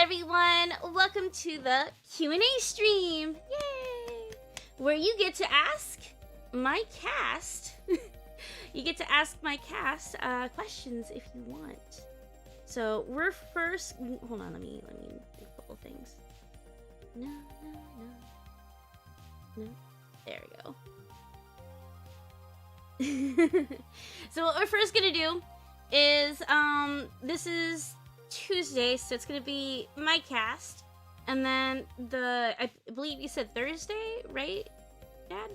everyone. Welcome to the Q&A stream. Yay! Where you get to ask my cast. You get to ask my cast questions if you want. So we're first. Hold on, let me do a couple things. No. There we go. So what we're first gonna do is this is Tuesday, so it's gonna be my cast, and then I believe you said Thursday, right, Dad?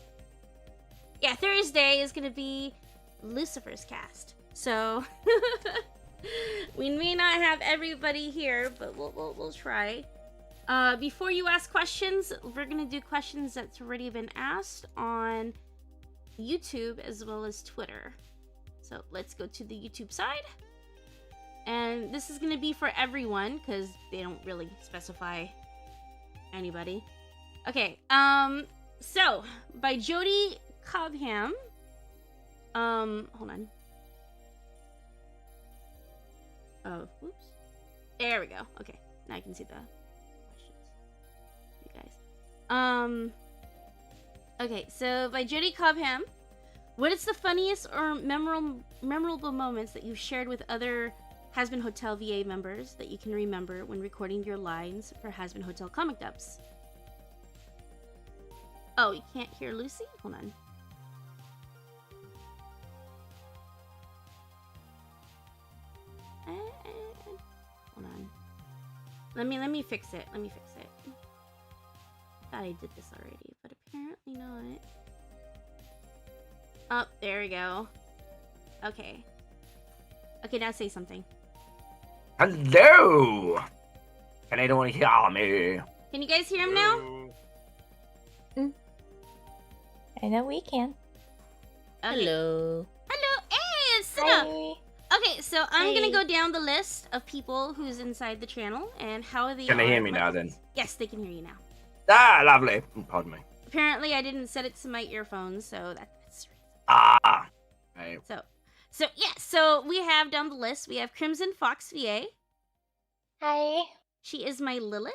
Yeah, Thursday is gonna be Lucifer's cast. So we may not have everybody here, but we'll try. Before you ask questions, we're gonna do questions that's already been asked on YouTube as well as Twitter. So let's go to the YouTube side. And this is going to be for everyone because they don't really specify anybody. Okay, so by Jody Cobham. Hold on. Oh, whoops. There we go. Okay, now I can see the questions. You guys. Okay, so by Jody Cobham. What is the funniest or memorable moments that you've shared with other Hasbin Hotel VA members that you can remember when recording your lines for Hasbin Hotel comic dubs? Oh, you can't hear Lucy? Hold on. Hold on. Let me fix it. I thought I did this already, but apparently not. Oh, there we go. Okay. Okay, now say something. Hello! Can anyone hear me? Can you guys hear him now? I know we can. Okay. Hello. Hello! Hey, it's Sina! Hi. Okay, so I'm gonna go down the list of people who's inside the channel and how they Can they hear me now then? Yes, they can hear you now. Ah, lovely. Pardon me. Apparently, I didn't set it to my earphones, so that's Ah. Right. So yeah, so we have down the list, we have Crimson Fox VA. Hi. She is my Lilith.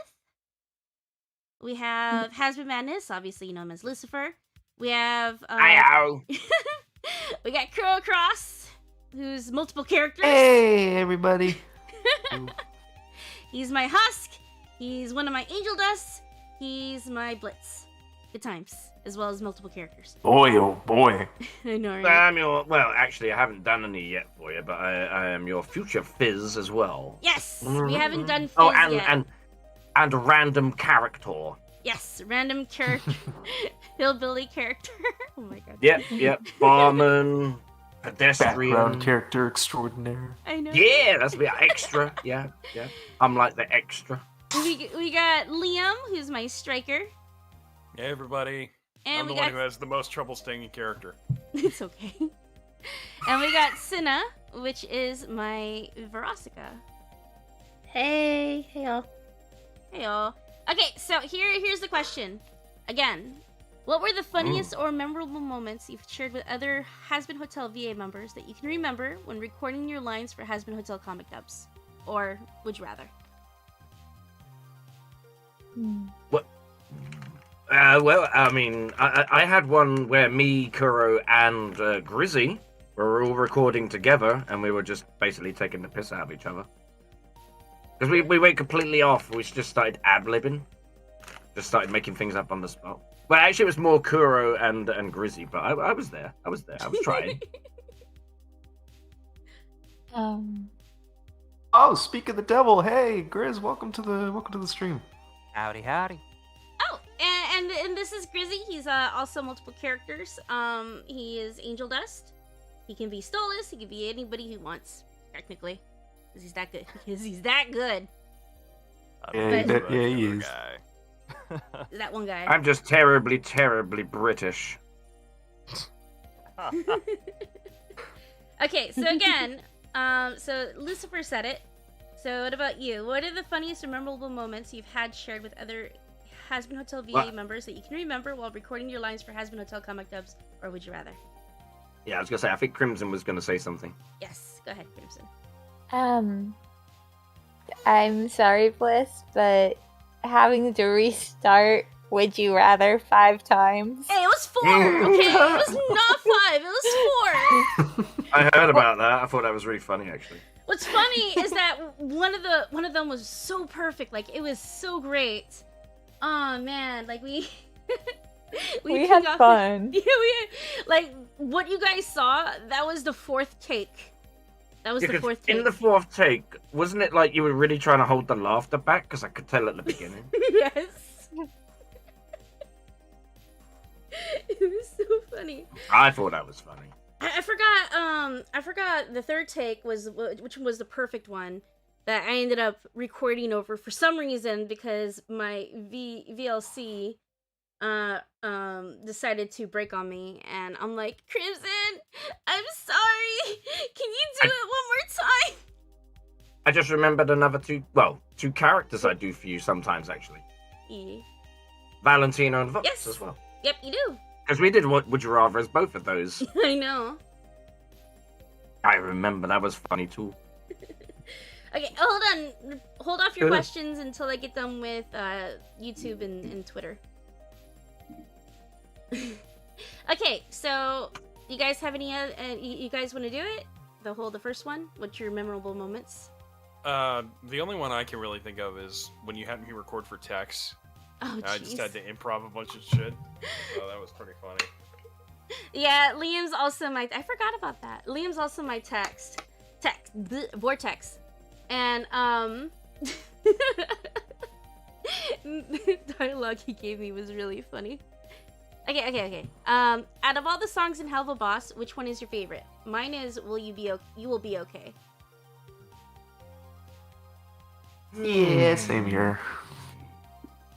We have Hasbin Madness, obviously you know him as Lucifer. We have Hi-ow. we got Crow Cross, who's multiple characters. Hey, everybody. He's my Husk. He's one of my Angel Dusts. He's my Blitz. Good times, as well as multiple characters. Boy, oh boy. I know, right? Well, actually, I haven't done any yet for you, but I am your future Fizz as well. Yes, we haven't done Fizz and yet. and random character. Yes, random character, hillbilly character. Oh my god. Yep. Barman, pedestrian. Background character extraordinaire. I know. Yeah, that's the extra. Yeah. I'm like the extra. We got Liam, who's my striker. Hey everybody, And I'm the one who has the most trouble staying in character. It's okay. And we got Cinna, which is my Verosica. Hey y'all. Hey y'all. Okay, so here's the question. Again, what were the funniest or memorable moments you've shared with other Hasbin Hotel VA members that you can remember when recording your lines for Hasbin Hotel comic dubs? Or would you rather? What? Well, I mean, I had one where me, Kuro, and Grizzy were all recording together, and we were just basically taking the piss out of each other. Because we went completely off. We just started ad-libbing. Just started making things up on the spot. Well, actually, it was more Kuro and Grizzy, but I was there. I was trying. Oh, speak of the devil. Hey, Grizz, welcome to the stream. Howdy. Oh, and this is Grizzy. He's also multiple characters. He is Angel Dust. He can be Stolas. He can be anybody he wants, technically, because he's that good. He's that good. Yeah, he is. That one guy. I'm just terribly, terribly British. Okay, so again, so Lucifer said it. So what about you? What are the funniest or memorable moments you've had shared with other Hasbin Hotel VA members that you can remember while recording your lines for Hasbin Hotel comic dubs, or would you rather? Yeah, I was gonna say, I think Crimson was gonna say something. Yes, go ahead, Crimson. I'm sorry, Bliss, but having to restart Would You Rather 5 times. Hey, it was 4, okay? It was not 5, it was 4. I heard about that. I thought that was really funny, actually. What's funny is that one of them was so perfect. Like, it was so great. Oh man, like we We had fun. Yeah, like what you guys saw. That was the 4th take. That was the 4th take. In the 4th take, wasn't it like you were really trying to hold the laughter back? Because I could tell at the beginning. Yes. It was so funny. I thought that was funny. I forgot the 3rd take was which was the perfect one that I ended up recording over for some reason because my VLC decided to break on me, and I'm like, Crimson, I'm sorry. Can you do it one more time? I just remembered another two characters I do for you sometimes, actually. Valentina and Vox Yes. as well. Yep, you do. Because we did Would You Rather as both of those. I know. I remember, that was funny too. Okay, hold on. Hold off your Good. questions until I get done with YouTube and Twitter. Okay, so you guys have any you guys want to do it? The first one? What's your memorable moments? The only one I can really think of is when you had me record for Tex. Oh, I just jeez. had to improv a bunch of shit. So that was pretty funny. Yeah, Liam's also my. I forgot about that. Liam's also my vortex, and the dialogue he gave me was really funny. Okay. Out of all the songs in Helva Boss, which one is your favorite? Mine is You Will Be Okay. Yeah, same here.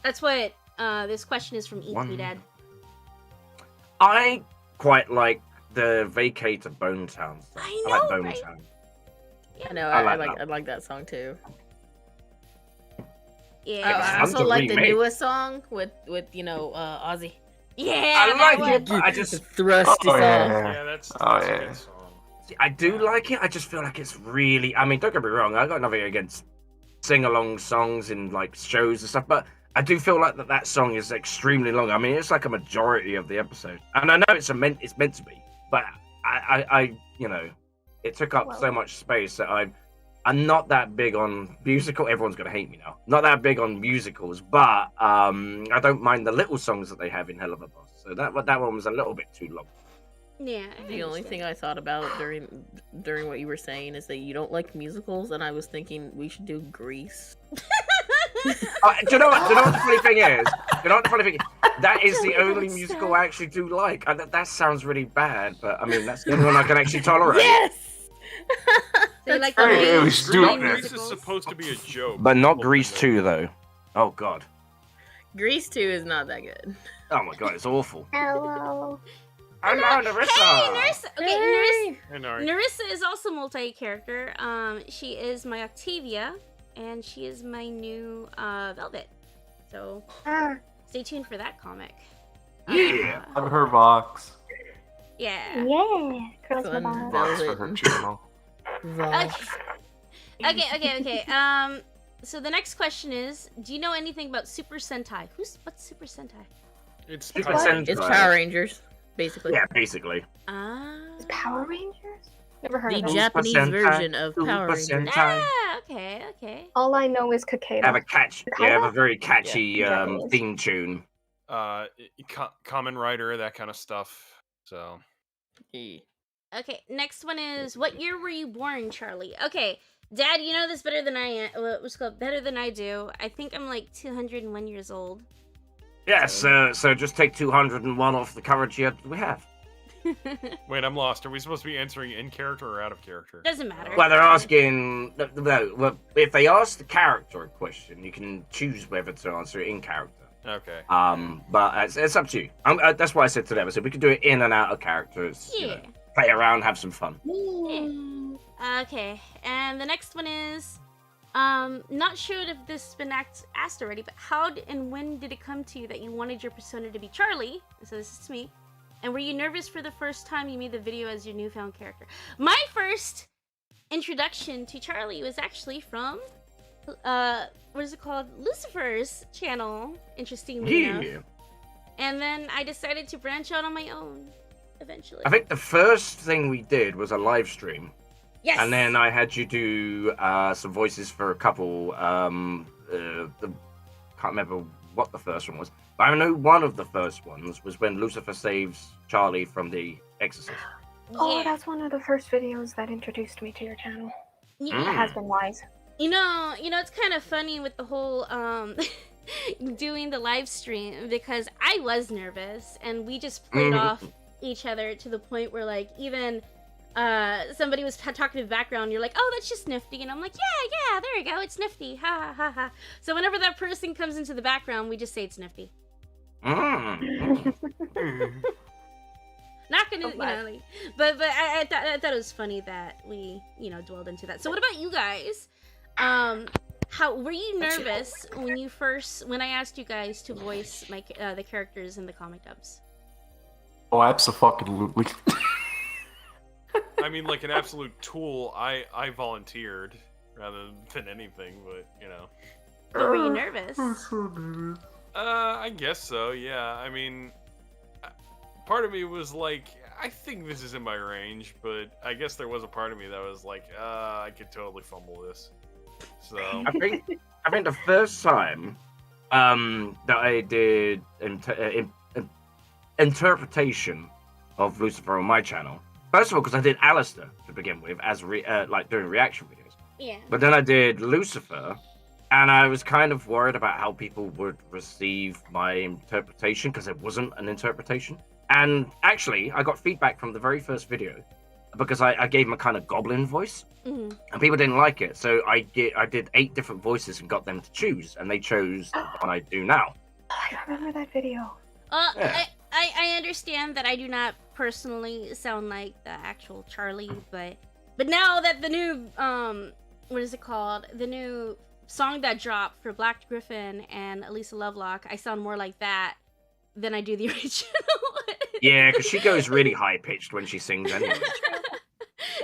That's what this question is from One. ET Dad. I quite like the Vacate of Bone Town song. I like know, Bone right? Town. I know, I I like like that song too. Yeah. I fun also to like the remake. newest song with Ozzy. Yeah. I that like it. one. I just, The thrusty Oh, song. yeah. Yeah, that's Oh, a yeah. good song. I do like it. I just feel like it's really. I mean, don't get me wrong. I got nothing against sing-along songs in like shows and stuff, but I do feel like that song is extremely long. I mean, it's like a majority of the episode, and I know it's meant to be, but I it took up so much space that I'm not that big on musical. Everyone's gonna hate me now. Not that big on musicals, but I don't mind the little songs that they have in Hell of a Boss. So that one was a little bit too long. Yeah. The only thing I thought about during what you were saying is that you don't like musicals, and I was thinking we should do Grease. Do you know what? Do you know what the funny thing is? That is the only musical I actually do like. That sounds really bad, but I mean that's the only one I can actually tolerate. Yes. So you like Hey, the it main- was main stupid. Grease is musicals? supposed to be a joke. But not Grease 2 though. Oh god. Grease 2 is not that good. Oh my god, it's awful. Hello. Hello, Narissa. Hey, Narissa. Okay, Hey. And all right. Narissa is also multi-character. She is my Octavia, and she is my new Velvet. So stay tuned for that comic. Yeah. Love her box. Yeah. Yeah. Curls Fun the ball. Box for Velvet. her channel. Okay. So the next question is, do you know anything about Super Sentai? What's Super Sentai? It's Super Power Sentai. It's Power Rangers, basically. Yeah, basically. Ah. Power Rangers? Never heard The of them. Japanese Sentai, version of Super Power Rangers. Sentai. Ah, okay. All I know is Kakeda. Have a very catchy Yeah, it is. theme tune. Common Rider, that kind of stuff. So Yeah. Okay, next one is, what year were you born, Charlie? Okay, Dad, you know this better than better than I do. I think I'm like 201 years old. Yes, so just take 201 off the current year we have. wait, I'm lost. Are we supposed to be answering in character or out of character? Doesn't matter. Well, they're asking. No, well, if they ask the character a question, you can choose whether to answer it in character. Okay. But it's up to you. That's why I said to them. I said we could do it in and out of characters. Yeah. Play around, have some fun. Okay, and the next one is, not sure if this has been asked already, but how and when did it come to you that you wanted your persona to be Charlie? So this is me. And were you nervous for the first time you made the video as your newfound character? My first introduction to Charlie was actually from what is it called? Lucifer's channel, interestingly enough. Yeah. And then I decided to branch out on my own eventually. I think the first thing we did was a live stream. Yes. And then I had you do some voices for a couple. Can't remember what the first one was. But I know one of the first ones was when Lucifer saves Charlie from the Exorcist. Oh, that's one of the first videos that introduced me to your channel. Yeah. It has been wise. You know, it's kind of funny with the whole doing the live stream because I was nervous and we just played off each other to the point where like even somebody was talking in the background, you're like, oh, that's just Nifty, and I'm like, yeah, there you go, it's Nifty, ha ha ha ha. So whenever that person comes into the background, we just say it's Nifty. Not gonna, like, but I thought it was funny that we, dwelled into that. So what about you guys? How were you nervous when I asked you guys to voice the characters in the comic dubs? Oh, absolutely. I mean, like an absolute tool, I volunteered rather than anything, but But were you nervous? I guess so, yeah. I mean, part of me was like, I think this is in my range, but I guess there was a part of me that was like, I could totally fumble this. So I think the first time that I did interpretation of Lucifer on my channel. First of all, because I did Alistair to begin with, as doing reaction videos. Yeah. But then I did Lucifer, and I was kind of worried about how people would receive my interpretation because it wasn't an interpretation. And actually, I got feedback from the very first video because I gave him a kind of goblin voice, and people didn't like it. So I did 8 different voices and got them to choose, and they chose the one I do now. I remember that video. Yeah. I understand that I do not personally sound like the actual Charlie, but now that the new what is it called? The new song that dropped for Black Griffin and Elisa Lovelock, I sound more like that than I do the original. Yeah, because she goes really high pitched when she sings anyway.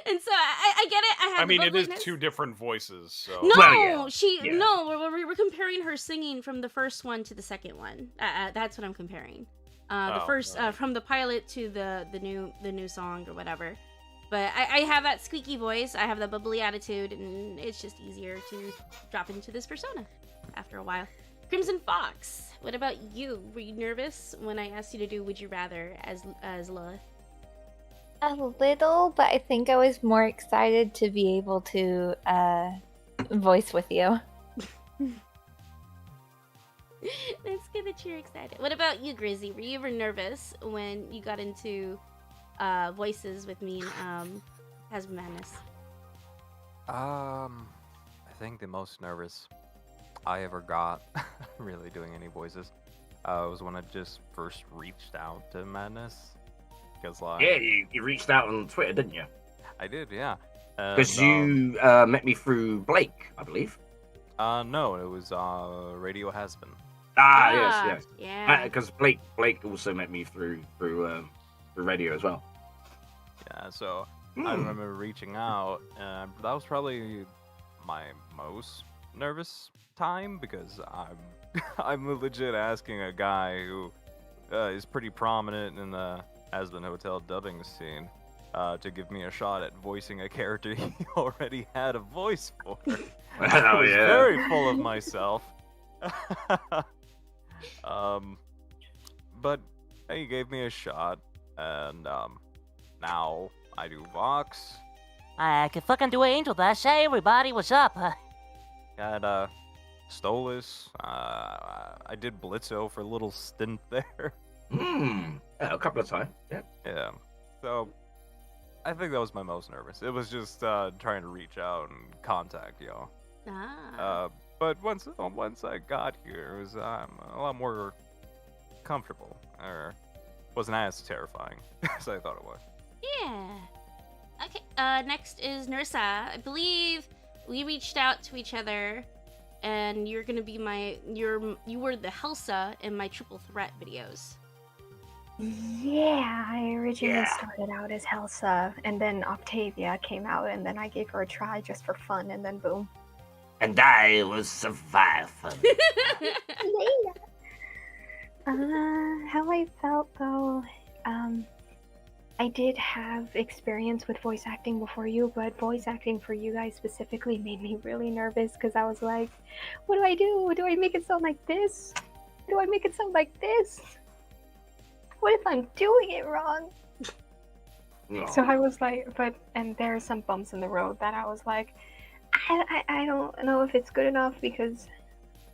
And so I get it. I mean, it is 2 different voices. So No, Well, yeah. No, we're comparing her singing from the first one to the second one. That's what I'm comparing. The first from the pilot to the new song or whatever. But I have that squeaky voice, I have that bubbly attitude, and it's just easier to drop into this persona after a while. Crimson Fox, what about you? Were you nervous when I asked you to do Would You Rather as Lilith? A little, but I think I was more excited to be able to voice with you. That's good that you're excited. What about you, Grizzy? Were you ever nervous when you got into voices with me in Has Madness? I think the most nervous I ever got really doing any voices was when I just first reached out to Madness. Because Yeah, you reached out on Twitter, didn't you? I did, yeah. Because you met me through Blake, I believe. No, it was Radio Has Been. Yes. Yeah. Because Blake also met me through radio as well. Yeah, so I remember reaching out, and that was probably my most nervous time because I'm legit asking a guy who is pretty prominent in the Aspen Hotel dubbing scene to give me a shot at voicing a character he already had a voice for. I was very full of myself. But he gave me a shot, and now I do Vox. I could fucking do Angel Dash. Hey everybody, what's up? Got Stolas. I did Blitzo for a little stint there. A couple of times. Yeah. So I think that was my most nervous. It was just trying to reach out and contact y'all. But once I got here, it was a lot more comfortable, or wasn't as terrifying as I thought it was. Yeah. Okay. Next is Nursa. I believe we reached out to each other, and you're gonna be you were the Helsa in my Triple Threat videos. Yeah, I originally started out as Helsa, and then Octavia came out, and then I gave her a try just for fun, and then boom. And I will survive. How I felt though, I did have experience with voice acting before you, but voice acting for you guys specifically made me really nervous because I was like, what do I do? Do I make it sound like this? Do I make it sound like this? What if I'm doing it wrong? No. So I was like, and there are some bumps in the road that I was like, I don't know if it's good enough because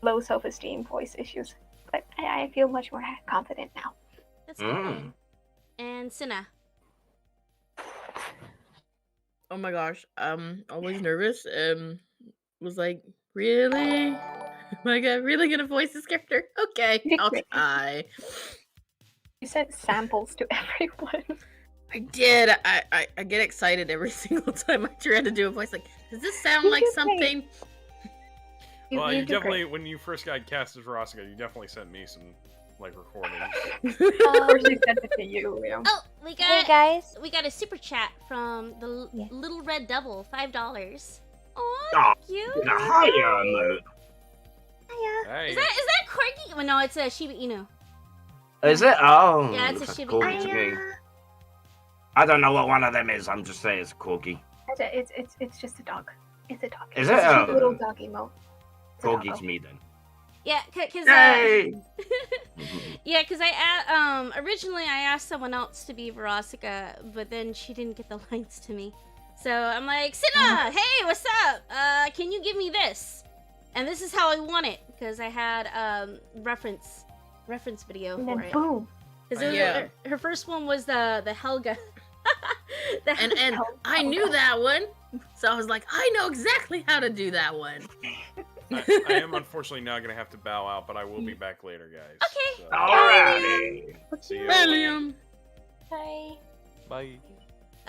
low self-esteem, voice issues. But I feel much more confident now. That's good. And Cinna. Oh my gosh, always nervous. Was like, really? Am I really gonna voice this character? Okay, I'll try. You sent samples to everyone. I did. I get excited every single time I try to do a voice. Like, does this sound like something? Well, you definitely, when you first got cast as Roscoe, you definitely sent me some like recordings. Of course, I sent it to you. Yeah. Oh, we got Hey guys. we got a super chat from the Yeah. Little Red Devil, $5. Oh, Oh, cute. Hiya, mate. Hey. Is that Corgi? Well, no, it's a Shiba Inu. Is it? Oh, Yeah, it's a looks Shiba like corgi to me. Inu. I don't know what one of them is. I'm just saying it's a corgi. It's just a dog. It's a dog. Is It's it? a cute Oh. little dog emote. It's a Corgi doggo. to me then. Yeah, cause Yay! yeah, cause originally I asked someone else to be Verosica, but then she didn't get the lines to me. So I'm like, Cinna, hey, what's up? Can you give me this? And this is how I want it, because I had reference video And for then it. boom. Because Yeah. her first one was the Helga. And I knew that one, so I was like, I know exactly how to do that one. I am unfortunately now gonna have to bow out, but I will be back later, guys. Okay. So, Alrighty. see you. William. Hi. Bye.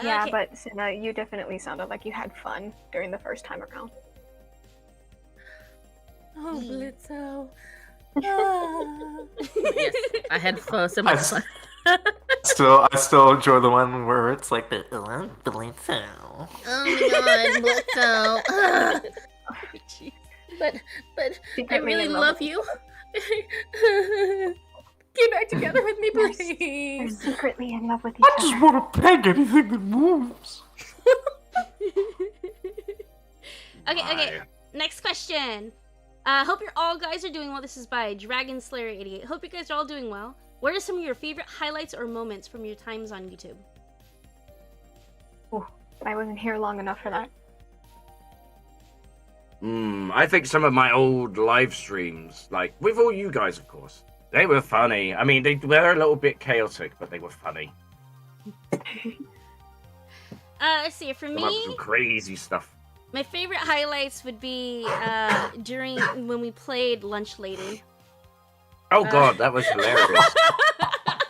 Yeah, Okay. but Cinna, you definitely sounded like you had fun during the first time around. Oh, Blitzo. Yes, I had so much fun. I still enjoy the one where it's like the Blitzo. Oh my god, Blitzo. But I Secretly really in love with you. Get back together with me, They're please. secretly in love with each I just other. want to peg anything that moves. Okay. Next question. Hope you're all guys are doing well. This is by Dragon Slayer 88. Hope you guys are all doing well. What are some of your favorite highlights or moments from your times on YouTube? I wasn't here long enough for that. I think some of my old live streams, like with all you guys, of course, they were funny. I mean, they were a little bit chaotic, but they were funny. Let's see. For Come up with me, some crazy stuff. my favorite highlights would be during when we played Lunch Lady. Oh god, that was hilarious.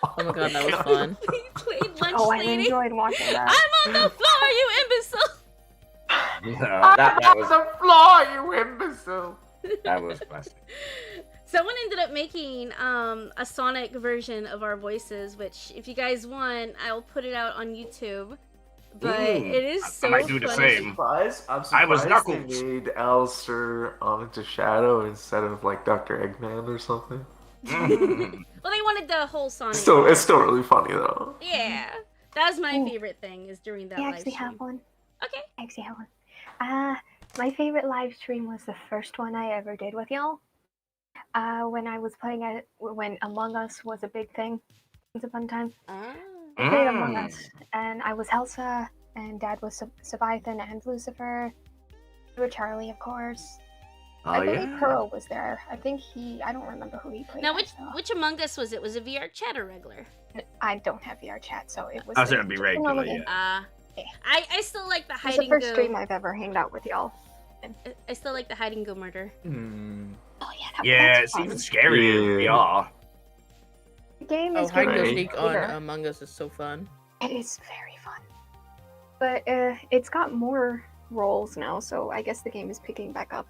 Oh my god, that was fun. We played Lunch Oh, I Lady. enjoyed watching that. I'm on the floor, you imbecile. No, that was the floor, you imbecile. that was classic. Someone ended up making a Sonic version of our voices, which if you guys want, I'll put it out on YouTube. But it is so I might do the funny. same. I'm I was surprised Knuckles. they made Alistair into Shadow instead of like Dr. Eggman or something. Well, they wanted the whole Sonic. It's still really funny though. Yeah, that was my Ooh. favorite thing is during that I live actually stream. have one. Okay. I actually have one. My favorite live stream was the first one I ever did with y'all. When I was playing it, when Among Us was a big thing. It was a fun time. Ah. I played Among Us, and I was Elsa, and Dad was Sebastian and Lucifer. You were Charlie, of course. Oh I believe yeah. Kuro was there. I think I don't remember who he played. Now, as, though. which Among Us was it? Was it VR chat or regular? I don't have VR chat, so it was. I said it'd be just a normal regular, game. Yeah. I still like the It was hide the and first go. stream I've ever hanged out with y'all. I still like the hide and go murder. Oh yeah, Yeah, that's it's fun. even scarier in Yeah. VR. The game Oh, is hide and go very sneak on clear. Among Us is so fun. It is very fun. But it's got more roles now, so I guess the game is picking back up.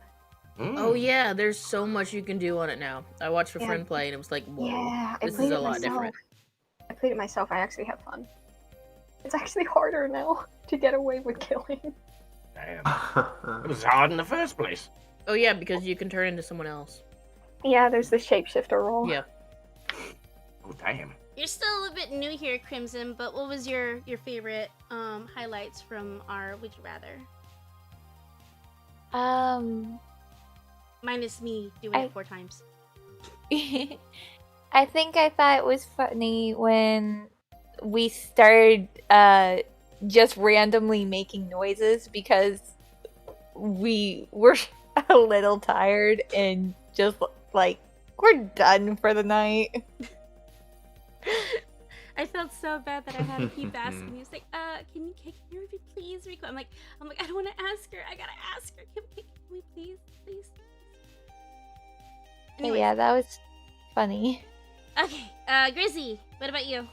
Oh yeah, there's so much you can do on it now. I watched a Yeah. friend play and it was like, whoa, Yeah, I this played is a it lot myself. different. I played it myself. I actually have fun. It's actually harder now to get away with killing. Damn. It was hard in the first place. Oh yeah, because you can turn into someone else. Yeah, there's the shapeshifter role. Yeah. Oh damn. You're still a bit new here, Crimson, but what was your favorite highlights from our Would You Rather? Minus me doing it 4 times. I think I thought it was funny when we started just randomly making noises because we were a little tired and just like, we're done for the night. I felt so bad that I had to keep asking. He was like, can you please record? I'm like, I don't want to ask her. I gotta ask her. Can we please? Anyway. Yeah, that was funny. Okay, Grizzy, what about you?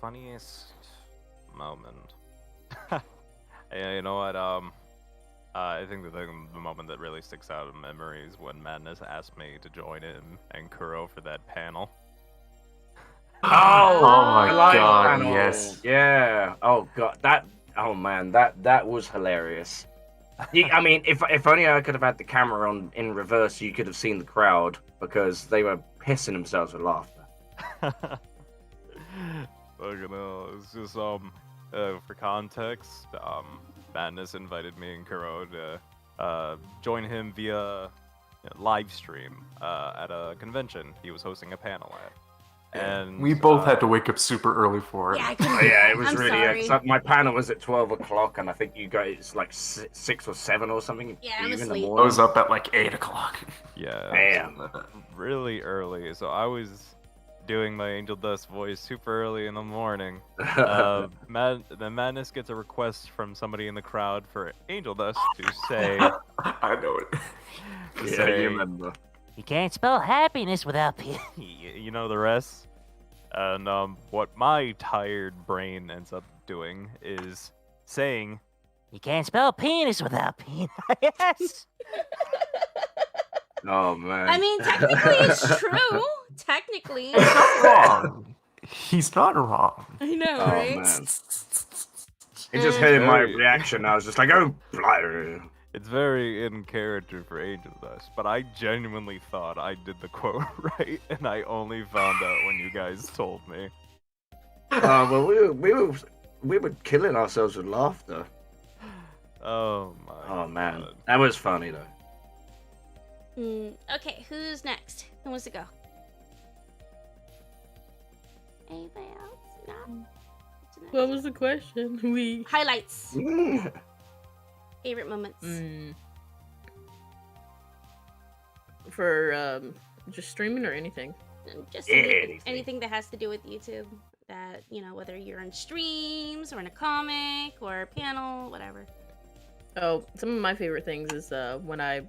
Funniest moment. Yeah, you know what? I think the moment that really sticks out in memory is when Madness asked me to join him and Kuro for that panel. Oh my live God, panel. yes. Yeah. Oh god, that was hilarious. I mean, if only I could have had the camera on in reverse, you could have seen the crowd because they were pissing themselves with laughter. Fucking hell, it's just for context, Madness invited me and Kuro to join him via live stream at a convention he was hosting a panel at. And we both had to wake up super early for it. Yeah, Yeah, it was I'm really. sorry. My panel was at 12 o'clock, and I think you guys like 6 or 7 or something. Yeah, I'm in the asleep. I morning. was up at like 8 o'clock. yeah, Damn. really early. So I was doing my Angel Dust voice super early in the morning. Then Madness gets a request from somebody in the crowd for Angel Dust to say. I know it. Yeah, you remember. You can't spell happiness without pain. You know the rest. And what my tired brain ends up doing is saying, You can't spell penis without penis. Yes. Oh man. I mean, technically it's true. Technically. He's not wrong. He's not wrong. I know, Oh right? man. It just heard my Very- reaction. I was just like, oh, blimey. it's very in character for Angel Dust, but I genuinely thought I did the quote right, and I only found out when you guys told me. Well, we were killing ourselves with laughter. Oh my. Oh man, God. that was funny though. Okay, who's next? Who wants to go? Anybody else? No? What's next? What was the question? We. Highlights. Favorite moments. For just streaming or anything. Just Anything. anything that has to do with YouTube. That, whether you're on streams or in a comic or a panel, whatever. Oh, some of my favorite things is when I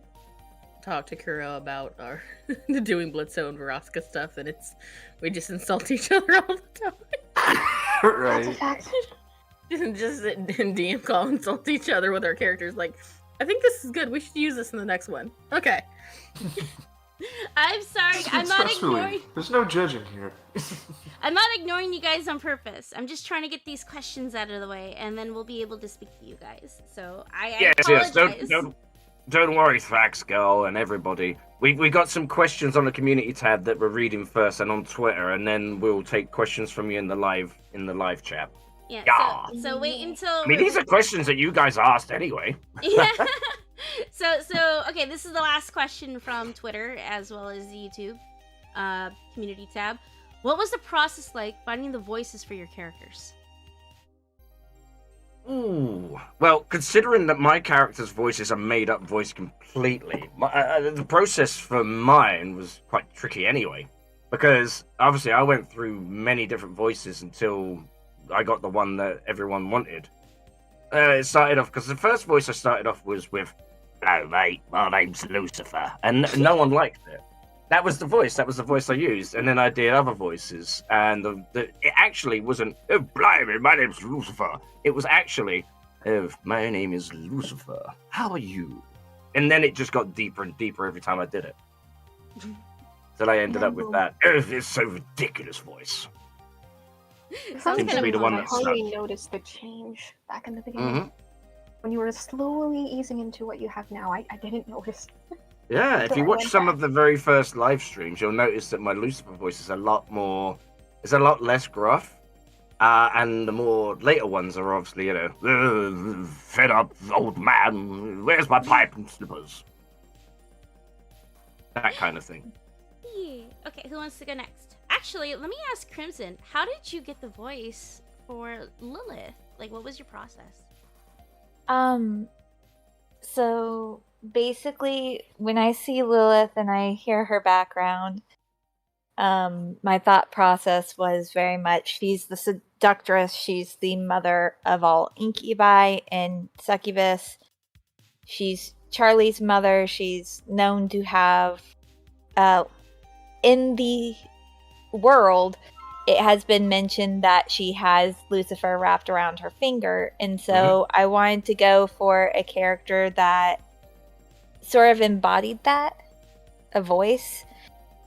talk to Kuro about our doing Blitzo and Veraska stuff, and we just insult each other all the time. That's a Right. fact. Just in DM call insult each other with our characters. Like, I think this is good. We should use this in the next one. Okay. I'm sorry. I'm It's not stress relief. ignoring. There's no judging here. I'm not ignoring you guys on purpose. I'm just trying to get these questions out of the way, and then we'll be able to speak to you guys. So I Yes. apologize. Don't worry, Thax Girl and everybody. We got some questions on the community tab that we're reading first, and on Twitter, and then we'll take questions from you in the live chat. Yeah. Yeah. So wait until. I mean, these are questions that you guys asked anyway. Yeah. So okay, this is the last question from Twitter as well as the YouTube community tab. What was the process like finding the voices for your characters? Ooh. Well, considering that my character's voice is a made-up voice completely, the process for mine was quite tricky anyway. Because, obviously, I went through many different voices until I got the one that everyone wanted. It started off, because the first voice I started off was with, "Hello, mate, my name's Lucifer," and no one liked it. That was the voice I used, and then I did other voices, and it actually wasn't, "Oh, blimey, my name's Lucifer." It was actually, "Oh, my name is Lucifer. How are you?" And then it just got deeper and deeper every time I did it. So I ended up with that, "Oh, this so ridiculous voice." Sounds Seems to kind be of the one I that hardly stuck. noticed the change back in the beginning. when you were slowly easing into what you have now, I didn't notice. Yeah, if So you I watch went some back. of the very first live streams, you'll notice that my Lucifer voice is a lot more, it's a lot less gruff. And the more later ones are obviously, fed up old man, where's my pipe and slippers? That kind of thing. Yeah. Okay, who wants to go next? Actually, let me ask Crimson, how did you get the voice for Lilith? Like, what was your process? So basically, when I see Lilith and I hear her background, my thought process was very much she's the seductress, she's the mother of all incubi and succubus. She's Charlie's mother. She's known to have, in the world, it has been mentioned that she has Lucifer wrapped around her finger. And so I wanted to go for a character that sort of embodied that, a voice.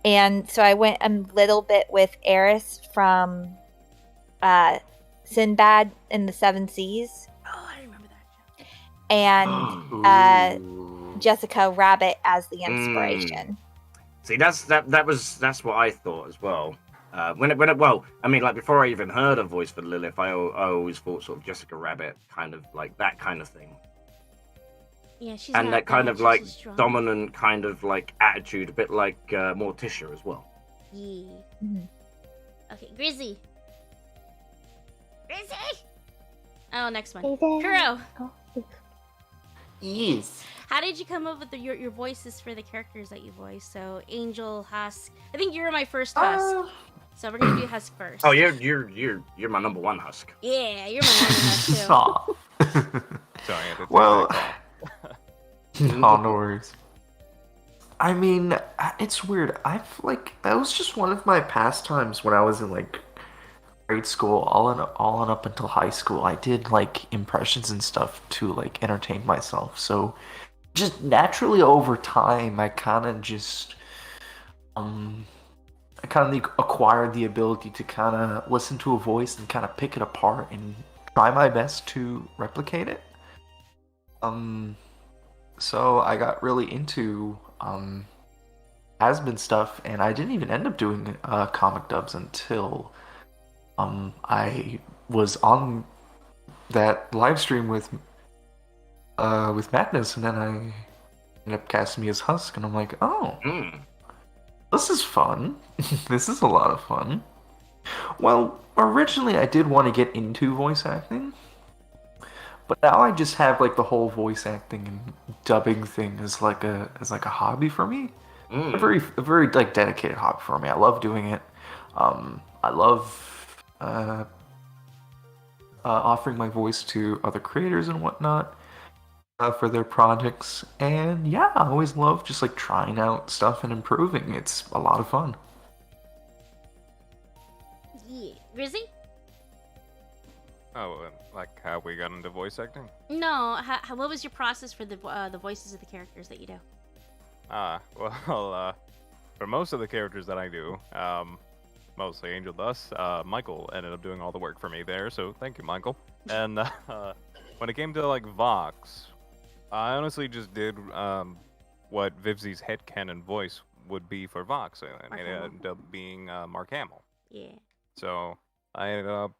And so I went a little bit with Eris from Sinbad in the Seven Seas. Oh, I remember that. And Jessica Rabbit as the inspiration. See, that's what I thought as well. Before I even heard a voice for Lilith, I always thought sort of Jessica Rabbit, kind of like that kind of thing. Yeah, she's And not that kind bad, of she's like just strong. dominant kind of like attitude, a bit like Morticia as well. Yeah. Mhm. Okay, Grizzy. Grizzy! Oh, next one. Hey there. Kuro, Oh, Yes. how did you come up with your voices for the characters that you voice? So, Angel, Husk. I think you were my first Husk. So we're gonna do Husk first. Oh, you're my number one Husk. Yeah, you're my number Husk too. Aw. Sorry, I had to take Well, that oh, no worries. I mean, it's weird. That was just one of my pastimes when I was in like grade school, all on up until high school. I did like impressions and stuff to like entertain myself. So just naturally over time, I kind of acquired the ability to kind of listen to a voice and kind of pick it apart and try my best to replicate it. So I got really into has-been stuff, and I didn't even end up doing comic dubs until I was on that live stream with Madness, and then I ended up casting me as Husk, and I'm like, oh, this is fun. This is a lot of fun. Well, originally I did want to get into voice acting, but now I just have like the whole voice acting and dubbing thing as like a hobby for me. A very like dedicated hobby for me. I love doing it. I love offering my voice to other creators and whatnot for their projects. And yeah, I always love just like trying out stuff and improving. It's a lot of fun. Yeah. Grizzy? Oh, like how we got into voice acting? No, what was your process for the voices of the characters that you do? For most of the characters that I do, mostly Angel Dust, Michael ended up doing all the work for me there, so thank you, Michael. And when it came to like Vox, I honestly just did what Vivzi's headcanon voice would be for Vox, and it ended up being Mark Hamill. Yeah. So I ended up,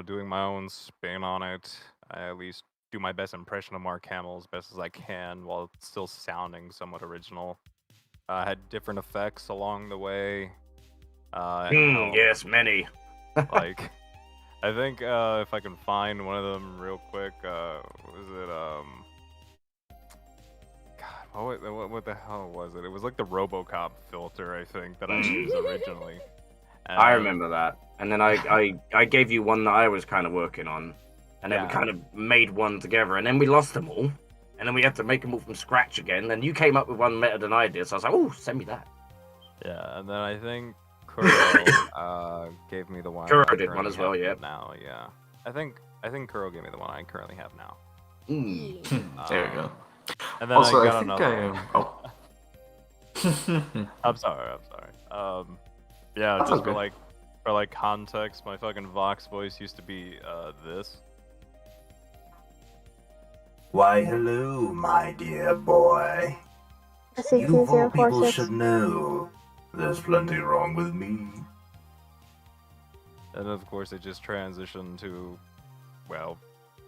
doing my own spin on it. I at least do my best impression of Mark Hamill as best as I can while still sounding somewhat original. I had different effects along the way. Yes, many. Like, I think if I can find one of them real quick, what is it? God, what the hell was it? It was like the RoboCop filter, I think, that I used originally. And I remember that. And then I gave you one that I was kind of working on. And then we kind of made one together. And then we lost them all. And then we had to make them all from scratch again. Then you came up with one better than I did. So I was like, oh, send me that. Yeah, and then I think Kuro gave me the one. Kuro I did one currently as well, have yeah. Now, yeah. I think Kuro gave me the one I currently have now. There we go. And then Also, I got think another one. Oh. I'm sorry. Yeah, That's just okay. for like context, my fucking Vox voice used to be this. Why, hello, my dear boy. You of all people should know. There's plenty wrong with me. And of course, it just transitioned to, well,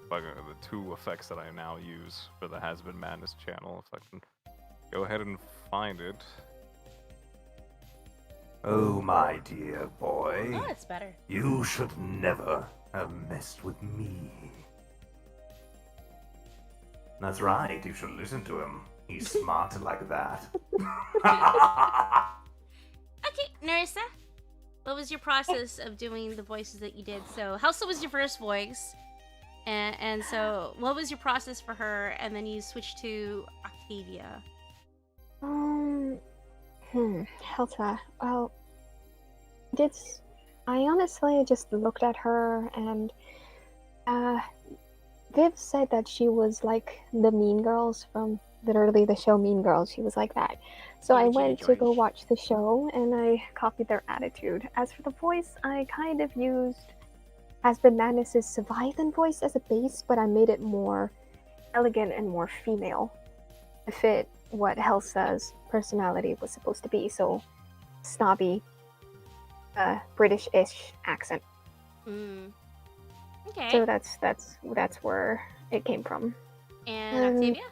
the two effects that I now use for the Has Been Madness channel. If I can go ahead and find it. Oh, my dear boy. Oh, it's better. You should never have messed with me. That's right, you should listen to him. He's smart like that. Okay, Nerissa, what was your process of doing the voices that you did? So, Helsa was your first voice, and so what was your process for her? And then you switched to Octavia. Helta. Well, I honestly just looked at her and Viv said that she was like the Mean Girls from literally the show Mean Girls. She was like that. So I went to go watch the show and I copied their attitude. As for the voice, I kind of used Has Been Madness's Survivin' voice as a base, but I made it more elegant and more female to fit what Helsa's personality was supposed to be. So snobby, British-ish accent. Okay. So that's where it came from. And Octavia?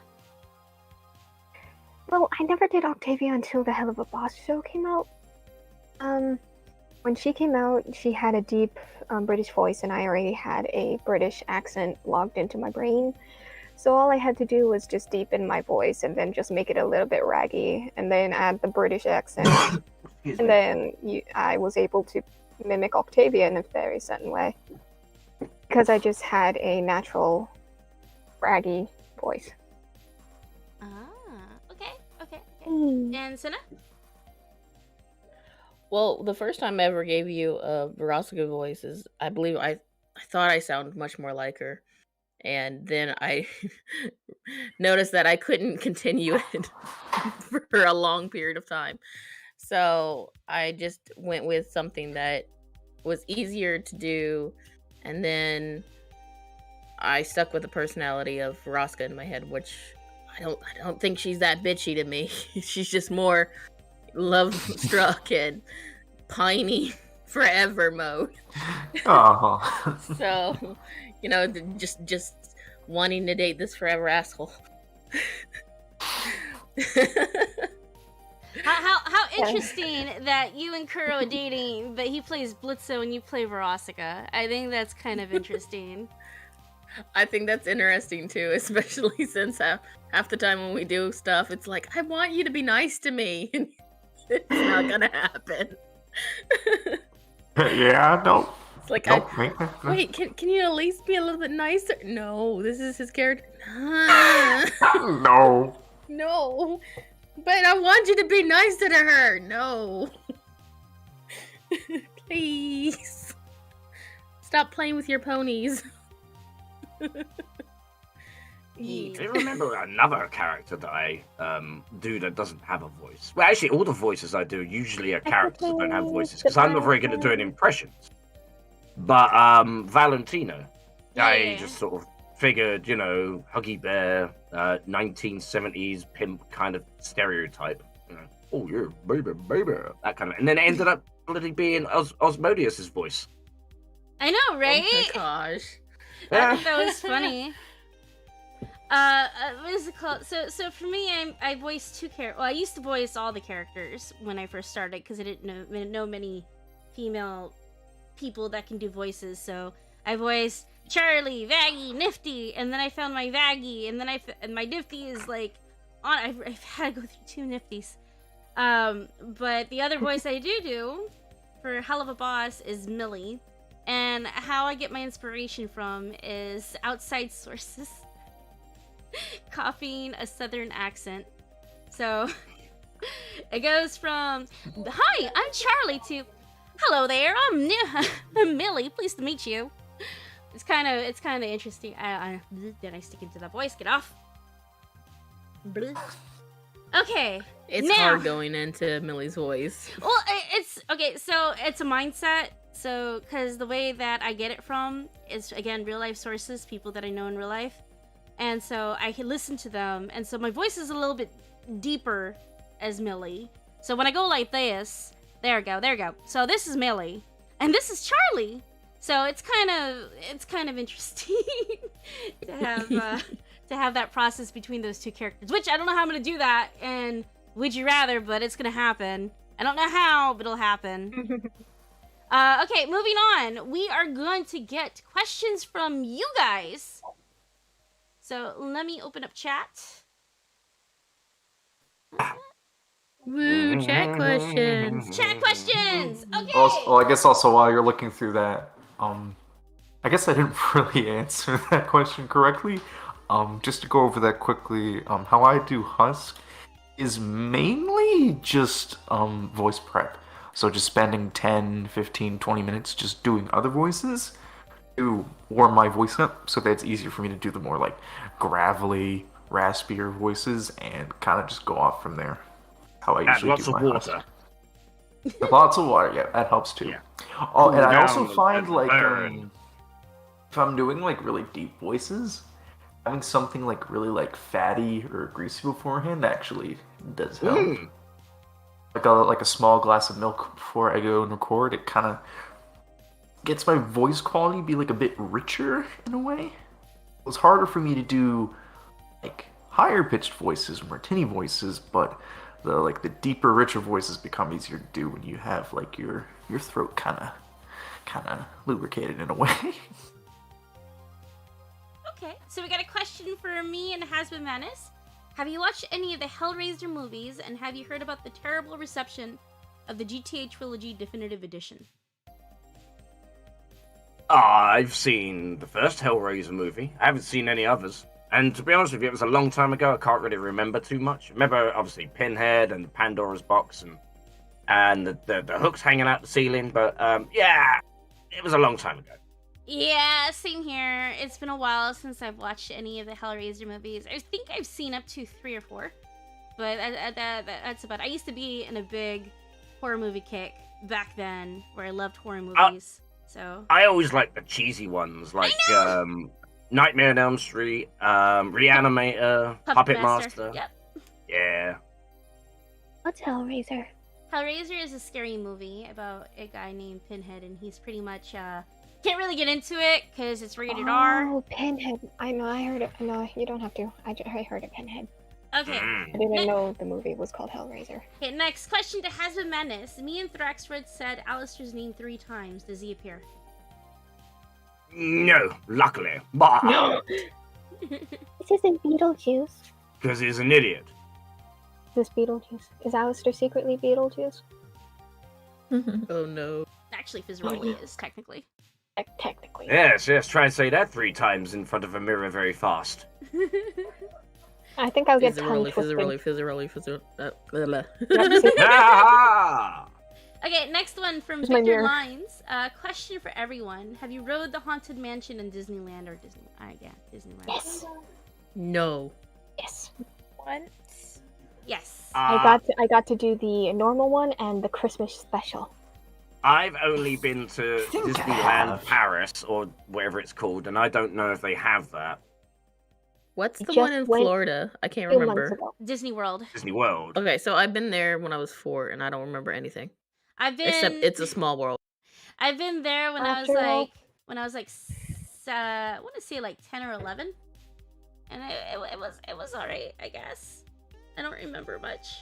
Well, I never did Octavia until the Hell of a Boss show came out. When she came out, she had a deep British voice, and I already had a British accent logged into my brain. So all I had to do was just deepen my voice and then just make it a little bit raggy, and then add the British accent. And then I was able to mimic Octavia in a very certain way. Because I just had a natural raggy voice. Okay. And Senna? Well, the first time I ever gave you a Verosika voice is, I believe I thought I sounded much more like her. And then I noticed that I couldn't continue it for a long period of time. So I just went with something that was easier to do. And then I stuck with the personality of Verosika in my head, which I don't think she's that bitchy to me. She's just more love-struck and piney forever mode. Oh. So, just wanting to date this forever asshole. How interesting that you and Kuro are dating, but he plays Blitzo and you play Verosika. I think that's kind of interesting. I think that's interesting too, especially since half the time when we do stuff, it's like, I want you to be nice to me. And it's not gonna happen. Yeah, no. It's like, Nope. wait, can you at least be a little bit nicer? No, this is his character. No. No. But I want you to be nicer to her. No. Please. Stop playing with your ponies. Do you remember another character that I do that doesn't have a voice? Well, actually, all the voices I do usually are characters that don't have voices, because I'm not very good at doing impressions. But Valentino, I just sort of figured, Huggy Bear, 1970s pimp kind of stereotype. Oh, you're baby, that kind of, and then it ended up literally being Osmodius's voice. I know, right? Oh my gosh. I thought that was funny. What is it called? So for me, I voiced two characters. Well, I used to voice all the characters when I first started because I didn't know many female people that can do voices. So I voiced Charlie, Vaggie, Nifty, and then I found my Vaggie, and then and my Nifty is like on. I've had to go through two Nifties. But the other voice I do for Hell of a Boss is Millie, and how I get my inspiration from is outside sources. Copying a southern accent. So it goes from "Hi, I'm Charlie" to "Hello there, I'm Millie. Pleased to meet you." It's kind of interesting. Then I stick into the voice. Get off. Okay. It's hard going into Millie's voice. Well, it's okay. So it's a mindset. So because the way that I get it from is again real life sources, people that I know in real life. and so I can listen to them, and so my voice is a little bit deeper as Millie. So when I go like this, there we go. So this is Millie, and this is Charlie. So it's kind of interesting to have that process between those two characters. Which I don't know how I'm gonna do that, and Would You Rather, but it's gonna happen. I don't know how, but it'll happen. Okay, moving on. We are going to get questions from you guys. So let me open up chat. Woo, chat questions. Chat questions. Okay. Also, I guess also while you're looking through that, I guess I didn't really answer that question correctly. Just to go over that quickly, how I do Husk is mainly just voice prep. So just spending 10, 15, 20 minutes just doing other voices to warm my voice up so that it's easier for me to do the more like gravelly, raspier voices and kind of just go off from there. How I usually do my water. Lots of water, yeah, that helps too. Yeah. Oh, and I Cool also down find and like burn. if I'm doing like really deep voices, having something like really like fatty or greasy beforehand actually does help. Like a small glass of milk before I go and record, it kind of gets my voice quality be like a bit richer in a way. It's harder for me to do like higher pitched voices, more tinny voices, but the deeper, richer voices become easier to do when you have like your throat kind of lubricated in a way. Okay, so we got a question for me and Hasbin Manis. Have you watched any of the Hellraiser movies, and have you heard about the terrible reception of the GTA Trilogy Definitive Edition? I've seen the first Hellraiser movie. I haven't seen any others. And to be honest with you, it was a long time ago. I can't really remember too much. Remember, obviously, Pinhead and Pandora's Box and the hooks hanging out the ceiling. But, yeah, it was a long time ago. Yeah, same here. It's been a while since I've watched any of the Hellraiser movies. I think I've seen up to 3 or 4. But that's about it. I used to be in a big horror movie kick back then, where I loved horror movies. So I always liked the cheesy ones, like Nightmare on Elm Street, Reanimator, Puppet Master. Yep. Yeah. What's Hellraiser? Hellraiser is a scary movie about a guy named Pinhead, and he's pretty much can't really get into it because it's rated R. Oh, Pinhead. I know. I heard it. No, you don't have to. I heard of Pinhead. Okay. I didn't know the movie was called Hellraiser. Okay, next question to Hasbin Madness. Me and Thraxford said Alistair's name 3 times. Does he appear? No, luckily. Bah. No. This isn't Beetlejuice. Because he's an idiot. This Beetlejuice. Is Alistair secretly Beetlejuice? Oh no. Actually, Fizzaroli is, technically. Technically. Yes, try and say that 3 times in front of a mirror very fast. I think I'll get tongue Fizzaroli. Okay, next one from Where's my Victor mirror? Lines. Question for everyone. Have you rode the Haunted Mansion in Disneyland or Disney? Yeah, Disneyland. Yes. No. Yes. Once. Yes. I got to do the normal one and the Christmas special. I've only been to think I Disneyland have. Paris, or whatever it's called, and I don't know if they have that. What's the Just one in went Florida? I can't 2 months remember. ago. Disney World. Disney World. Okay, so I've been there when I was 4, and I don't remember anything. I've been. Except it's a small world. I've been there when I was After all- like, I want to say like 10 or 11, and it was alright, I guess. I don't remember much.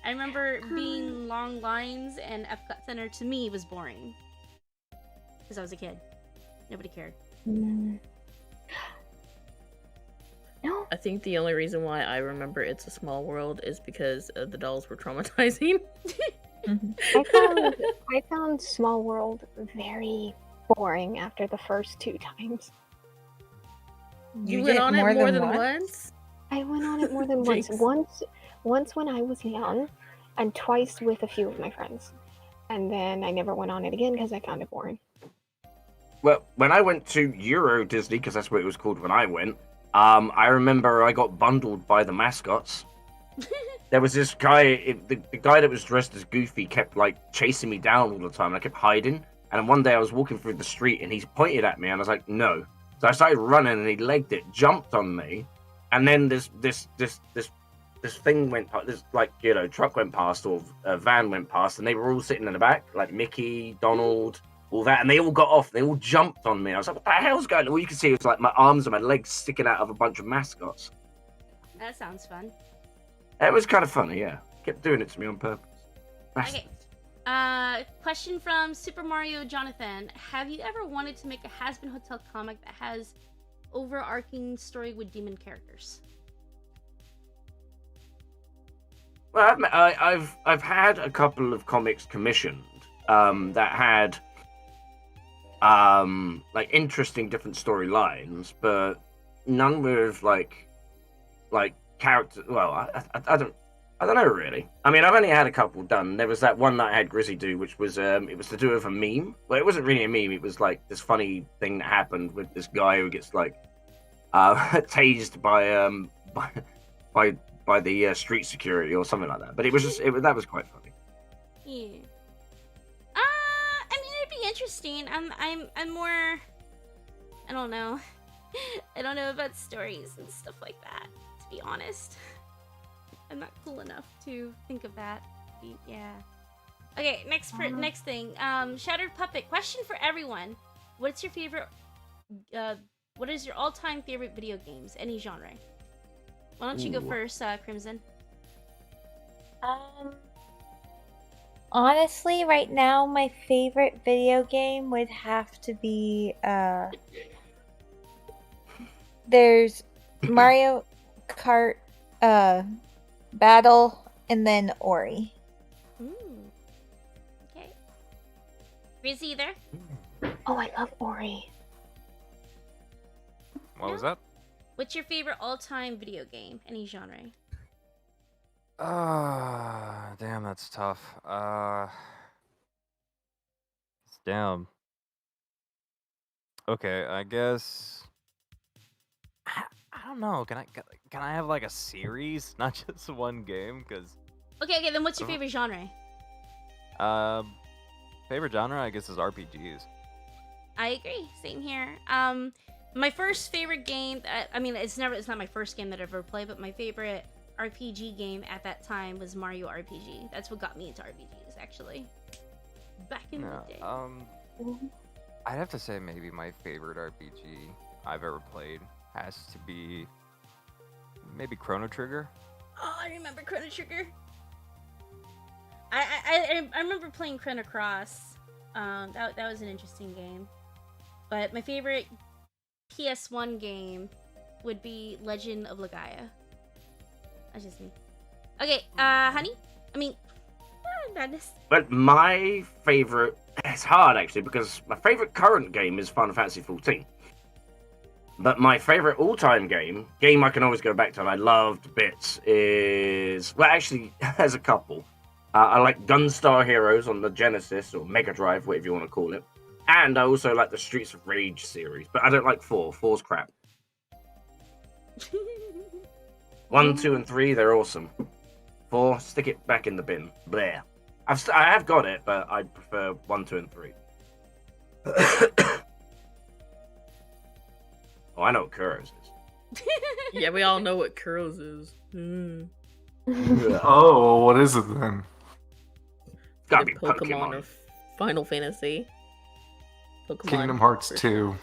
I remember being long lines, and Epcot Center to me was boring because I was a kid. Nobody cared. No. I think the only reason why I remember It's a Small World is because the dolls were traumatizing. I found Small World very boring after the first 2 times. You went on it more than once? I went on it more than once. Jinx. Once when I was young, and twice with a few of my friends. And then I never went on it again because I found it boring. Well, when I went to Euro Disney, because that's what it was called when I went, I remember I got bundled by the mascots. There was this guy, the guy that was dressed as Goofy kept like chasing me down all the time, and I kept hiding. And one day I was walking through the street, and he pointed at me, and I was like, "No, So I started running, and he legged it, jumped on me, and then this thing went past, this truck went past, or a van went past, and they were all sitting in the back, like Mickey, Donald, all that, and they all got off. They all jumped on me. I was like, "What the hell's going on?" All you could see was like my arms and my legs sticking out of a bunch of mascots. That sounds fun. It was kind of funny, yeah. Kept doing it to me on purpose. Okay. Question from Super Mario Jonathan. Have you ever wanted to make a Has-Been Hotel comic that has overarching story with demon characters? Well, I've had a couple of comics commissioned that had like interesting different storylines, but none with like character. Well, I don't know really. I mean, I've only had a couple done. There was that one that I had Grizzy do, which was it was to do with a meme. Well, it wasn't really a meme. It was like this funny thing that happened with this guy who gets like tased by the street security or something like that. But it was just that was quite funny. Yeah. I mean, it'd be interesting. I'm more. I don't know. I don't know about stories and stuff like that. To be honest, I'm not cool enough to think of that. Yeah. Okay. Next thing. Shattered Puppet. Question for everyone. What's your favorite? What is your all-time favorite video games? Any genre. Why don't you go first, Crimson? Honestly, right now, my favorite video game would have to be, there's Mario Kart, Battle, and then Ori. Okay. Rizzy there? Oh, I love Ori. What was that? What's your favorite all-time video game? Any genre? Damn, that's tough. Damn. Okay, I guess. I don't know. Can I have like a series, not just one game? Cause. Okay. Then what's your favorite genre? Favorite genre, I guess, is RPGs. I agree. Same here. My first favorite game. I mean, it's not my first game that I've ever played, but my favorite RPG game at that time was Mario RPG. That's what got me into RPGs, actually. Back in the day. I'd have to say maybe my favorite RPG I've ever played has to be maybe Chrono Trigger. Oh, I remember Chrono Trigger. I remember playing Chrono Cross. That was an interesting game. But my favorite PS1 game would be Legend of Legaia. That's just me. Okay, honey? I mean, madness. But my favorite, it's hard actually, because my favorite current game is Final Fantasy XIV. But my favorite all-time game I can always go back to and I loved bits is, well, actually, there's a couple. I like Gunstar Heroes on the Genesis or Mega Drive, whatever you want to call it. And I also like the Streets of Rage series, but I don't like 4. 4's crap. 1, 2, and 3, they're awesome. 4, stick it back in the bin. Bleh. I have got it, but I prefer 1, 2, and 3. Oh, I know what Kuro's is. Yeah, we all know what Kuro's is. Oh, well, what is it then? It's gotta be Pokemon or Final Fantasy. Pokemon. Kingdom Hearts 2.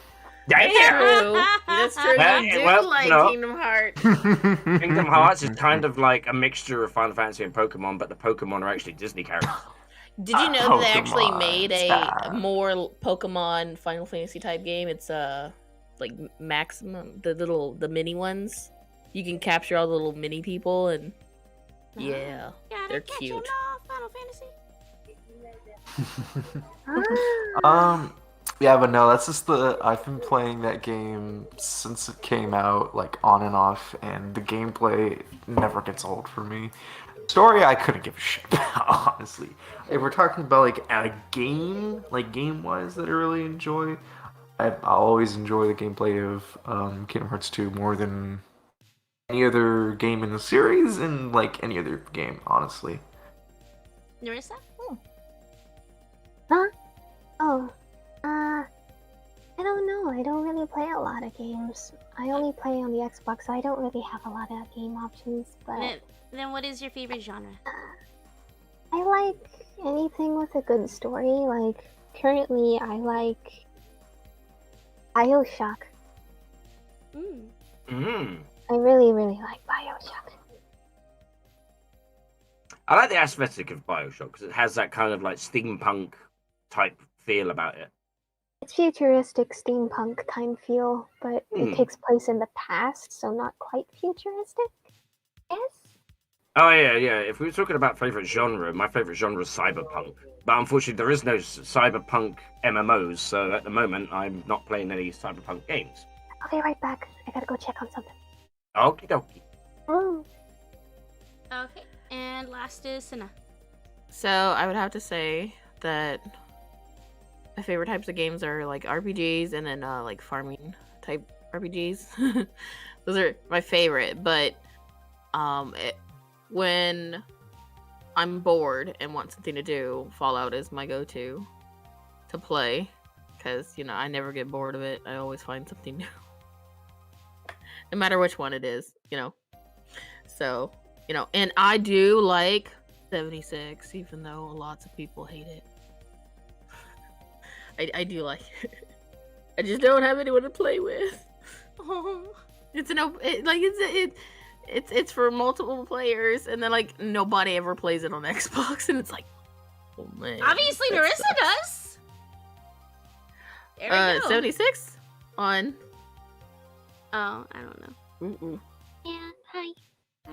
That's true. That's true. You do like Kingdom Hearts. Kingdom Hearts is kind of like a mixture of Final Fantasy and Pokemon, but the Pokemon are actually Disney characters. Did you know that they actually made a more Pokemon Final Fantasy type game? It's like Maximum, the mini ones. You can capture all the little mini people, and yeah, they're cute. Final Fantasy. Yeah, but no, that's just I've been playing that game since it came out, like on and off, and the gameplay never gets old for me. Story, I couldn't give a shit about, honestly. If we're talking about like a game, like game-wise that I really enjoy, I'll always enjoy the gameplay of Kingdom Hearts 2 more than any other game in the series and like any other game, honestly. Narissa? Huh? Oh. I don't know. I don't really to play a lot of games. I only play on the Xbox, so I don't really have a lot of game options, but... Then what is your favorite genre? I like anything with a good story. Like, currently, I like BioShock. I really, really like BioShock. I like the aesthetic of BioShock because it has that kind of like steampunk type feel about it. It's futuristic steampunk time feel, but it takes place in the past, so not quite futuristic. Yes? Oh yeah. If we were talking about favorite genre, my favorite genre is cyberpunk. But unfortunately, there is no cyberpunk MMOs, so at the moment, I'm not playing any cyberpunk games. I'll be right back. I gotta go check on something. Okie dokie. Okay, and last is Senna. So I would have to say that my favorite types of games are like RPGs and then like farming type RPGs. Those are my favorite, but when I'm bored and want something to do, Fallout is my go-to to play because, you know, I never get bored of it. I always find something new. No matter which one it is, you know. So, you know, and I do like 76, even though lots of people hate it. I do like it. I just don't have anyone to play with. It's for multiple players, and then like nobody ever plays it on Xbox, and it's like, oh man. Obviously, Narissa does. There we go. 76 on. Oh, I don't know. Yeah. Hi.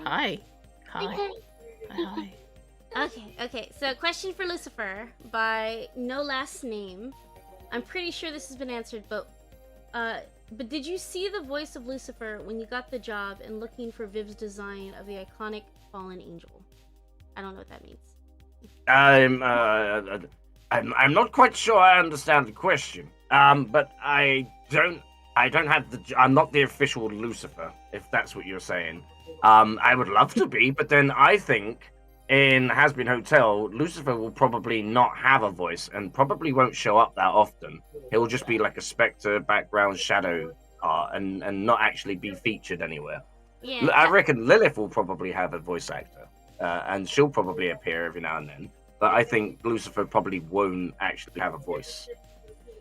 Hi. Okay. So, question for Lucifer by no last name. I'm pretty sure this has been answered, but did you see the voice of Lucifer when you got the job and looking for Viv's design of the iconic fallen angel? I don't know what that means. I'm not quite sure I understand the question. But I don't have I'm not the official Lucifer, if that's what you're saying. I would love to be, but then I think in Has Been Hotel, Lucifer will probably not have a voice and probably won't show up that often. He'll just be like a specter, background, shadow art, and not actually be featured anywhere. Yeah. I reckon Lilith will probably have a voice actor, and she'll probably appear every now and then. But I think Lucifer probably won't actually have a voice.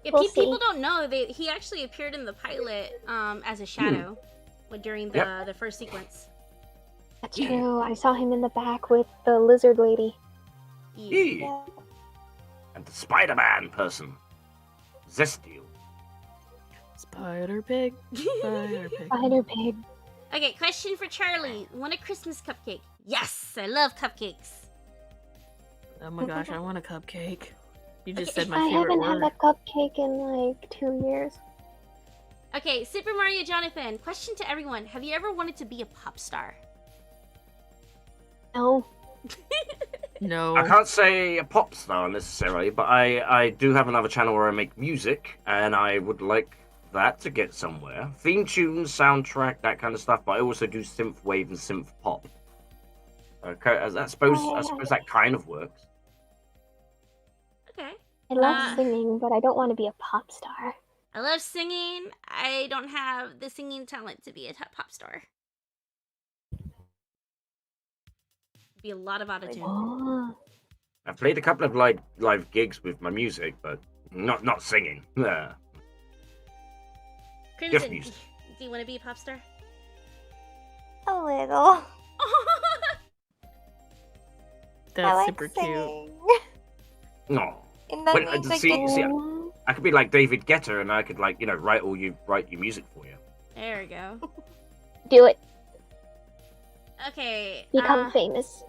Yeah, We'll people see. don't know he actually appeared in the pilot as a shadow during the first sequence. That's true. I saw him in the back with the lizard lady. Yeah. And the Spider-Man person, Zestiel. Spider Pig. Spider Pig. Okay, question for Charlie. Want a Christmas cupcake? Yes, I love cupcakes. Oh my gosh, I want a cupcake. You just Okay, said my I favorite haven't word. had a cupcake in like 2 years. Okay, Super Mario Jonathan. Question to everyone: have you ever wanted to be a pop star? No. No. I can't say a pop star necessarily, but I do have another channel where I make music, and I would like that to get somewhere. Theme tunes, soundtrack, that kind of stuff, but I also do synth wave and synth pop. Okay, I suppose that kind of works. Okay. I love singing, but I don't want to be a pop star. I love singing. I don't have the singing talent to be a pop star. Be a lot of autotune. Oh. I've played a couple of live gigs with my music, but not singing. Crimson, music. do you want to be a pop star? A little. That's I like super singing. No. And that Wait, means I see, can... I could be like David Guetta, and I could write your music for you. There we go. Do it. Okay. Become famous.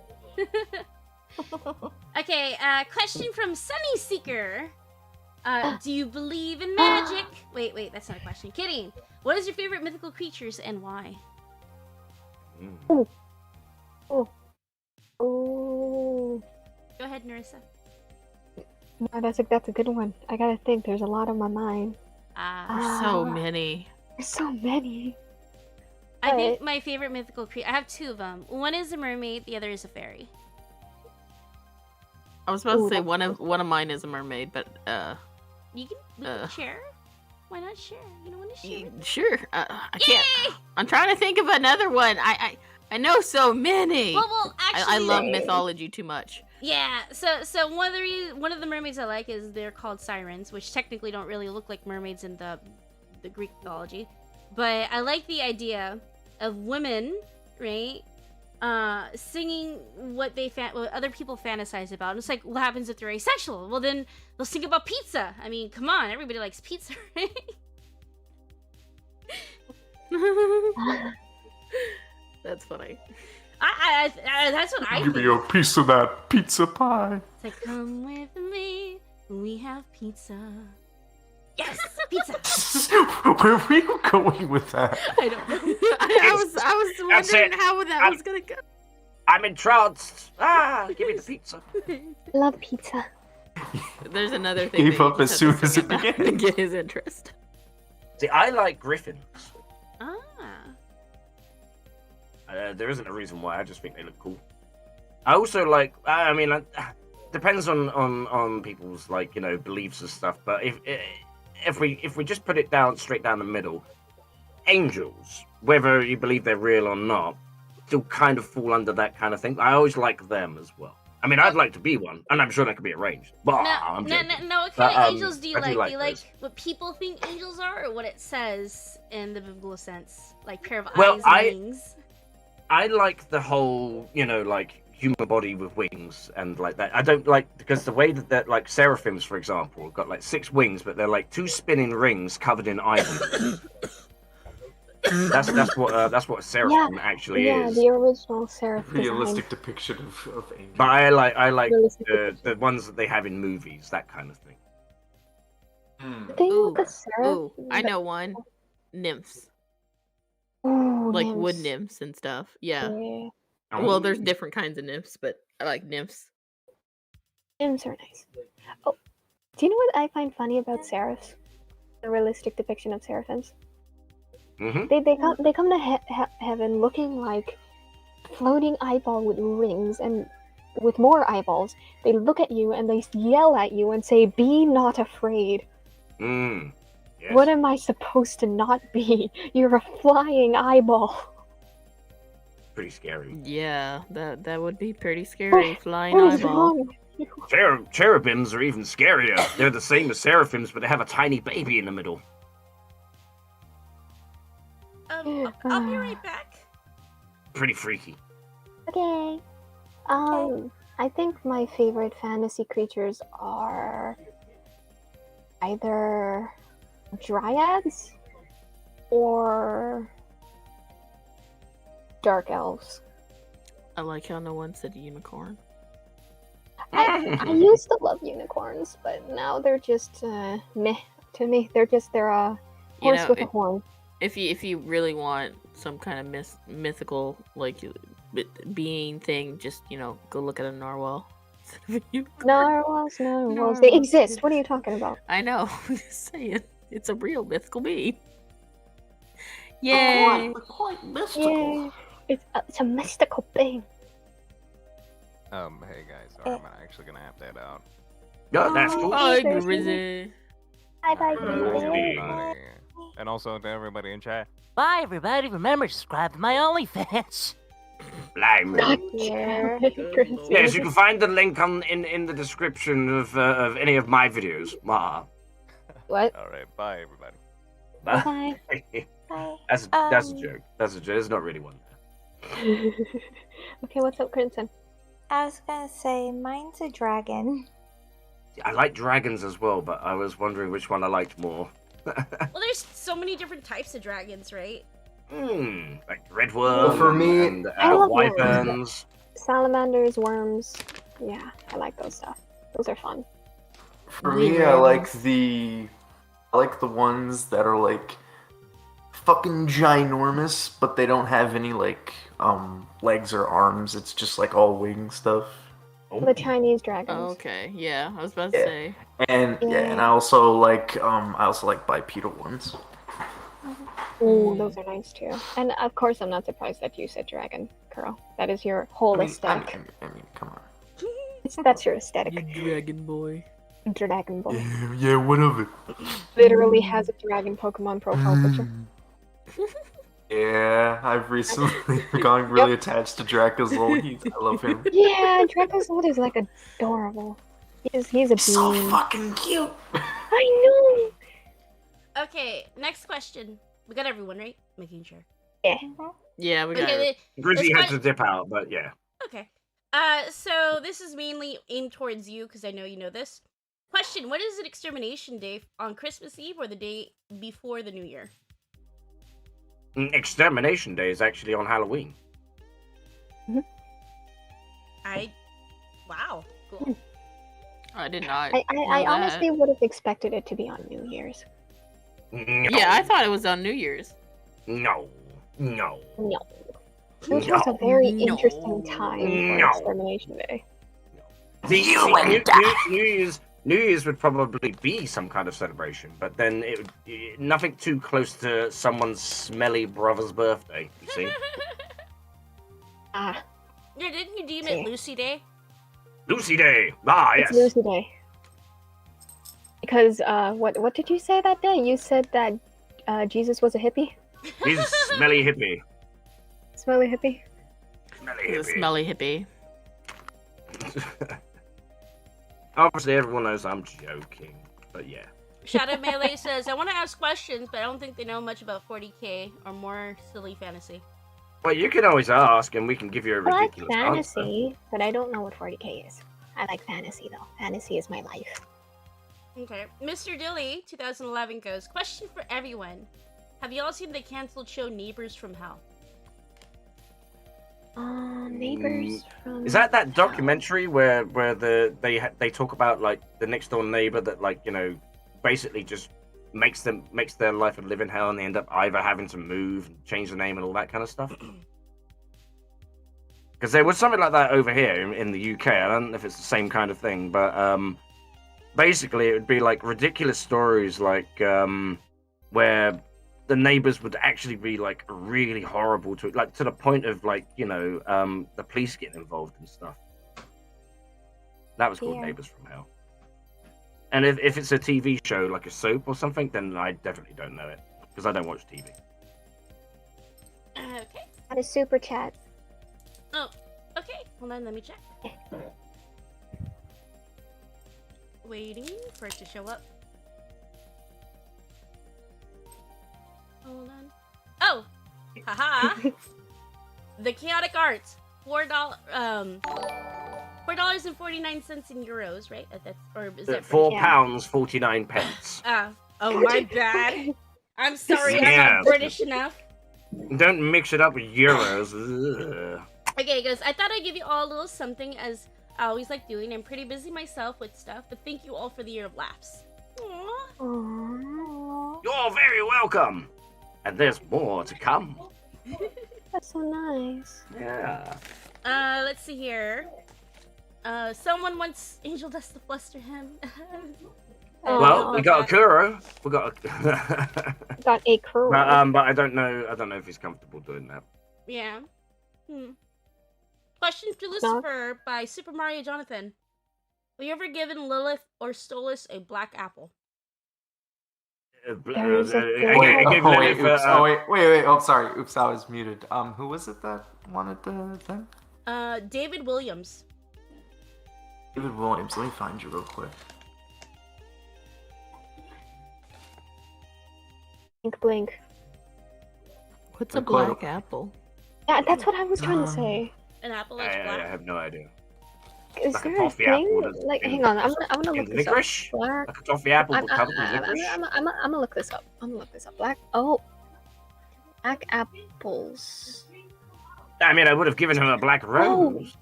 Okay, question from Sunny Seeker. Do you believe in magic? Wait, that's not a question. Kidding. What is your favorite mythical creatures and why? Ooh. Go ahead, Narissa. No, that's a good one. I gotta think. There's a lot on my mind. There's so many. There's so many. I think my favorite mythical creature. I have two of them. One is a mermaid. The other is a fairy. I was about to say one of mine is a mermaid, but we can share. Why not share? You don't want to share? Sure. I can't. I'm trying to think of another one. I know so many. Well, actually, I love mythology too much. Yeah. So one of the mermaids I like is they're called sirens, which technically don't really look like mermaids in the Greek mythology, but I like the idea of women, right? Singing what what other people fantasize about. And it's like, what happens if they're asexual? Well, then they'll sing about pizza. I mean, come on, everybody likes pizza, right? That's funny. That's what I Give think. me a piece of that pizza pie. It's like, come with me, we have pizza. Yes, pizza. Where were you going with that? I don't know. I was wondering how that was gonna go. I'm entranced. Give me the pizza. Love pizza. There's another thing. Gave that you up just as have to soon as sing it about began. to get his interest. See, I like griffins. There isn't a reason why. I just think they look cool. I also like. I mean, depends on people's beliefs and stuff. But if we just put it straight down the middle, angels, whether you believe they're real or not, still kind of fall under that kind of thing. I always like them as well. I mean, I'd like to be one, and I'm sure that could be arranged. But I'm joking. No, what kind of angels do you I do like? Do you like like what people think angels are, or what it says in the biblical sense? Like pair of Well, eyes and wings? I like the whole, human body with wings and like that. I don't like, because the way that like seraphims, for example, have got like 6 wings, but they're like 2 spinning rings covered in ivory. that's what a seraphim actually Yeah, is. the original seraph Realistic design. depiction of angels. But I like Realistic the ones that they have in movies, that kind of thing. The thing Ooh, with the seraph. ooh, I know one. Nymphs. Ooh, Like nymphs. wood nymphs and stuff. Yeah. Yeah. Well, there's different kinds of nymphs, but I like nymphs. Nymphs are nice. Oh, do you know what I find funny about seraphs? The realistic depiction of seraphims. Mm-hmm. They come to heaven looking like floating eyeball with rings and with more eyeballs. They look at you and they yell at you and say, "Be not afraid." Yes. What am I supposed to not be? You're a flying eyeball. Pretty scary. Yeah, that would be pretty scary. Flying What is eyeball. wrong with you? Cherubims are even scarier. They're the same as seraphims, but they have a tiny baby in the middle. I'll be right back. Pretty freaky. Okay. I think my favorite fantasy creatures are either dryads or dark elves. I like how no one said unicorn. I used to love unicorns, but now they're just meh to me. They're a horse with a horn. If you really want some kind of mythical being thing, just go look at a narwhal. Narwhals, they exist. What are you talking about? I know. I'm just saying, it's a real mythical being. Yay! Quite mystical. Yeah, it's a mystical being. Hey guys, sorry, I'm actually gonna have to head out. Yeah, that's cool. Bye, Thursday. Grizzy. Bye, Everybody. And also to everybody in chat. Bye, everybody. Remember to subscribe to my OnlyFans. Blimey. Yeah. Yes, you can find the link in the description of any of my videos. What? All right, bye everybody. Bye. That's a joke. That's a joke. There's not really one. Okay, what's up, Crimson? I was gonna say mine's a dragon. I like dragons as well, but I was wondering which one I liked more. Well, there's so many different types of dragons, right? Like red worm For me, and I love wyverns. Salamanders, worms. Yeah, I like those stuff. Those are fun. For me, I like the ones that are like fucking ginormous, but they don't have any legs or arms. It's just like all wing stuff. The Chinese dragons. Oh, okay, yeah, I was about to Yeah. say. And and I also like bipedal ones. Ooh, those are nice too. And of course, I'm not surprised that you said dragon, Kuro. That is your whole aesthetic. I mean, come on. That's your aesthetic. You dragon boy. Dragon Ball. Yeah, what of it? Literally has a dragon Pokemon profile picture. Yeah, I've recently gotten really attached to Dracozold. I love him. Yeah, Dracozold is like adorable. He's a So bean. fucking cute. I know. Okay, next question. We got everyone, right? Making sure. Yeah. Yeah, we got Okay, it. Grizzy It's had to dip out, but yeah. okay. So this is mainly aimed towards you because I know you know this. Question: what is an extermination day on Christmas Eve or the day before the New Year? Extermination Day is actually on Halloween. Wow, cool. I did not. I know honestly that. would have expected it to be on New Year's. No. Yeah, I thought it was on New Year's. No. No. No. Which was a very No. interesting time for No. Extermination Day. New Year's would probably be some kind of celebration, but then it would nothing too close to someone's smelly brother's birthday. You see, Ah, Yeah, didn't you deem Okay. it Lucy Day? Lucy Day. Ah, it's yes. Lucy Day. Because what did you say that day? You said that Jesus was a hippie, He's a smelly hippie. smelly hippie. Smelly The hippie. smelly hippie. Obviously, everyone knows I'm joking, but yeah. Shadow Melee says, I want to ask questions, but I don't think they know much about 40k or more silly fantasy. Well, you can always ask, and we can give you a I like ridiculous answer. fantasy, but I don't know what 40k is. I like fantasy though. Fantasy is my life. Okay. Mr. Dilly, 2011 goes, question for everyone. Have you all seen the canceled show Neighbors from Hell? Neighbors from. Is that documentary where they talk about like the next door neighbor that basically just makes their life a living hell, and they end up either having to move, change the name, and all that kind of stuff? Because there was something like that over here in the UK. I don't know if it's the same kind of thing, but basically it would be like ridiculous stories like where the neighbors would actually be like really horrible to the point of the police getting involved and stuff. That was called Yeah. Neighbors from Hell. And if it's a TV show like a soap or something, then I definitely don't know it because I don't watch TV. Okay. Got a super chat. Oh, okay. Hold on, let me check. Waiting for it to show up. Hold on. Oh! Haha! The Chaotic Arts. $4.49 in euros, right? That's or is that French? £4.49. Oh my bad. I'm sorry, I'm Yeah. not British enough. Don't mix it up with euros. Ugh. Okay, guys, I thought I'd give you all a little something, as I always like doing. I'm pretty busy myself with stuff, but thank you all for the year of laughs. Aww. Aww. You're very welcome. And there's more to come. That's so nice. Yeah. Let's see here. Someone wants Angel Dust to fluster him. Well, we got a Kuro. We got a. Got a curl. but I don't know if he's comfortable doing that. Yeah. Question to Lucifer by Super Mario Jonathan. Have you ever given Lilith or Stolas a black apple? There's a Wait, thing. wait, oops. Wait. Oh, sorry. Oops, I was muted. Who was it that wanted the thing? David Williams. David Williams. Let me find you real quick. Blink, blink. What's a Record- black apple? Yeah, that's what I was trying to say. An apple that's I black. have no idea. Is Like a there a toffee apple thing? that's Like, in- hang on, I'm gonna look In this up. licorice? Black. Like a toffee apple but covered in licorice? I'm gonna look this up. Black. Black apples. I mean, I would have given him a black rose.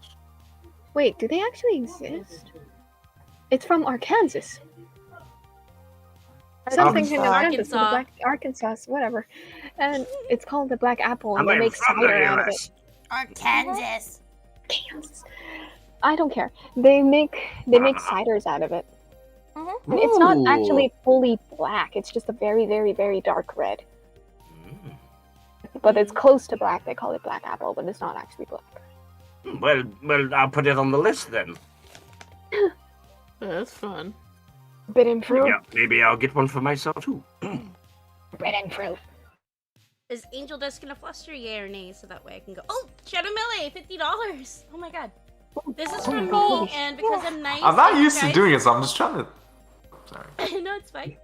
Wait, do they actually exist? It's from Arkansas. Something in Arkansas. Arkansas, whatever. And it's called the black apple, and they make cider out of it. Arkansas. Kansas. I don't care. They make ciders out of it. And it's not actually fully black. It's just a very, very, very dark red. But it's close to black. They call it black apple, but it's not actually black. Well, I'll put it on the list then. That's fun. Bread and fruit. Yeah, maybe I'll get one for myself too. Bread and fruit. Is Angel Dust gonna fluster, yay or nay, so that way I can go. Oh, Shadow Melee, $50. Oh my god. This is from me, and because I'm nice. I'm not and used to guys- doing it, so I'm just trying to. Sorry. No, it's fine.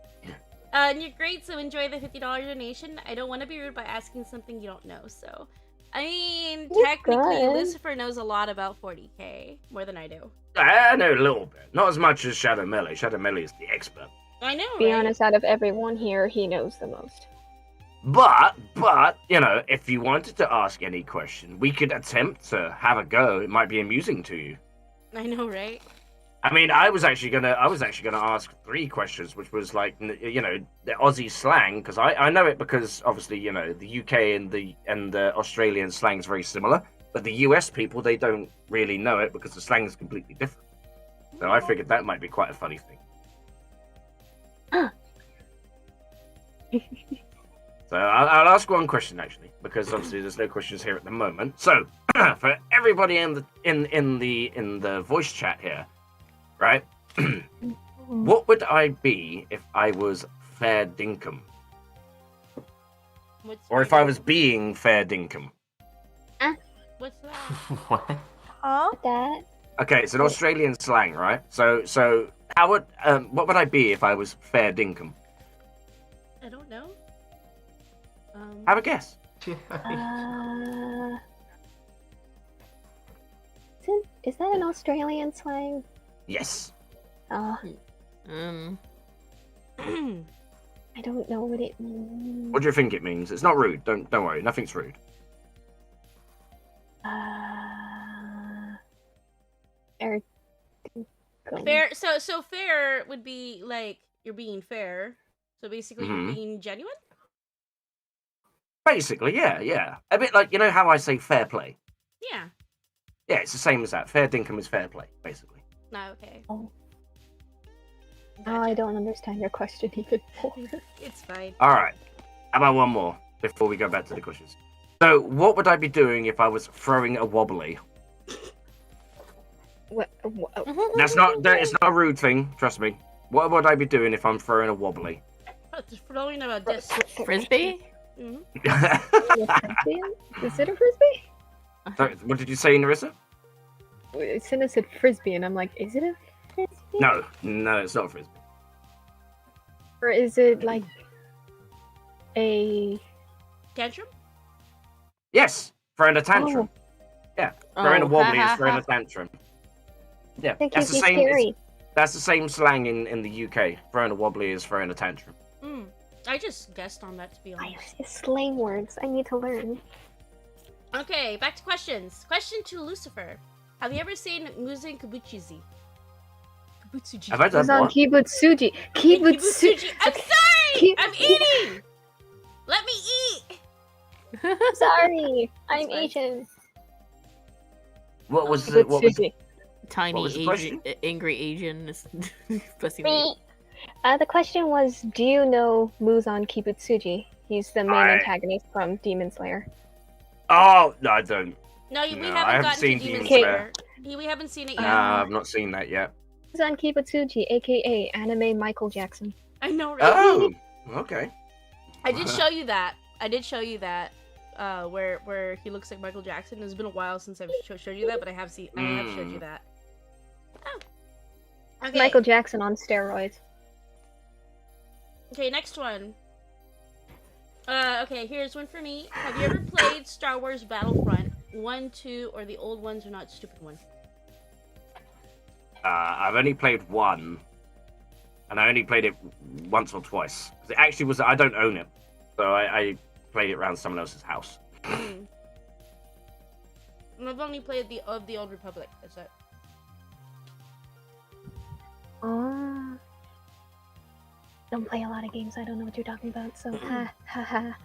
And you're great, so enjoy the $50 donation. I don't want to be rude by asking something you don't know, so. I mean, You're technically, good. Lucifer knows a lot about 40k, more than I do. I know a little bit, not as much as Shadow Melee. Shadow Melee is the expert. I know, Be right? honest, out of everyone here, he knows the most. But you know, if you wanted to ask any question, we could attempt to have a go. It might be amusing to you. I know, right? I mean, I was actually gonna ask 3 questions, which was like, you know, the Aussie slang, because I know it because obviously, you know, the UK and the Australian slang is very similar, but the US people, they don't really know it because the slang is completely different. So I figured that might be quite a funny thing. So I'll ask one question actually, because obviously there's no questions here at the moment. So for everybody in the voice chat here, right? What would I be if I was fair dinkum? Or if I was being fair dinkum? What's that? What? That. Okay, it's an Australian slang, right? So how would what would I be if I was fair dinkum? I don't know. Have a guess. Is that an Australian slang? Yes. I don't know what it means. What do you think it means? It's not rude. Don't worry. Nothing's rude. Fair. So fair would be like you're being fair. So basically, you're being genuine. Basically, yeah. A bit like, you know how I say fair play? Yeah. Yeah, it's the same as that. Fair dinkum is fair play, basically. No, okay. Oh, I don't understand your question even more. It's fine. All right. How about one more before we go back to the questions? So, what would I be doing if I was throwing a wobbly? It's not a rude thing, trust me. What would I be doing if I'm throwing a wobbly? Just throwing about this. Frisbee? Mm-hmm. Is it a frisbee? Sorry, what did you say, Narissa? Cinna said frisbee, and I'm like, is it a frisbee? No, it's not a frisbee. Or is it like a Tantrum? Yes, throwing a tantrum. Yeah, throwing a wobbly is throwing a tantrum. Yeah, That that's can't the be same. scary. That's the same slang in the UK. Throwing a wobbly is throwing a tantrum. I just guessed on that, to be honest. Slang words. I need to learn. Okay, back to questions. Question to Lucifer. Have you ever seen Muzen Kabutsuji? Kabutsuji. Have I done It's on what? Kibutsuji. Kibutsuji. I'm sorry! I'm eating! Let me eat! Sorry, I'm fine. Asian. What was the what was Kibutsuji. Tiny What was the Asian, question? angry Asian. Pussy Me. The question was, do you know Muzan Kibutsuji? He's the main antagonist from Demon Slayer. Oh no, I don't. No, we No, haven't I haven't gotten seen to Demon Demon Slayer. We haven't seen it yet. I've not seen that yet. Muzan Kibutsuji, aka anime Michael Jackson. I know, right? Oh, okay. I did show you that. Where he looks like Michael Jackson. It's been a while since I've showed you that, but I have showed you that. Oh. Okay. Michael Jackson on steroids. Okay, next one. Okay, here's one for me. Have you ever played Star Wars Battlefront 1, 2, or the old ones or not stupid one? I've only played one, and I only played it once or twice. It actually was. I don't own it, so I played it around someone else's house. And I've only played the Old Republic. That's it. Don't play a lot of games. I don't know what you're talking about. So ha ha ha.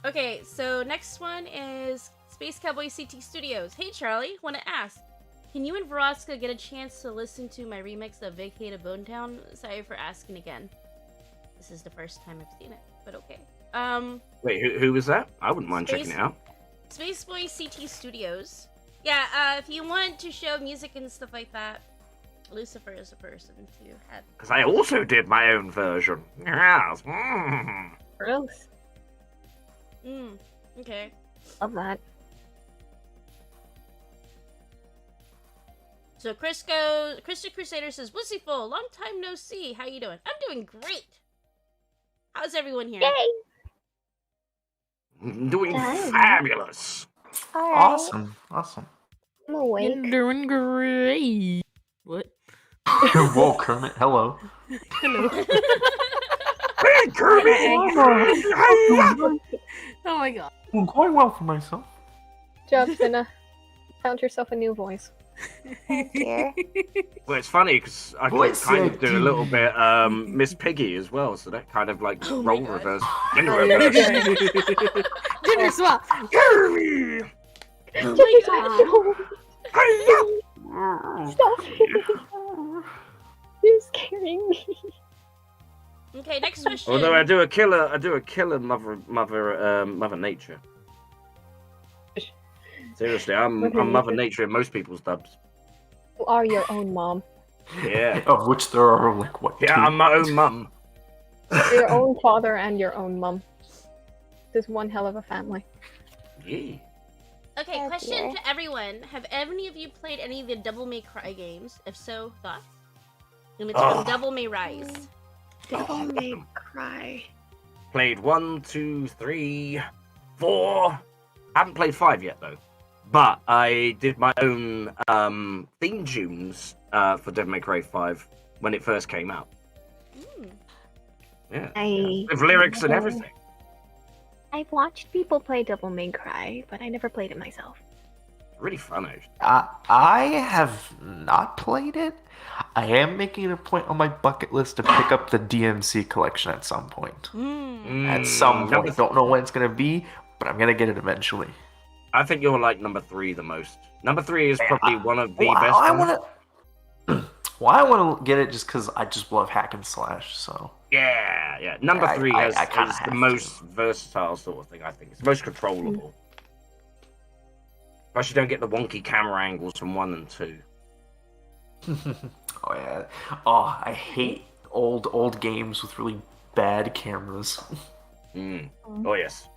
Okay, so next one is Space Cowboy CT Studios. Hey Charlie, want to ask, can you and Veroska get a chance to listen to my remix of Vacated Bone Town? Sorry for asking again. This is the first time I've seen it, but okay. Wait, who was that? I wouldn't mind checking it out. Space Boy CT Studios. Yeah, if you want to show music and stuff like that, Lucifer is a person to have. Because I also did my own version. Yes. Gross. Okay. Love that. So Krista Crusader says, Woosyful, long time no see. How you doing? I'm doing great. How's everyone here? Yay! Doing Nice. fabulous. All right. Awesome. I'm awake. You're doing great. What? Whoa, Kermit, hello. Hello. Hey, Kirby! Oh my god. Doing quite well for myself. Job, Finna. Found yourself a new voice. Oh dear. Well, it's funny because I can Voice kind of do a acting. little bit Miss Piggy as well, so that kind of like Oh my role God. reverse. Gender swap. Kirby! Oh my god. Stop. You're scaring me. Okay, next question. Although I do a killer Mother Nature. Seriously, I'm Mother Mother Nature. Nature in most people's dubs. You are your own mom. Yeah. Of which there are like what? Yeah, two? I'm my own mum. You're your own father and your own mom. This is one hell of a family. Yeah. Okay, Oh, question dear. to everyone. Have any of you played any of the Devil May Cry games? If so, thoughts? And it's Oh. from Devil May Rise. Devil May Cry. Played 1, 2, 3, 4. Haven't played 5 yet though. But I did my own theme tunes for Devil May Cry 5 when it first came out. Yeah. With lyrics and everything. I've watched people play Devil May Cry, but I never played it myself. Really fun, actually. I have not played it. I am making it a point on my bucket list to pick up the DMC collection at some point. At some point. Don't know when it's going to be, but I'm going to get it eventually. I think you're like number 3 the most. Number 3 is probably one of the Well, best I ones. I want to get it just because I just love hack and slash, so... Yeah. Number 3 I is kinda the have most versatile sort of thing, I think. It's most controllable. Plus, you don't get the wonky camera angles from 1 and 2. Oh, yeah. Oh, I hate old games with really bad cameras. Oh, yes.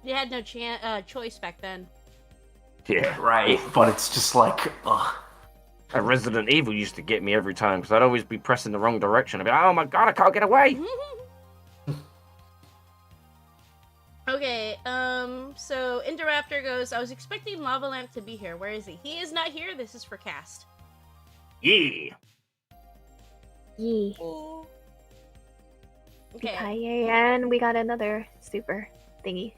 You had no choice back then. Yeah. Right, but it's just like, ugh. Resident Evil used to get me every time because I'd always be pressing the wrong direction. I'd be like, oh my god, I can't get away! Okay, so Indoraptor goes, I was expecting Lava Lamp to be here. Where is he? He is not here. This is for cast. Yeah. Yee. Okay. And we got another super thingy.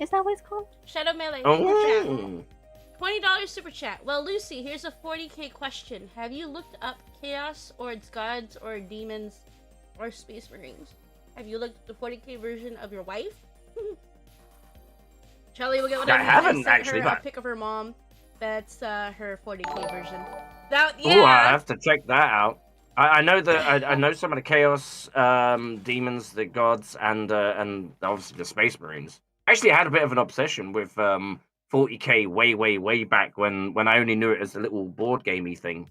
Is that what it's called? Shadow Melee. Oh. Super chat. $20 super chat. Well, Lucy, here's a 40k question. Have you looked up Chaos or its gods or demons or space marines? Have you looked at the 40k version of your wife? Charlie will get whatever. I haven't, sent actually, her a but- pic of her mom. That's her 40k version. Oh, I have to check that out. I know that I know some of the Chaos demons, the gods, and obviously the Space Marines. Actually, I had a bit of an obsession with 40k way back when I only knew it as a little board gamey thing.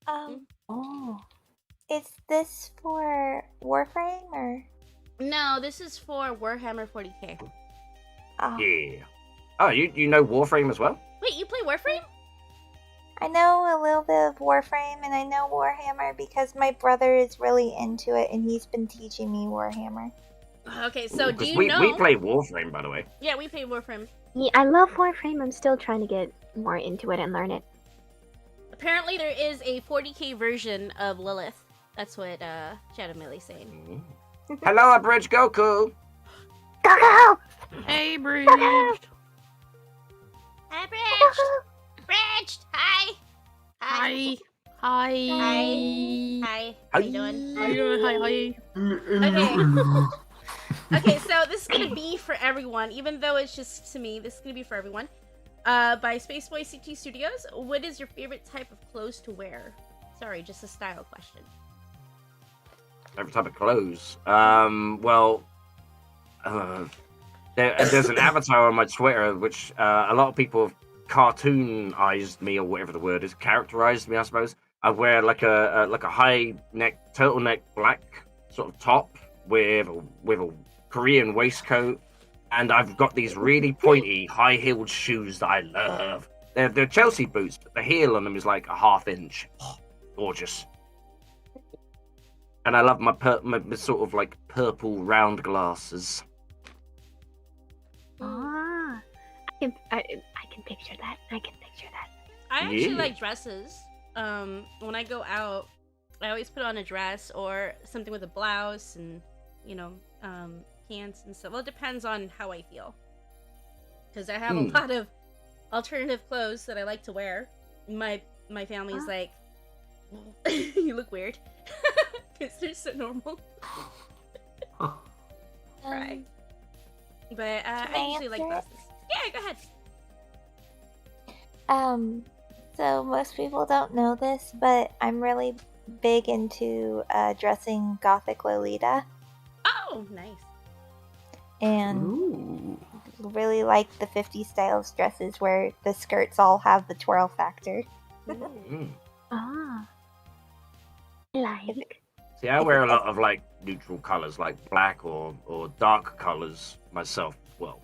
Oh. Is this for Warframe or? No, this is for Warhammer 40k. Oh. Yeah. Oh, you know Warframe as well? Wait, you play Warframe? I know a little bit of Warframe and I know Warhammer because my brother is really into it and he's been teaching me Warhammer. Okay, so do 'Cause you we know? we play Warframe, by the way. Yeah, we play Warframe. Yeah, I love Warframe. I'm still trying to get more into it and learn it. Apparently, there is a 40k version of Lilith. That's what Shadow Millie's saying. Hello, Abridged Goku. Go! Hey, Bridge. Hi, Bridged! Bridged! Hi! Hi. Hi! Hi. Hi! How you doing? How you doing? Hi. Okay. Okay, so this is gonna be for everyone, even though it's just to me. This is gonna be for everyone. By Spaceboy CT Studios. What is your favorite type of clothes to wear? Sorry, just a style question. Favorite type of clothes? There's an avatar on my Twitter, which a lot of people have cartoonized me or whatever the word is, characterized me, I suppose. I wear like a high neck turtleneck black sort of top with a Korean waistcoat, and I've got these really pointy high-heeled shoes that I love. They're Chelsea boots, but the heel on them is like a half inch. Gorgeous. And I love my sort of like purple round glasses. Ah, I can picture that. I can picture that. I actually Yeah. like dresses. When I go out, I always put on a dress or something with a blouse and, pants and stuff. Well, it depends on how I feel. Because I have a lot of alternative clothes that I like to wear. My family's like, you look weird. Because they're so normal. Right. But I usually like dresses. Yeah, go ahead. So most people don't know this, but I'm really big into dressing Gothic Lolita. Oh, nice. And Ooh. really like the 50s styles dresses where the skirts all have the twirl factor. Ah, like. See, I wear a lot of like neutral colors, like black or dark colors myself as well.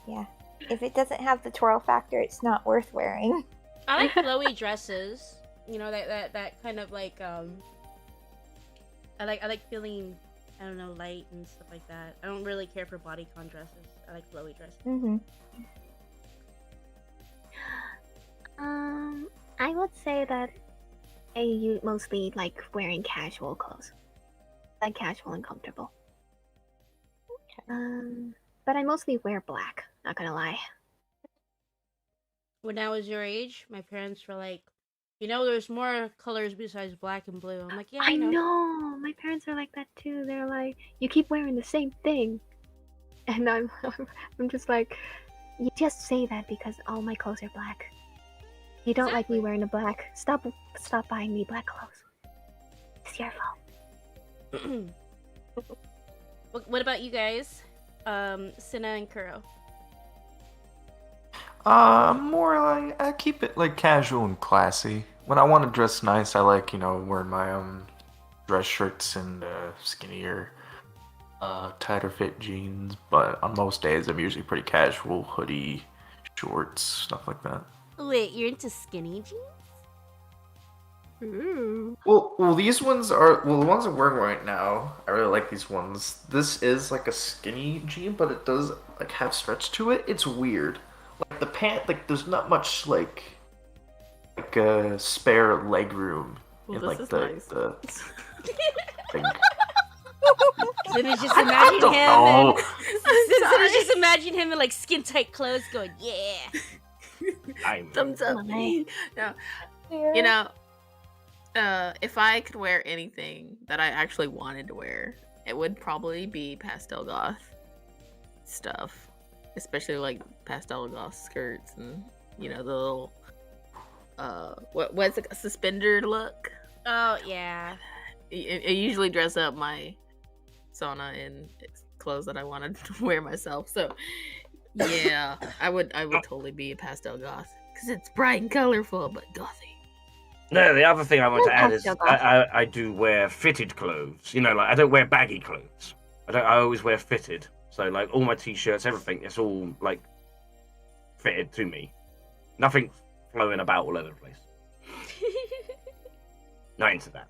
Yeah. If it doesn't have the twirl factor, it's not worth wearing. I like flowy dresses. That kind of like I like feeling, I don't know, light and stuff like that. I don't really care for bodycon dresses. I like flowy dresses. Mm-hmm. I would say that I mostly like wearing casual clothes. Like casual and comfortable. But I mostly wear black, not gonna lie. When I was your age, my parents were like, there's more colors besides black and blue. I'm like, yeah, I know. My parents are like that too. They're like, you keep wearing the same thing. And I'm just like, you just say that because all my clothes are black. You don't like me wearing the black. Stop buying me black clothes. It's your fault. What about you guys? Cinna and Kuro. More like I keep it like casual and classy. When I want to dress nice, I like wearing my dress shirts and skinnier, tighter fit jeans. But on most days, I'm usually pretty casual, hoodie, shorts, stuff like that. Wait, you're into skinny jeans? Ooh. Well, these ones are the ones I'm wearing right now. I really like these ones. This is like a skinny jean, but it does like have stretch to it. It's weird. Like the pant, like there's not much like spare leg room in like the thing. So they just imagine him. know. Just imagine him in like skin tight clothes, going, "Yeah." Thumbs up. No. If I could wear anything that I actually wanted to wear, it would probably be pastel goth stuff. Especially like pastel goth skirts and the little what's a suspender look? Oh yeah. I usually dress up my sauna in clothes that I wanted to wear myself. So yeah, I would totally be a pastel goth because it's bright and colorful, but gothy. No, the other thing I want to add is I do wear fitted clothes. Like I don't wear baggy clothes. I always wear fitted. So like all my t-shirts, everything, it's all like fitted to me. Nothing flowing about all over the place. Not into that.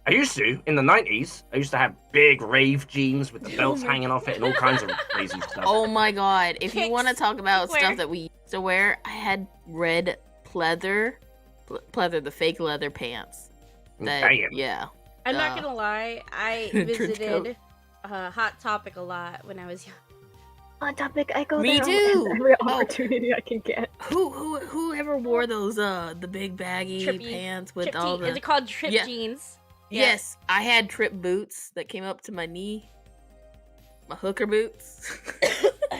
I used to, in the 90s, I used to have big rave jeans with the belts hanging off it and all kinds of crazy stuff. Oh my god, if you Kicks. want to talk about Where? stuff that we used to wear, I had red pleather, the fake leather pants. Damn. Yeah. I'm not gonna lie, I Trench visited Hot Topic a lot when I was young. On topic, I go Me there too. every Oh. opportunity I can get. Whoever wore those the big baggy Trippy- pants with Trip all jeans. the Is it called trip Yeah. jeans? Yes, I had trip boots that came up to my knee. My hooker boots.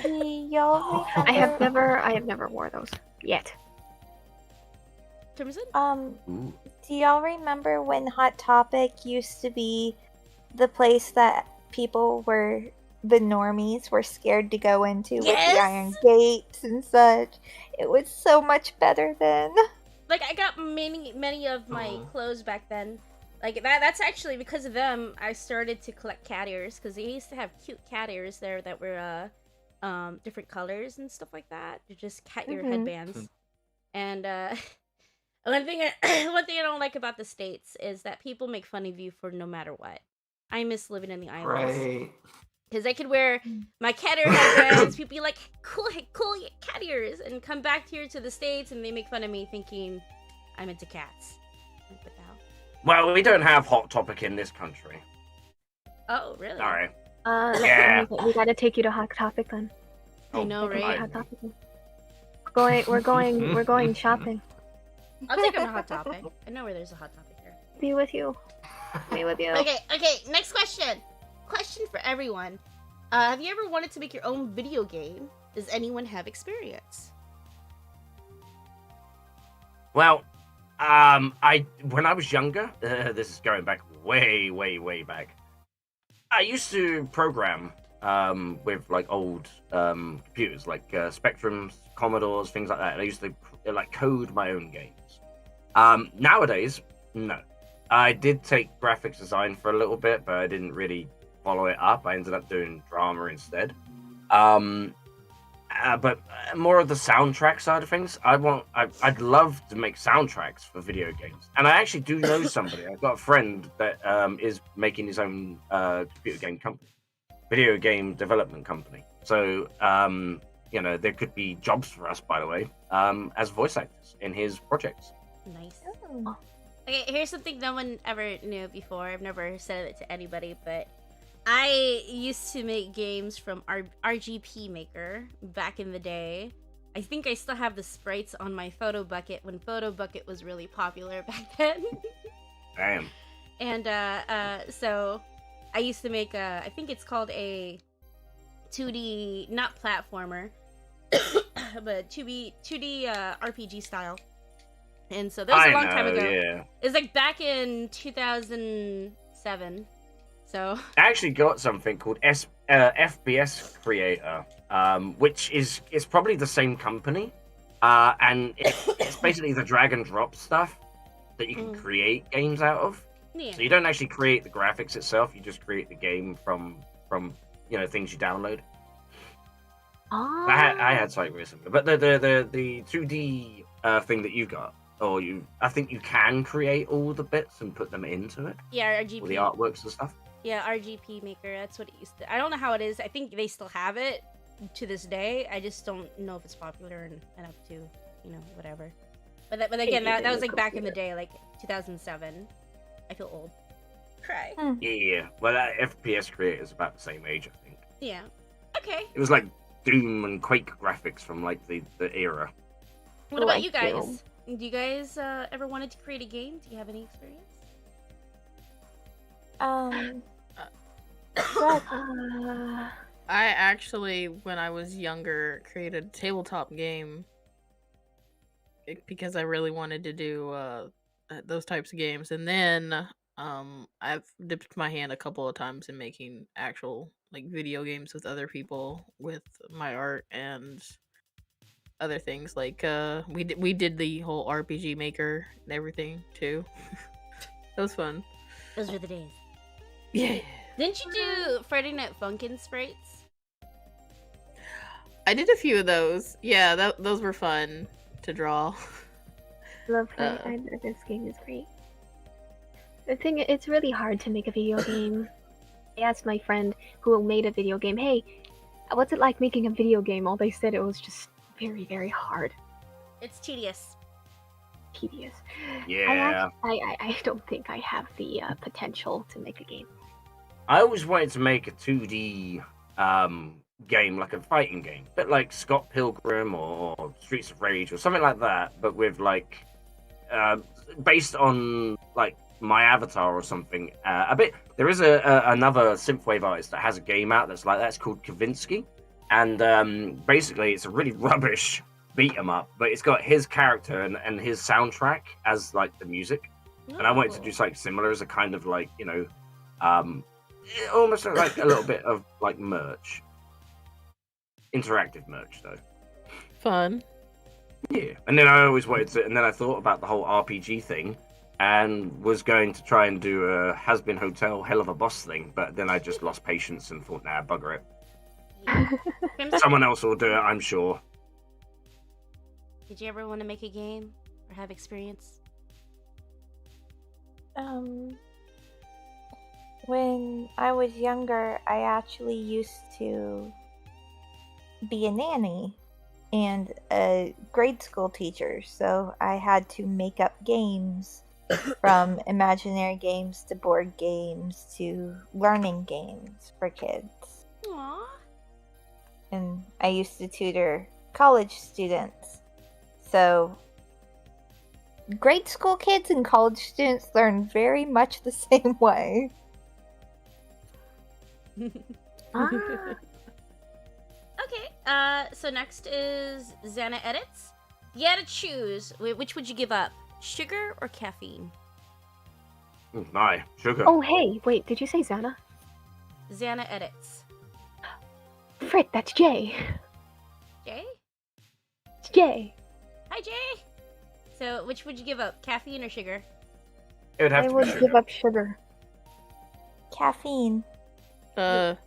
Y'all I have never wore those yet. Crimson? do y'all remember when Hot Topic used to be the place that people were the normies were scared to go into with Yes! the iron gates and such. It was so much better then. Like, I got many of my clothes back then. Like, that's actually because of them I started to collect cat ears, because they used to have cute cat ears there that were different colors and stuff like that. They're just cat ear headbands. And one thing I don't like about the States is that people make fun of you for no matter what. I miss living in the islands. Right. Because I could wear my cat ear headbands, people be like, cool cat ears, and come back here to the States and they make fun of me thinking I'm into cats. Like, what the hell? Well, we don't have Hot Topic in this country. Oh, really? Sorry. Yeah. We gotta take you to Hot Topic then. I know, right? Hot Topic. We're going shopping. I'll take them to Hot Topic. I know where there's a Hot Topic here. Be with you. Be with you. Okay, next question. Question for everyone. Have you ever wanted to make your own video game? Does anyone have experience? Well, when I was younger, this is going back way back. I used to program with like old computers, like Spectrums, Commodores, things like that. And I used to like code my own games. Nowadays, no. I did take graphics design for a little bit, but I didn't really follow it up. I ended up doing drama instead. But more of the soundtrack side of things. I'd love to make soundtracks for video games, and I actually do know somebody. I've got a friend that is making his own computer game company, video game development company. So there could be jobs for us, by the way, as voice actors in his projects. Nice. Oh. Okay, here's something no one ever knew before. I've never said it to anybody, but I used to make games from RGP Maker back in the day. I think I still have the sprites on my Photo Bucket when Photo Bucket was really popular back then. Damn. And so I used to make I think it's called a 2D, not platformer, but 2D RPG style. And so that was a long time ago. Yeah. It's like back in 2007. So I actually got something called FBS Creator, which is probably the same company, and it's basically the drag and drop stuff that you can create games out of. Yeah. So you don't actually create the graphics itself; you just create the game from things you download. Oh. I had something very similar, but the 2D thing that you got. I think you can create all the bits and put them into it. Yeah, RGP. All the artworks and stuff. Yeah, RGP Maker. That's what it used to. I don't know how it is. I think they still have it to this day. I just don't know if it's popular enough to, whatever. But again, that was like back in the day, like 2007. I feel old. Cry. Yeah. Well, that FPS Creator is about the same age, I think. Yeah. Okay. It was like Doom and Quake graphics from like the era. What about you guys? Do you guys ever wanted to create a game? Do you have any experience? I actually, when I was younger, created a tabletop game because I really wanted to do those types of games. And then I've dipped my hand a couple of times in making actual like video games with other people with my art and other things. Like we did the whole RPG Maker and everything too. That was fun. Those were the days. Yeah. Didn't you do Friday Night Funkin' sprites? I did a few of those. Yeah, those were fun to draw. Love this game is great. The thing, it's really hard to make a video game. I asked my friend who made a video game, hey, what's it like making a video game? All they said, it was just very, very hard. It's tedious. Yeah. I don't think I have the potential to make a game. I always wanted to make a 2D game, like a fighting game, a bit like Scott Pilgrim or Streets of Rage or something like that, but with like based on like my avatar or something. A bit. There is another synthwave artist that has a game out that's like that. It's called Kavinsky, and basically it's a really rubbish beat 'em up, but it's got his character and his soundtrack as like the music. And I wanted to do something similar as a kind of like It almost looked like a little bit of like merch, interactive merch though. Fun. Yeah, and then I always wanted to, and then I thought about the whole RPG thing, and was going to try and do a Has-Been Hotel Hell of a Boss thing, but then I just lost patience and thought, nah, bugger it. Yeah. Someone else will do it, I'm sure. Did you ever want to make a game or have experience? When I was younger, I actually used to be a nanny and a grade school teacher, so I had to make up games from imaginary games to board games to learning games for kids. Aww. And I used to tutor college students. So grade school kids and college students learn very much the same way. Okay, so next is Xana Edits. You had to choose. Which would you give up? Sugar or caffeine? My sugar. Oh, hey, wait, did you say Xana? Xana Edits. Frick, that's Jay. Jay? It's Jay. Hi, Jay! So, which would you give up? Caffeine or sugar? It would have I to would be sugar. give up sugar. Caffeine. No.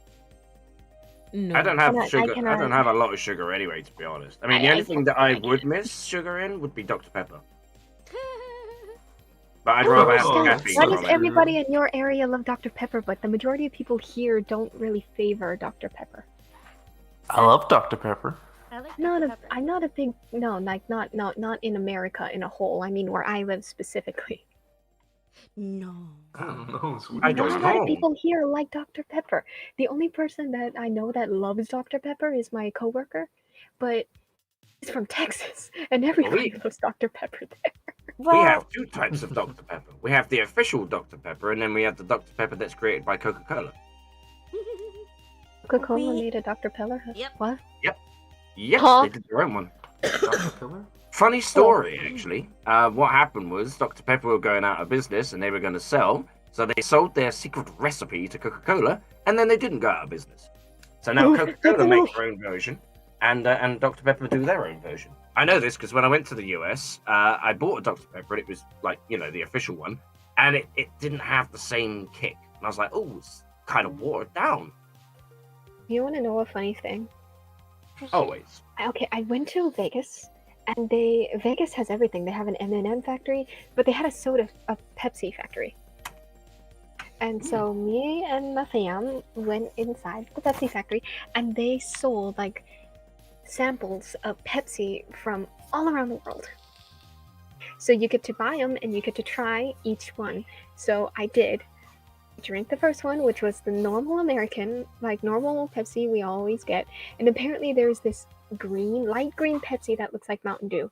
I don't have I sugar. I cannot- don't have a lot of sugar anyway, to be honest. I mean, the only thing that I would miss sugar in would be Dr. Pepper. But I'd I don't rather have understand. caffeine. Why on does it. everybody in your area love Dr. Pepper, but the majority of people here don't really favor Dr. Pepper? I love Dr. Pepper. I like Not Dr. a, Pepper. I'm not a big no, like not in America in a whole. I mean, where I live specifically. No. I don't know. It's weird. I Not don't a lot know. of people here like Dr. Pepper. The only person that I know that loves Dr. Pepper is my coworker, but he's from Texas, and everybody loves Dr. Pepper there. We have two types of Dr. Pepper. We have the official Dr. Pepper, and then we have the Dr. Pepper that's created by Coca-Cola. Coca-Cola made a Dr. Pepper? Yep. What? Yep, Huh? they did their own one. Dr. Pepper? Funny story, actually. What happened was Dr. Pepper were going out of business, and they were going to sell, so they sold their secret recipe to Coca-Cola, and then they didn't go out of business. So now Coca-Cola makes their own version, and Dr. Pepper do their own version. I know this because when I went to the US, I bought a Dr. Pepper, and it was like, the official one, and it didn't have the same kick. And I was like, oh, it's kind of watered down. You want to know a funny thing? Always. Okay, I went to Vegas, and Vegas has everything. They have an M&M factory, but they had a Pepsi factory. And so me and my fam went inside the Pepsi factory, and they sold like samples of Pepsi from all around the world. So you get to buy them, and you get to try each one. So I did. Drink the first one, which was the normal American, like normal Pepsi we always get. And apparently there's this light green Pepsi that looks like Mountain Dew.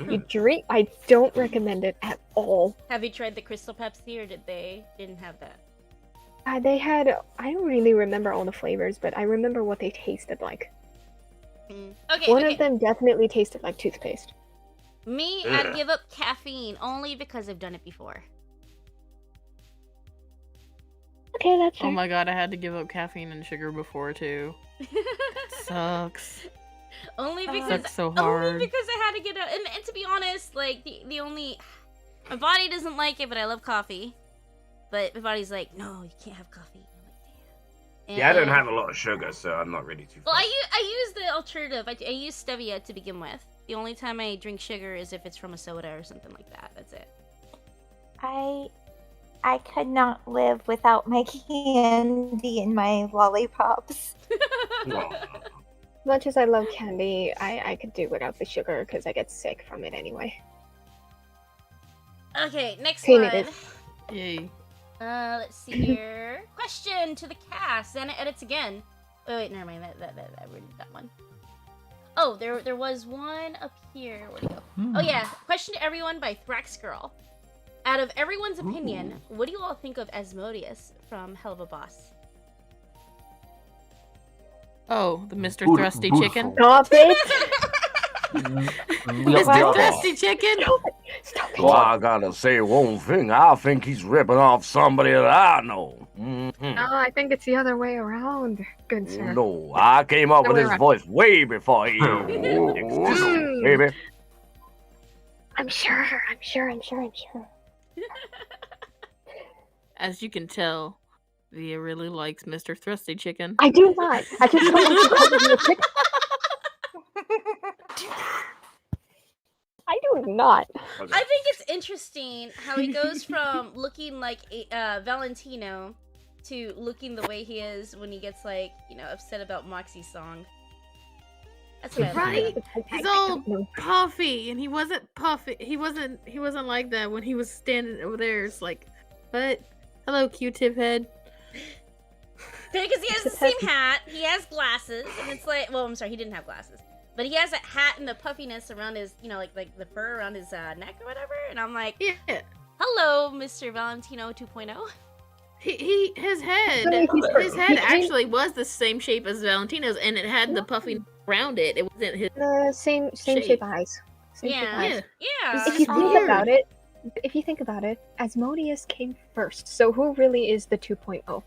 You drink, I don't recommend it at all. Have you tried the Crystal Pepsi, or didn't have that? They had, I don't really remember all the flavors, but I remember what they tasted like. Okay, One okay. of them definitely tasted like toothpaste. Me, I'd give up caffeine only because I've done it before. Okay, that's fair. Oh my god, I had to give up caffeine and sugar before too. Sucks. Only because Sucks so only hard. because I had to get out. And to be honest, like the only my body doesn't like it, but I love coffee. But my body's like, no, you can't have coffee. I'm like, damn. Yeah, I don't have a lot of sugar, so I'm not really too. Well, I use the alternative. I use stevia to begin with. The only time I drink sugar is if it's from a soda or something like that. That's it. I could not live without my candy and my lollipops. As much as I love candy, I could do without the sugar because I get sick from it anyway. Okay, next Pain one. it is. Yay. Let's see here. Question to the cast. Xana edits again. Oh, wait, never mind. That I already did that one. Oh, there was one up here. Where'd it go? Oh yeah. Question to everyone by Thrax Girl. Out of everyone's opinion, what do you all think of Asmodeus from Hell of a Boss? Oh, the Mr. Beautiful. Thrusty Chicken. Stop it! Mr. Thirsty Chicken. Stop it. Well, I gotta say one thing. I think he's ripping off somebody that I know. No, I think it's the other way around, good sir. No, I came up No with way his around. voice way before he existed, baby. I'm sure. As you can tell, Via really likes Mr. Thrusty Chicken. I do not. I just don't like to call him a chicken. I do not. I think it's interesting how he goes from looking like Valentino to looking the way he is when he gets like, upset about Moxie's song. That's what I Right? like. He's all puffy, and he wasn't puffy. He wasn't like that when he was standing over there. It's like, but hello, Q-tip head. Because he has the same hat, he has glasses, and it's like, well, I'm sorry, he didn't have glasses. But he has that hat and the puffiness around his, like the fur around his neck or whatever. And I'm like, Yeah. hello, Mr. Valentino 2.0. His head actually was the same shape as Valentino's, and it had the puffy around it. It wasn't his. The same shape eyes. Same shape eyes. Yeah. If you think about it, Asmodeus came first. So who really is the 2.0?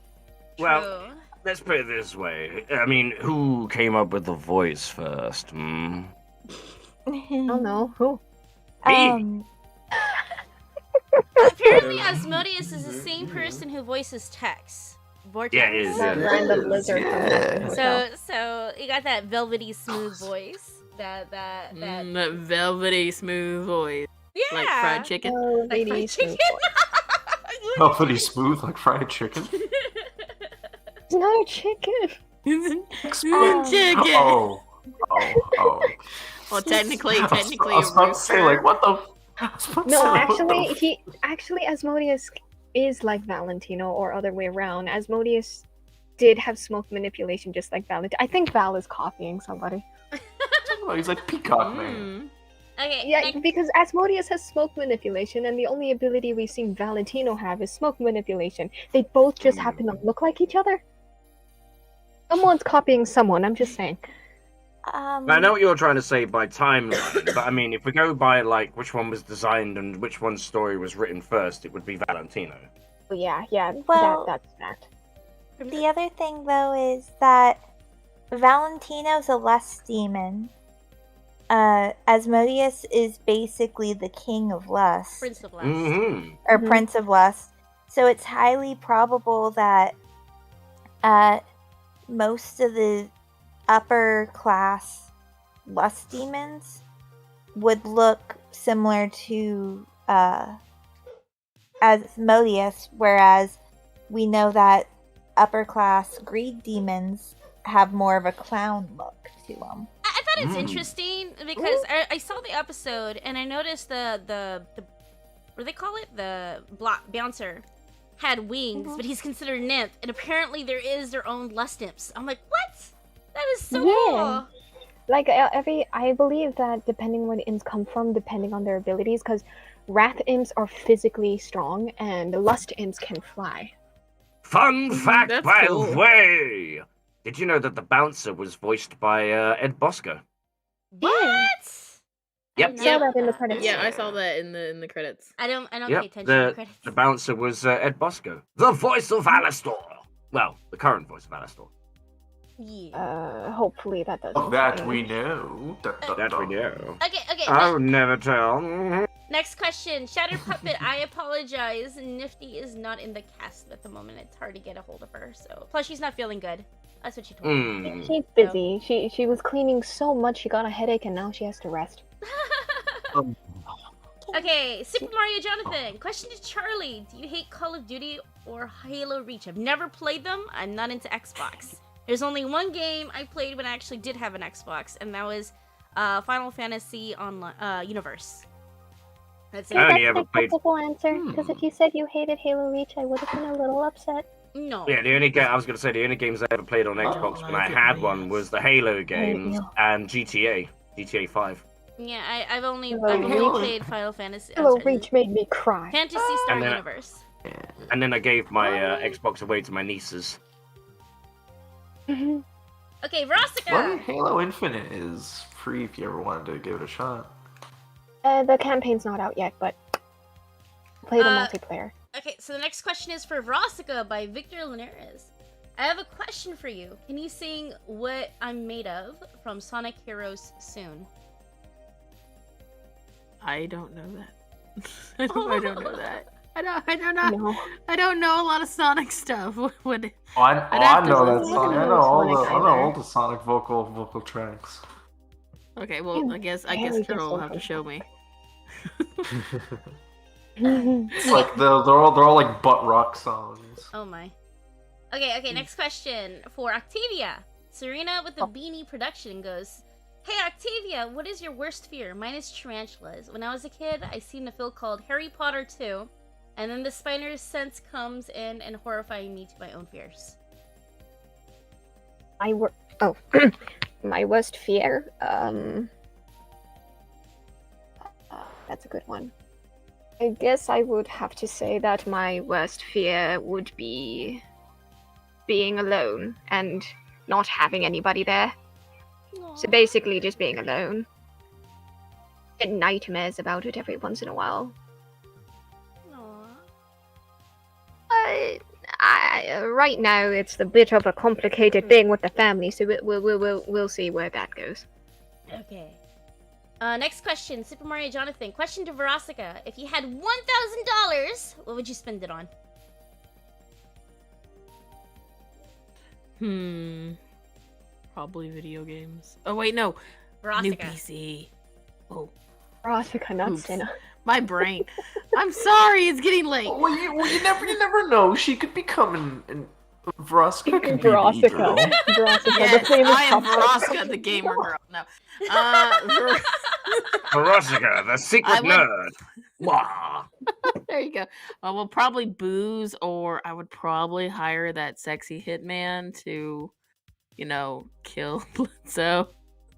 Well, let's put it this way. I mean, who came up with the voice first? I don't know. Who? Apparently, Asmodeus is the same person who voices Tex. Vortex. Yeah, it is. That random lizard. So you got that velvety smooth voice. That velvety smooth voice. Yeah. Like fried chicken. Oh, Like fried chicken. Velvety smooth like fried chicken. It's not a chicken. Chicken. Oh. Well, technically, I was about to say, like, what the? No, actually, Asmodeus is like Valentino, or other way around. Asmodeus did have smoke manipulation, just like Valentino. I think Val is copying somebody. Oh, he's like Peacock Man. Okay. Yeah, because Asmodeus has smoke manipulation, and the only ability we've seen Valentino have is smoke manipulation. They both just happen to look like each other. Someone's copying someone. I'm just saying. I know what you're trying to say by timeline, but I mean, if we go by like which one was designed and which one's story was written first, it would be Valentino. Yeah, Well- that's that. The other thing, though, is that Valentino's a lust demon. Asmodeus is basically the king of lust. Prince of Lust. Mm-hmm. Or Prince of Lust. So it's highly probable that most of the upper class lust demons would look similar to Asmodeus, whereas we know that upper class greed demons have more of a clown look to them. I thought it's interesting because I saw the episode and I noticed the what do they call it? The bouncer had wings, but he's considered a nymph, and apparently there is their own lust imps. I'm like, what? That is so cool. Like I believe that depending where the imps come from, depending on their abilities, because wrath imps are physically strong and the lust imps can fly. Fun fact, That's by cool. the way! Did you know that the bouncer was voiced by Ed Bosco? What? Yep. I saw that in the credits. Yeah, I saw that in the credits. I don't pay Yep. attention to the The credits. bouncer was Ed Bosco, the voice of Alastor. Well, the current voice of Alastor. Yeah. Hopefully that doesn't. Of that change. we know. That we know. Okay. I would never tell. Next question. Shattered Puppet, I apologize. Nifty is not in the cast at the moment. It's hard to get a hold of her. So plus she's not feeling good. That's what she told me. She's busy. She was cleaning so much she got a headache and now she has to rest. Okay, Super Mario Jonathan. Question to Charlie. Do you hate Call of Duty or Halo Reach? I've never played them. I'm not into Xbox. There's only one game I played when I actually did have an Xbox, and that was Final Fantasy Online Universe. That's it. I only That's ever a played. typical answer, because if you said you hated Halo Reach, I would have been a little upset. No. Yeah, the only game I was going to say the only games I ever played on Xbox when I had one was the Halo games and GTA 5. Yeah, I've only Halo played Final Fantasy. Halo Reach made me cry. Fantasy Star And then- Universe. And then I gave my Xbox away to my nieces. Okay, Well, Verostica! Halo Infinite is free if you ever wanted to give it a shot. The campaign's not out yet, but play the multiplayer. Okay, so the next question is for Verostica by Victor Linares. I have a question for you. Can you sing What I'm Made Of from Sonic Heroes Soon? I don't know that. I don't know that. I don't know. No. I don't know a lot of Sonic stuff. What? I know that listen. song. I I know all the Sonic I know either. all the Sonic vocal tracks. Okay, well, I guess Carol will have to show me. It's like they're all like butt rock songs. Oh my. Okay, next question for Octavia. Serena with the Beanie production goes, Hey Octavia, what is your worst fear? Mine is tarantulas. When I was a kid, I seen a film called Harry Potter 2, and then the spider's sense comes in and horrifying me to my own fears. My worst fear. That's a good one. I guess I would have to say that my worst fear would be being alone and not having anybody there. So basically just being alone. Get nightmares about it every once in a while. Right now it's a bit of a complicated thing with the family, so we'll see where that goes. Okay. Next question, Super Mario Jonathan. Question to Verostica. If you had $1,000, what would you spend it on? Probably video games. Oh wait, no. Verostica. New PC. Oh. Verostica, not Oops. Senna. My brain. I'm sorry, it's getting late. Well, you never know. She could become an Verostica could be the Verostica. girl. Verostica, Yes, the famous I am pop star. Verostica, the gamer girl. No. Verostica, the secret nerd. Wah. There you go. Well, probably booze, or I would probably hire that sexy hitman to, kill Blitzo.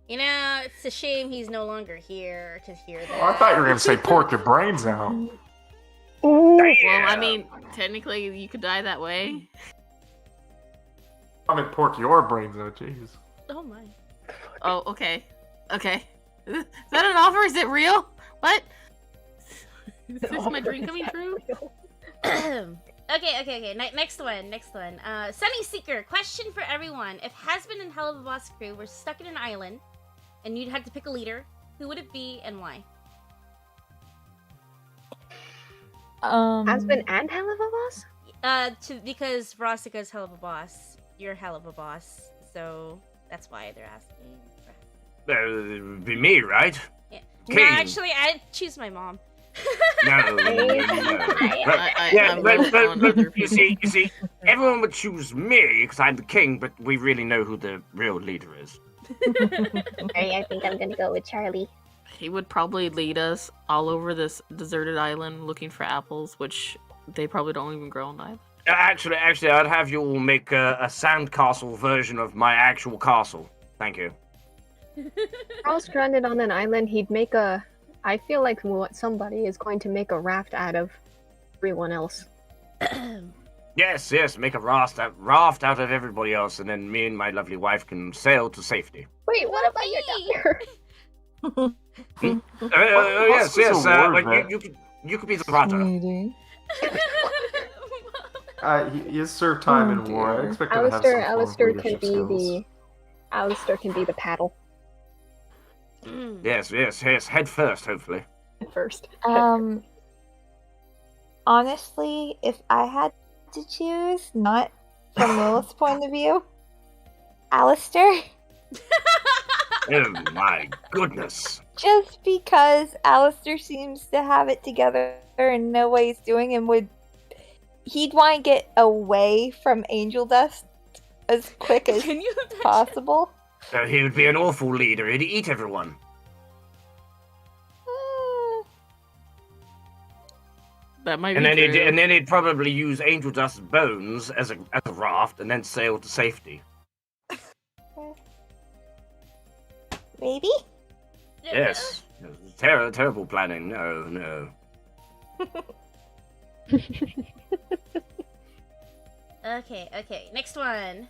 It's a shame he's no longer here to hear that. Oh, I thought you were gonna say pork your brains out. Ooh. Well, I mean, technically, you could die that way. I mean, pork your brains out. Jeez. Oh my. Oh, okay. Okay. Is that an offer? Is it real? What? Is this my dream coming true? Okay. Next one. Sunny Seeker, question for everyone. If Hasbin and Hell of a Boss crew were stuck in an island, and you'd have to pick a leader, who would it be and why? Hasbin and Hell of a Boss? Because Verosica's Hell of a Boss, you're Hell of a Boss, so that's why they're asking. It would be me, right? Yeah. King. No, actually, I'd choose my mom. No. But you see, everyone would choose me because I'm the king, but we really know who the real leader is. I think I'm gonna go with Charlie. He would probably lead us all over this deserted island looking for apples, which they probably don't even grow on the island. Actually, I'd have you all make a sandcastle version of my actual castle. Thank you. All stranded on an island, he'd make a... I feel like somebody is going to make a raft out of everyone else. Yes, make a raft out of everybody else, and then me and my lovely wife can sail to safety. Wait, what about your doctor? Yes. You could be the brother. He served time in war. I expect him to have Alistair some can be Alistair can be the paddle. Yes. Head first, hopefully. First. Honestly, if I had to choose, not from Lilith's point of view, Alistair. Oh my goodness. Just because Alistair seems to have it together and know what he's doing and he'd want to get away from angel dust as quick as possible. So he would be an awful leader. He'd eat everyone. That might And be then true. and then he'd probably use angel dust's bones as a raft and then sail to safety. Maybe? Yes. Terrible planning. No. Okay. Next one.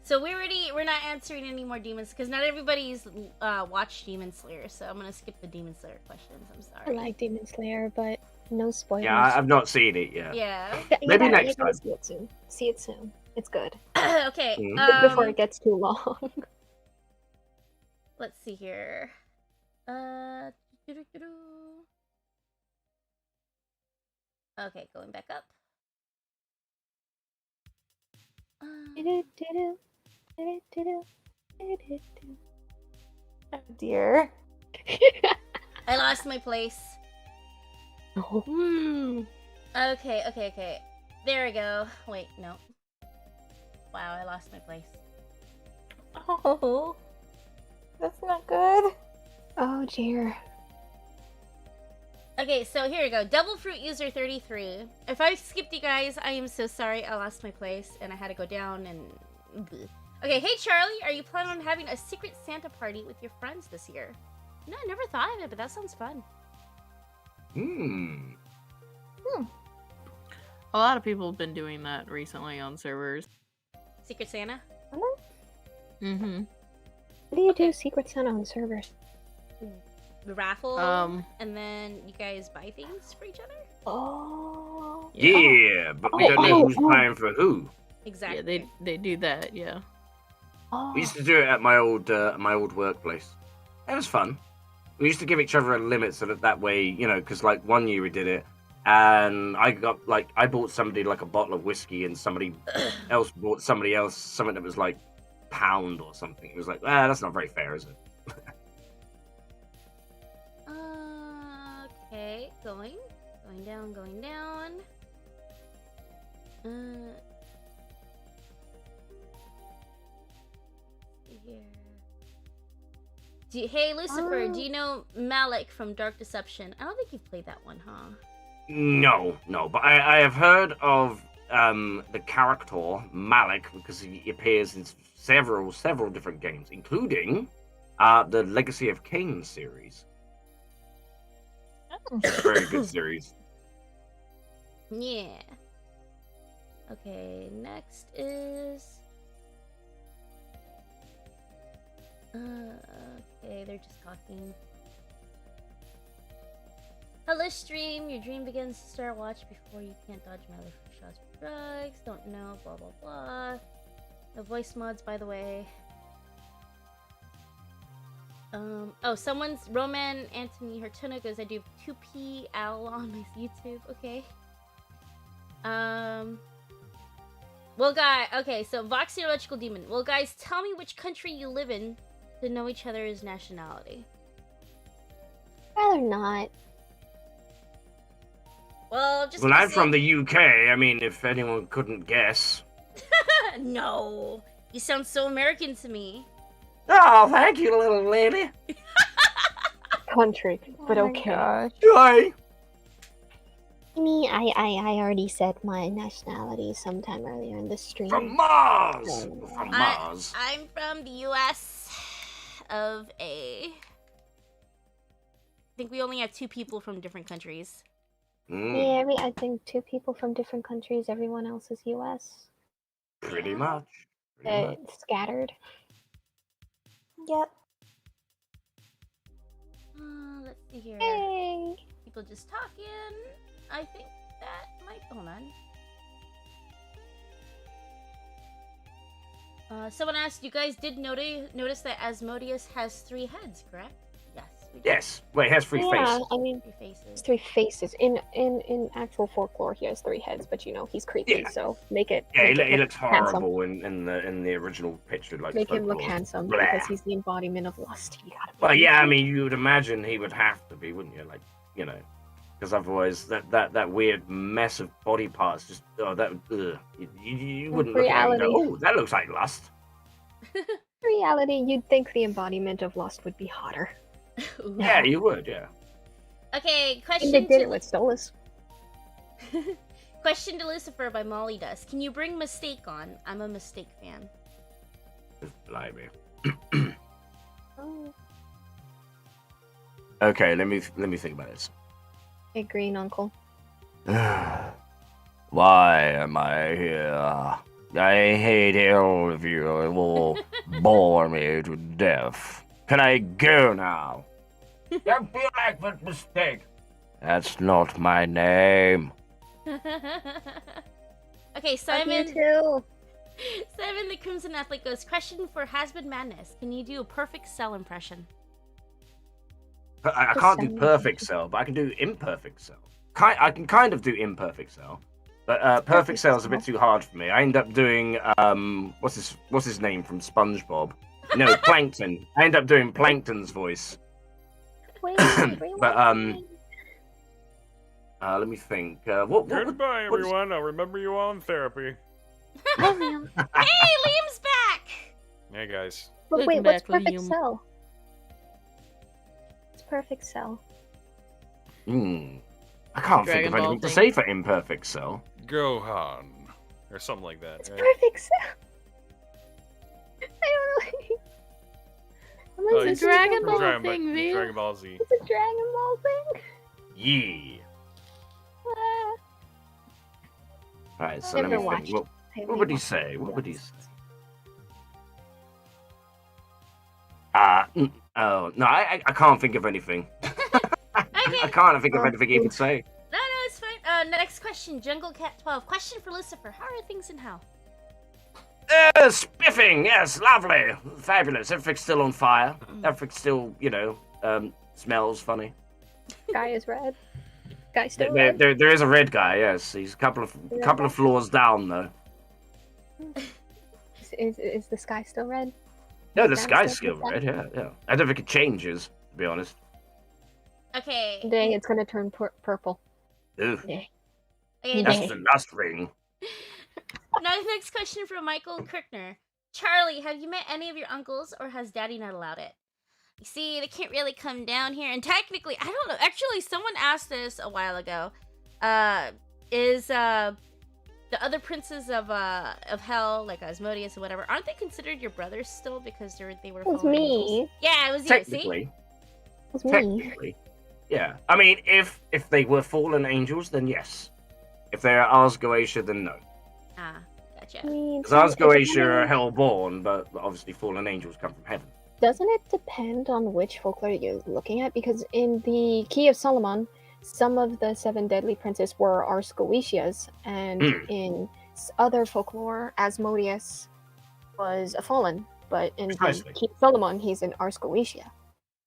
So we're not answering any more demons because not everybody's watched Demon Slayer. So I'm gonna skip the Demon Slayer questions. I'm I sorry. like Demon Slayer, but no spoilers. Yeah, I've not seen it yet. Yeah. Maybe next you time. gotta see it soon. See it soon. It's good. Okay. Before it gets too long. Let's see here. Doo-doo-doo-doo. Okay, going back up. Oh dear. I lost my place. No. Okay. There we go. Wait, no. Wow, I lost my place. Oh, that's not good. Oh dear. Okay, so here we go. Double Fruit User 33. If I skipped you guys, I am so sorry. I lost my place and I had to go down and... Bleh. Okay, hey Charlie, are you planning on having a secret Santa party with your friends this year? No, I never thought of it, but that sounds fun. A lot of people have been doing that recently on servers. Secret Santa? Mm-hmm. How do you do Secret Santa on servers? The raffle, and then you guys buy things for each other? Oh. Yeah, but we don't know who's paying for who. Exactly. Yeah, they do that, yeah. Oh. We used to do it at my old workplace. It was fun. We used to give each other a limit so that way, you know, because like one year we did it, and I bought somebody like a bottle of whiskey, and somebody else bought somebody else something that was like £1 or something. It was like, that's not very fair, is it? Okay, going down. Here. Hey Lucifer, do you know Malik from Dark Deception? I don't think you've played that one, huh? No, but I have heard of the character Malik because he appears in several different games, including the Legacy of Kain series. Very good series. Yeah. Okay, next is... okay, they're just talking. Hello stream, your dream begins to start. Watch before you can't dodge melee for shots for drugs. Don't know, blah blah blah. No voice mods, by the way. Oh, someone's Roman Anthony Hertuna goes, I do 2PL on my YouTube. Okay. Well, okay, so Voxeological Demon. Well, guys, tell me which country you live in to know each other's nationality. Rather not. Well, just. Well, I'm from the UK. I mean, if anyone couldn't guess. No, you sound so American to me. Oh, thank you, little lady. Country, but okay. Hi. Me, I already said my nationality sometime earlier in the stream. From Mars. From Mars. I'm from the U.S. of A. I think we only have 2 people from different countries. Yeah, I think 2 people from different countries. Everyone else is U.S. Pretty much. Scattered. Yep. Let's see here. Hey. People just talking. I think that might. Hold on. Someone asked, you guys did notice that Asmodeus has 3 heads, correct? Yes. Yes. Wait, he has 3 faces. I mean, 3 faces. 3 faces. In actual folklore, he has 3 heads, but you know he's creepy, so make it. Yeah, make he looks handsome. horrible in the original picture. Like Make him look folklore. handsome Blah. because he's the embodiment of lust. You gotta. Well, yeah, I mean, you would imagine he would have to be, wouldn't you? Like, you know, because otherwise, that weird mess of body parts just you wouldn't look at it and go, oh, that looks like lust. In reality, you'd think the embodiment of lust would be hotter. Yeah, you would, yeah. Okay, question. And they did it with Stolas. Question to Lucifer by Molly Dust. Can you bring Mistake on? I'm a Mistake fan. Blimey. Oh. Okay, let me think about this. Hey, Green Uncle. Why am I here? I hate all of you. It will bore me to death. Can I go now? Don't feel like that mistake. That's not my name. Okay, You Simon. too. Simon the Crimson Athlete goes, question for Hasbin Madness. Can you do a perfect Cell impression? I Just can't do send me perfect Cell, but I can do imperfect Cell. I can kind of do imperfect Cell. But perfect perfect Cell's a bit Cell. too hard for me. I end up doing what's his name from SpongeBob? No, Plankton. I end up doing Plankton's voice. Wait, But let me think. What Goodbye, what is- everyone. I'll remember you all in therapy. Hey, Liam's back! Hey, guys. But Welcome wait, what's back, perfect Liam. cell? It's perfect cell. I can't think Dragon of Ball anything to thing. say for imperfect Cell. Gohan. Or something like that. It's right? perfect cell. I don't know. I'm Oh, like, it's this is Dragon so Ball cool. thing, Via. Dragon Ball Z. It's a Dragon Ball thing. Yeah. Ah. Alright, so Never let me watched. think. I What only would he watched say? the What would he videos. say? Oh no, I can't think of anything. I can't think of anything he could say. No, it's fine. Next question. Jungle Cat 12. Question for Lucifer. How are things in hell? Spiffing, yes, lovely, fabulous. Everything's still on fire. Everything's still, smells funny. Guy is red. Guy still red. There is a red guy, yes. He's a couple Red of floors down though. Is the sky still red? No, the Is that sky's still still red? red. Yeah. I don't think it changes, to be honest. Okay. Today it's gonna turn purple. Ugh, Okay, that's next, the lust ring. now, next question from Michael Kirkner. Charlie, have you met any of your uncles, or has Daddy not allowed it? You see, they can't really come down here, and technically, I don't know. Actually, someone asked this a while ago. Is the other princes of hell, like Asmodeus or whatever, aren't they considered your brothers still because they were? It was fallen me. angels? Yeah, it was you. See? Technically, It was me. technically, yeah. I mean, if they were fallen angels, then yes. If they're Ars Goetia, then no. Ah, gotcha. I mean, Because Ars it depends Goetia are on- hellborn, but obviously fallen angels come from heaven. Doesn't it depend on which folklore you're looking at? Because in the Key of Solomon, some of the seven deadly princes were Ars Goetias, and in other folklore, Asmodeus was a fallen. But in Precisely. the Key of Solomon, he's an Ars Goetia.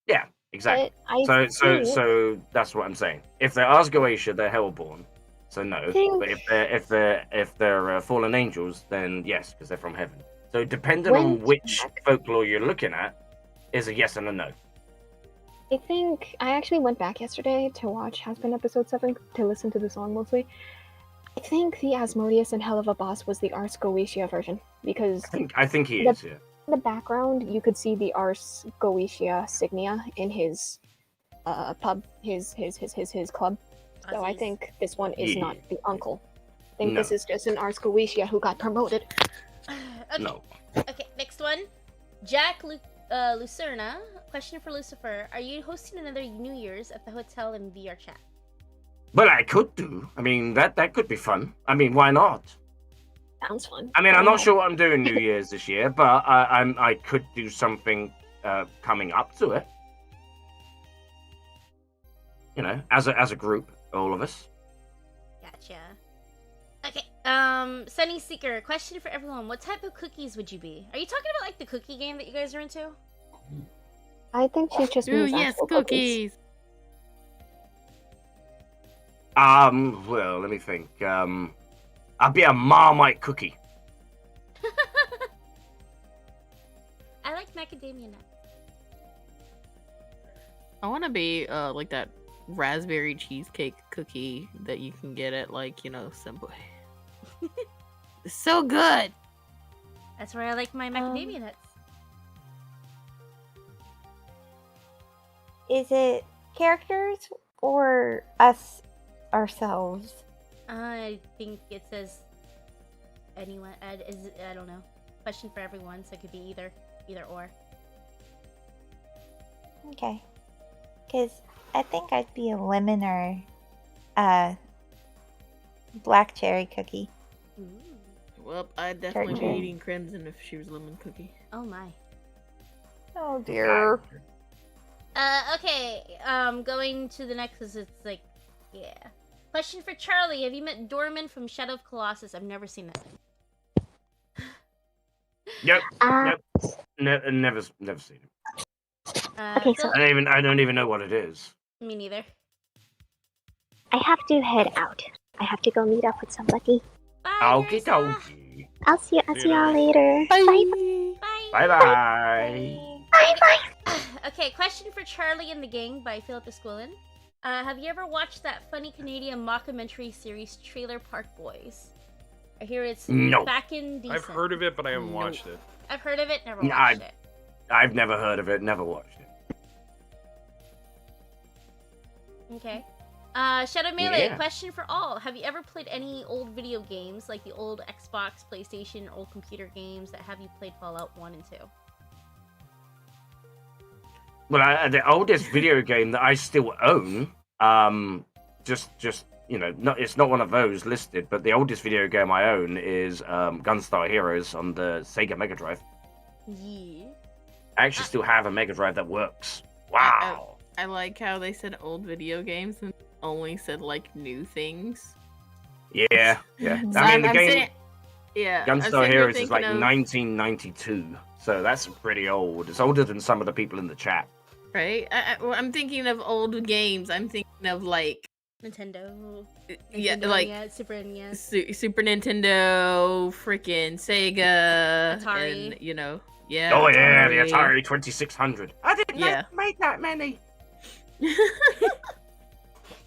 Yeah, exactly. But I think, So that's what I'm saying. If they're Ars Goetia, they're hellborn. So no. Think- But if they're fallen angels, then yes, because they're from heaven. So depending on Went which back- folklore you're looking at, is a yes and a no. I think I actually went back yesterday to watch Has Been Episode 7 to listen to the song mostly. I think the Asmodeus and Hell of a Boss was the Ars Goetia version because I think he The- is. Yeah. in the background you could see the Ars Goetia signia in his pub, his club. So I Aussies. think this one is Yeah. not the uncle. I think No. this is just an Ars Goetia who got promoted. Okay. No. Okay, next one. Jack Lucerna. Question for Lucifer. Are you hosting another New Year's at the hotel in VR chat? Well, I could do. I mean, that could be fun. I mean, why not? Sounds fun. I mean, I'm not sure what I'm doing New Year's this year, but I could do something coming up to it. You know, as a group, all of us. Gotcha. Okay. Sunny Seeker. Question for everyone. What type of cookies would you be? Are you talking about like the cookie game that you guys are into? I think she just Ooh, means yes, actual cookies. Well, let me think. I'd be a Marmite cookie. I like macadamia nuts. I want to be like that raspberry cheesecake cookie that you can get at Subway. It's so good. That's where I like my macadamia nuts. Is it characters or us ourselves? I think it says anyone. I don't know. Question for everyone, so it could be either or. Okay. Because I think I'd be a lemon or a black cherry cookie. Ooh. Well, I'd definitely be eating Crimson if she was lemon cookie. Oh my. Oh dear. Okay. Going to the next, cause it's like, yeah. Question for Charlie: have you met Dorman from Shadow of Colossus? I've never seen that. Yep. Never seen it. Okay, so I don't even know what it is. Me neither. I have to head out. I have to go meet up with somebody. Bye. Okie Marissa. dokie. I'll see y'all later. Bye. Bye Bye. bye. Okay, question for Charlie and the Gang by Philip Esquilin. Have you ever watched that funny Canadian mockumentary series Trailer Park Boys? I hear it's No. back in decent. I've heard of it, but I haven't watched it. I've heard of it, never No, watched it. I've never heard of it, never watched it. Okay. Shadow Melee, Yeah. question for all. Have you ever played any old video games, like the old Xbox, PlayStation, old computer games that have you played Fallout 1 and 2? Well, the oldest video game that I still own, just you know, it's not one of those listed, but the oldest video game I own is Gunstar Heroes on the Sega Mega Drive. Yeah. I actually still have a Mega Drive that works. Wow. I like how they said old video games and only said like new things. Yeah. So I mean, I'm the game sitting- yeah, I'm Gunstar sitting here Heroes is like thinking of- 1992, so that's pretty old. It's older than some of the people in the chat. Right? I'm thinking of old games. I'm thinking of like Nintendo. yeah, Nintendo, like yeah, Super NES. Super Nintendo, freaking Sega, Atari. and you know, yeah. Oh yeah, the Atari 2600. I didn't Yeah. make that many.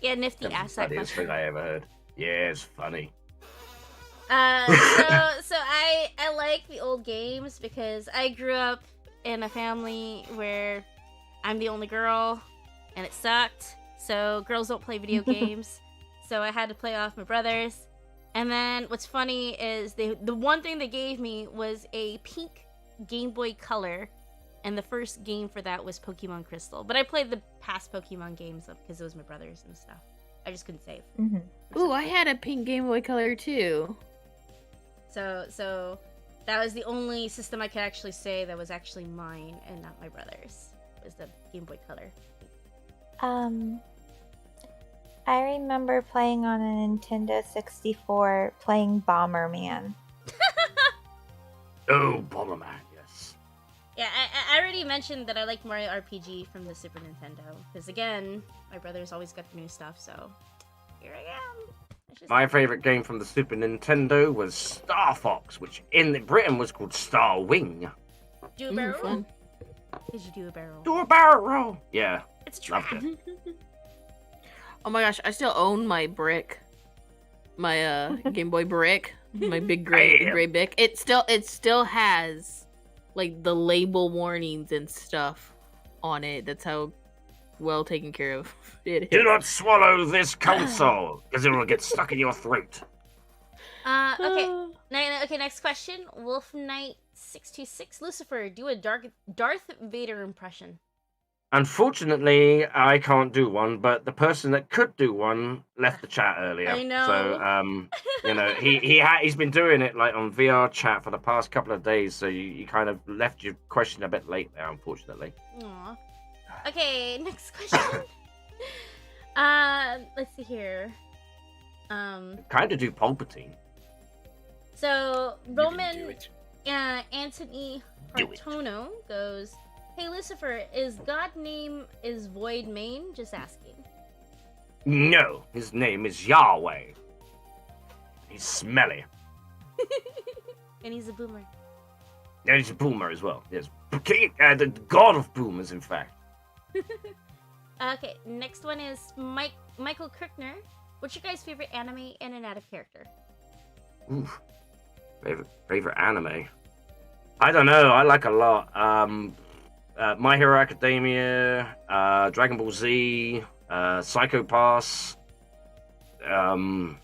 Yeah, nifty That's ass the that funniest thing I ever heard. Yeah, it's funny. So I like the old games because I grew up in a family where I'm the only girl, and it sucked. So girls don't play video games, so I had to play off my brothers. And then what's funny is the one thing they gave me was a pink Game Boy Color, and the first game for that was Pokemon Crystal. But I played the past Pokemon games because it was my brothers and stuff. I just couldn't save. Ooh, I had a pink Game Boy Color too. So that was the only system I could actually say that was actually mine and not my brother's. Was the Game Boy Color. I remember playing on a Nintendo 64, playing Bomberman. Oh, Bomberman, yes. Yeah, I already mentioned that I like Mario RPG from the Super Nintendo. Because again, my brother's always got the new stuff, so here I am. My favorite game from the Super Nintendo was Star Fox, which in Britain was called Star Wing. Do a barrel roll? Fun. Did you do a barrel roll? Do a barrel roll. Yeah. It's a Loved trap. it. Oh my gosh, I still own my brick. My Game Boy brick. My big gray brick. It still has like the label warnings and stuff on it. That's how well taken care of it is. Do not swallow this console, because it will get stuck in your throat. Okay. Okay, next question. Wolf Knight 626. Lucifer, do a Darth Vader impression. Unfortunately, I can't do one, but the person that could do one left the chat earlier. I know. So, you know, he's been doing it like on VR chat for the past couple of days. So you kind of left your question a bit late there, unfortunately. Aw. Okay, next question. Let's see here. Kind of do Palpatine. So You can do Roman it. Anthony Do it. Hartono goes, "Hey Lucifer, is God name is Void Main? Just asking." No, his name is Yahweh. He's smelly. And he's a boomer. And he's a boomer as well. Yes, the god of boomers, in fact. Okay, next one is Michael Kirkner. What's your guys' favorite anime and an out-of character? Oof. Favorite anime? I don't know. I like a lot. My Hero Academia, Dragon Ball Z, Psycho Pass. I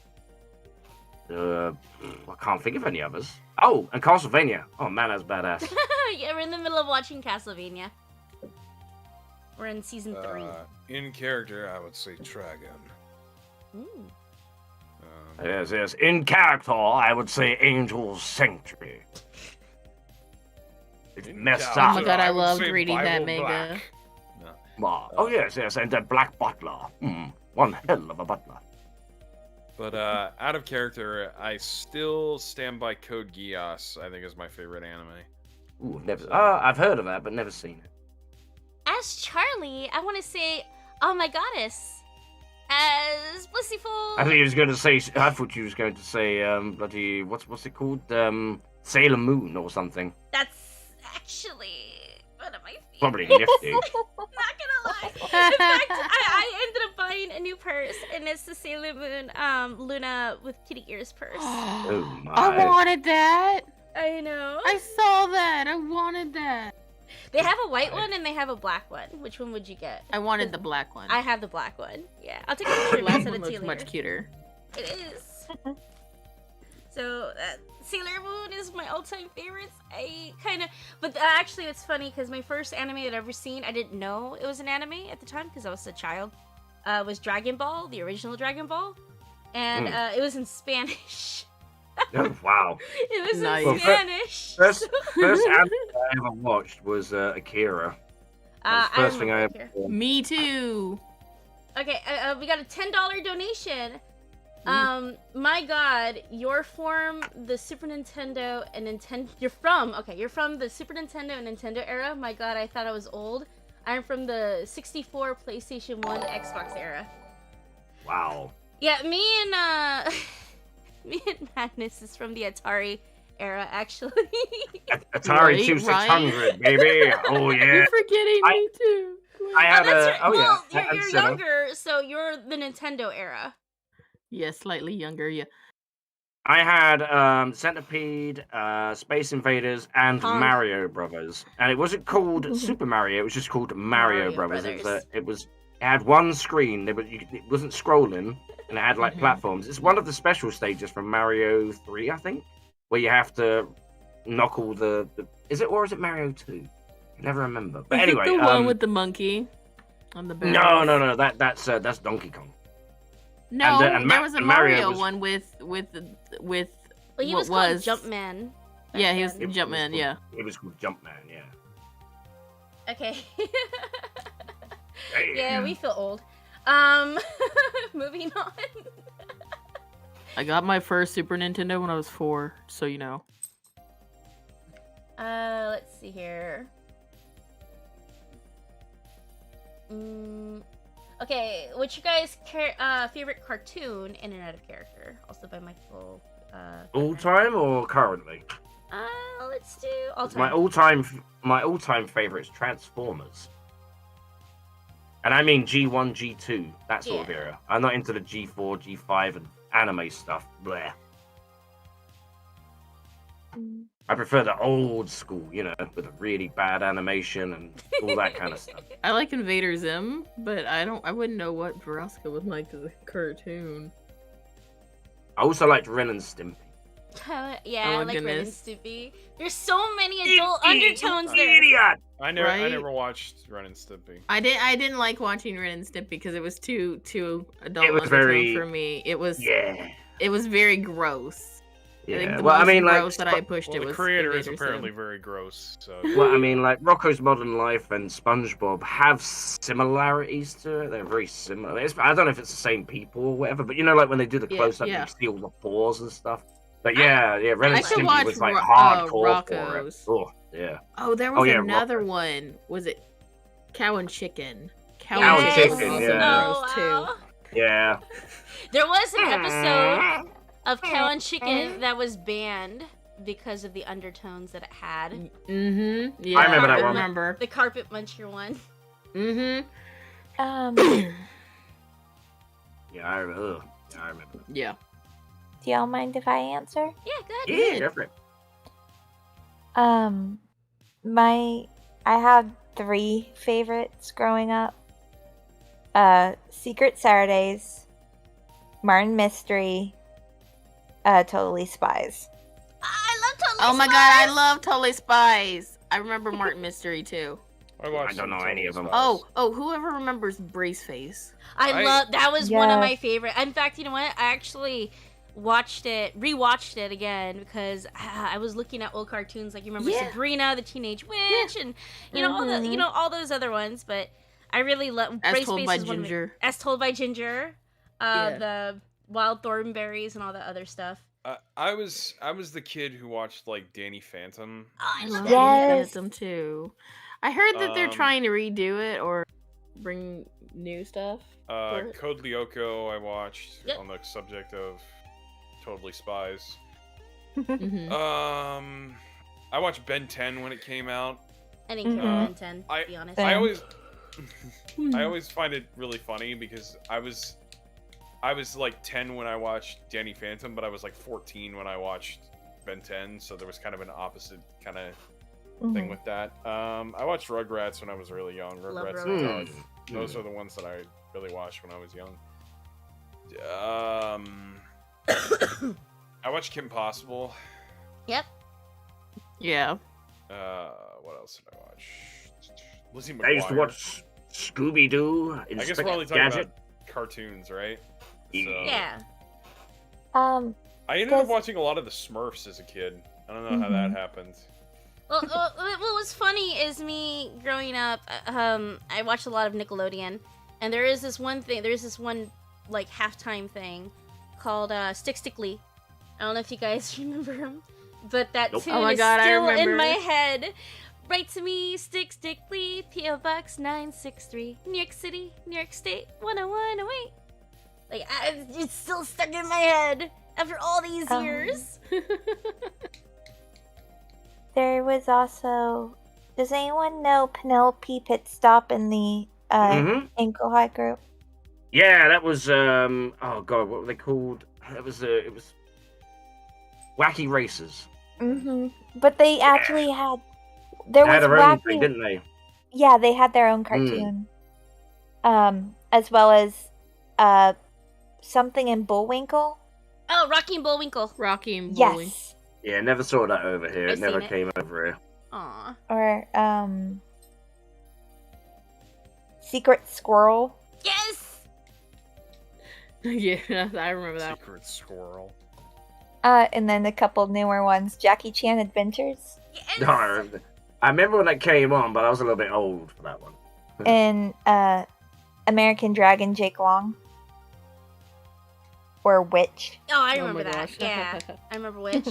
can't think of any others. Oh, and Castlevania. Oh man, that's badass. Yeah, we're in the middle of watching Castlevania. We're in season 3. In character, I would say Trigon. Ooh. Yes, yes. In character, I would say Angel's Sanctuary. It's messed Oh up. my god, I would love say reading that Bible manga. Black. Oh, yes, yes. And the Black Butler. One hell of a butler. But out of character, I still stand by Code Geass. I think is my favorite anime. Ooh, never. I've heard of that, but never seen it. As Charlie, I want to say, oh my goddess. As Blissful. I thought you was going to say. I thought you was going to say. Bloody. What's it called? Sailor Moon or something. That's actually one of my favorites. Probably nifty. Not gonna lie. In fact, I ended up buying a new purse, and it's the Sailor Moon Luna with kitty ears purse. Oh my. I wanted that. I know. I saw that. I wanted that. They have a white one and they have a black one. Which one would you get? I wanted the black one. I have the black one. Yeah, I'll take a picture The of it black and one send it to you looks later. much cuter. It is. So, Sailor Moon is my all-time favorites. But actually, it's funny because my first anime that I've ever seen, I didn't know it was an anime at the time because I was a child. Was Dragon Ball, the original Dragon Ball, and it was in Spanish. Oh, wow. It was Nice. in Well, Spanish. First anime I ever watched was Akira. That was the first thing I remember ever Akira. saw. Me too. Okay, we got a $10 donation. My God, you're from the Super Nintendo and Nintendo. You're from the Super Nintendo and Nintendo era. My God, I thought I was old. I'm from the 64, PlayStation 1, Xbox era. Wow. Yeah, me and Madness is from the Atari era, actually. Atari Right, 2600, baby. Oh yeah. You're forgetting me too. I had that's a. right. Oh Well, yeah. you're Sega. younger, so you're the Nintendo era. Yeah, slightly younger. Yeah. I had Centipede, Space Invaders, and Pong. Mario Brothers, and it wasn't called Super Mario. It was just called Mario Brothers. It had one screen. It wasn't scrolling, and it had like platforms. It's one of the special stages from Mario 3, I think, where you have to knock all the. Is it Mario 2? I never remember. But Is anyway, it the one with the monkey on the back? no. That's Donkey Kong. No, and there was a and Mario Mario was- one with Well, he what was called was Jumpman. Yeah, he was It was Jumpman. called- Yeah. It was called Jumpman. Yeah. Okay. Hey. Yeah, we feel old. Moving on. I got my first Super Nintendo when I was 4, so you know. Let's see here. Okay, what's your guys' favorite cartoon in and out of character? Also by Michael. All time or currently? Let's do all time. My all-time favorite is Transformers. And I mean G1, G2, that sort of Yeah. era. I'm not into the G4, G5 and anime stuff. Bleh. I prefer the old school, with the really bad animation and all that kind of stuff. I like Invader Zim, but I wouldn't know what Veronica would like as a cartoon. I also liked Ren and Stimpy. Yeah, Oh, I like Ren and goodness. Stimpy. There's so many adult undertones there. Idiot! I Right? never watched Ren and Stimpy. I didn't like watching Ren and Stimpy because it was too adult It was undertone very- for me. It was Yeah. very gross. I think Yeah. the Well, I most mean, gross that I like, pushed Well, it the was creator is Invader Zim. apparently very gross. So well, I mean, like Rocko's Modern Life and SpongeBob have similarities to it. They're very similar. I don't know if it's the same people or whatever, but like when they do the Yeah, close-up, yeah. you see all the pores and stuff. But yeah, Ren I and should Stimpy watch was like Ro- hardcore for Rocko's. it. Oh, yeah. Oh, there was yeah, another Rocko's. one. Was it Cow and Chicken? Cow Cow and and Chicken was Chicken, also yeah. gross too. wow. Yeah. There was an episode of Cow and Chicken that was banned because of the undertones that it had. Mm-hmm. Yeah, I remember that I one. remember. The carpet muncher one. Mm-hmm. Yeah, I remember. Yeah. Do y'all mind if I answer? Yeah, good. Yeah, go for it. I had 3 favorites growing up. Secret Saturdays, Martin Mystery, Totally Spies. I love Totally Oh my god, I love Totally Spies. I remember Martin Mystery too. I don't know any of them. Oh, whoever remembers Braceface? I love that was one of Yes. my favorite. In fact, you know what? I actually rewatched it again because I was looking at old cartoons, like you remember Sabrina the Teenage Witch, and all those other ones. But I really love As Told by Ginger. As Told by Ginger, the Wild Thornberries and all that other stuff. I was the kid who watched like Danny Phantom. Oh, I love Danny Phantom too. I heard that they're trying to redo it or bring new stuff. Code Lyoko I watched on the subject of Totally Spies. I watched Ben 10 when it came out. I didn't care about Ben 10, to be honest. I always find it really funny because I was like 10 when I watched Danny Phantom, but I was like 14 when I watched Ben 10, so there was kind of an opposite kind of thing with that. I watched Rugrats when I was really young. Rugrats and Doug. Those are the ones that I really watched when I was young. I watched Kim Possible. Yep. Yeah. What else did I watch? Lizzie McGuire. I used to watch Scooby-Doo. I guess we're only talking about cartoons, right? So, yeah. I ended up watching a lot of the Smurfs as a kid. I don't know how that happened. Well, what was funny is me growing up. I watched a lot of Nickelodeon, and there's this one like halftime thing called Stick Stickly. I don't know if you guys remember him, but that tune is still in my head. Write to me, Stick Stickly, P.O. Box 963, New York City, New York State, 10108. Like, it's still stuck in my head after all these years. There was also... Does anyone know Penelope Pitstop in the Ankle High group? Yeah, that was oh god, what were they called? It was Wacky Racers. But they actually had... There they had was their own Wacky... thing, didn't they? Yeah, they had their own cartoon. As well as something in Bullwinkle. Oh, Rocky and Bullwinkle. Rocky and Bullwinkle. Yes. Yeah, never saw that over here. It never came over here. Aw. Or Secret Squirrel. Yes! Yeah, I remember that. Secret Squirrel. And then a couple newer ones. Jackie Chan Adventures. Yes! No, I remember when that came on, but I was a little bit old for that one. And American Dragon Jake Long. Or Witch. Oh, I remember that. Yeah, I remember Witch.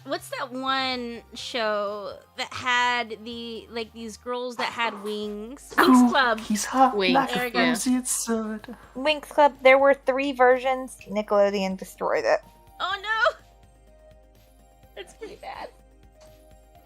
What's that one show that had these girls that had wings? Winx Club. He's hot Winx. like There a we go. frozen sun. Winx Club. There were 3 versions. Nickelodeon destroyed it. Oh no! That's pretty bad.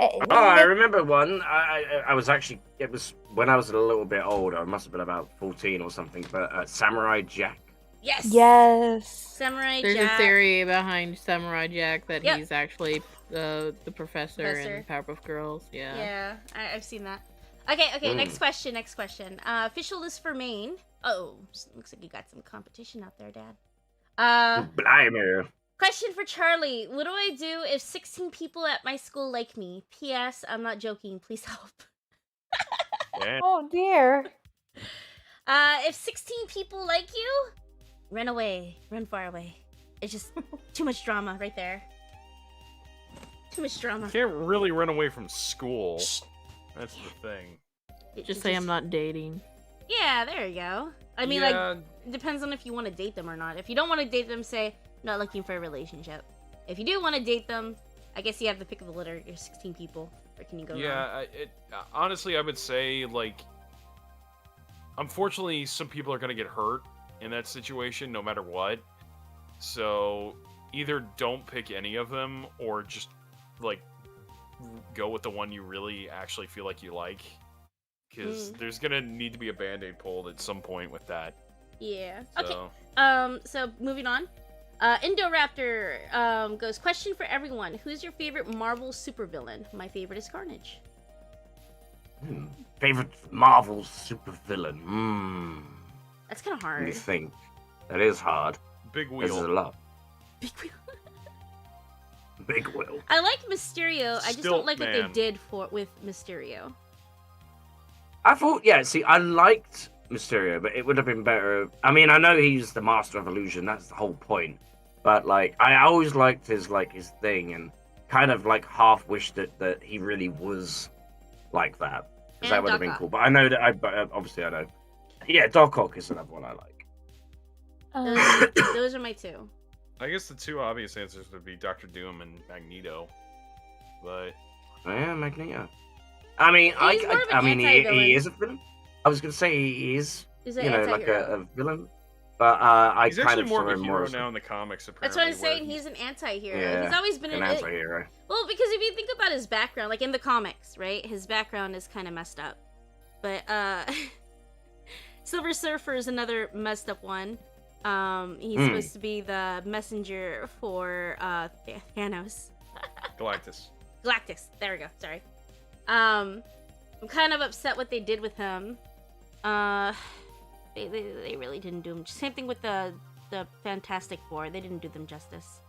Oh, I remember one. I was actually, it was when I was a little bit older. I must have been about 14 or something. But Samurai Jack. Yes. Yes. Samurai There's Jack. a theory behind Samurai Jack that he's actually the professor in Powerpuff Girls. Yeah. Yeah, I've seen that. Okay. Next question. Official list for Maine. Oh, looks like you got some competition out there, Dad. Blimey. Question for Charlie. What do I do if 16 people at my school like me? P.S. I'm not joking. Please help. Oh dear. If 16 people like you, run away. Run far away. It's just too much drama right there. Too much drama. You can't really run away from school. That's the thing. Just say I'm not dating. Yeah, there you go. I mean, like, it depends on if you want to date them or not. If you don't want to date them, say, not looking for a relationship. If you do want to date them, I guess you have to pick of the litter. You're 16 people. Or can you go wrong? Honestly, I would say, like, unfortunately, some people are going to get hurt in that situation no matter what. So, either don't pick any of them or just, like, go with the one you really actually feel like you like. Because there's going to need to be a band-aid pulled at some point with that. Yeah. So. Okay. So, moving on. Indoraptor goes, question for everyone. Who's your favorite Marvel supervillain? My favorite is Carnage. Favorite Marvel supervillain? That's kind of hard. Let me think. That is hard. Big Wheel. There's a lot. Big Wheel. Big Wheel. I like Mysterio. I just don't like what they did with Mysterio. I thought, I liked Mysterio, but it would have been better. I mean, I know he's the master of illusion. That's the whole point. But like, I always liked his thing, and kind of like half wished that he really was like that. Because that And would have Doc been Ock. cool. But I know that obviously I know. Yeah, Doc Ock is another one I like. Those are my two. I guess the two obvious answers would be Doctor Doom and Magneto, but Oh, yeah, Magneto. I mean, He's more of an I mean, anti-villain. he is a villain. I was gonna say he is, He's an you know, like anti-hero. a villain. But I he's kind actually of more saw of a him hero as now in the comics. That's Apparently, what I'm saying. where He's an anti-hero. Yeah, He's always been an an anti-hero. Well, because if you think about his background, like in the comics, right? His background is kind of messed up. But Silver Surfer is another messed up one. He's supposed to be the messenger for Thanos. Galactus. Galactus. There we go. Sorry. I'm kind of upset what they did with him. They really didn't do him. Same thing with the Fantastic Four. They didn't do them justice.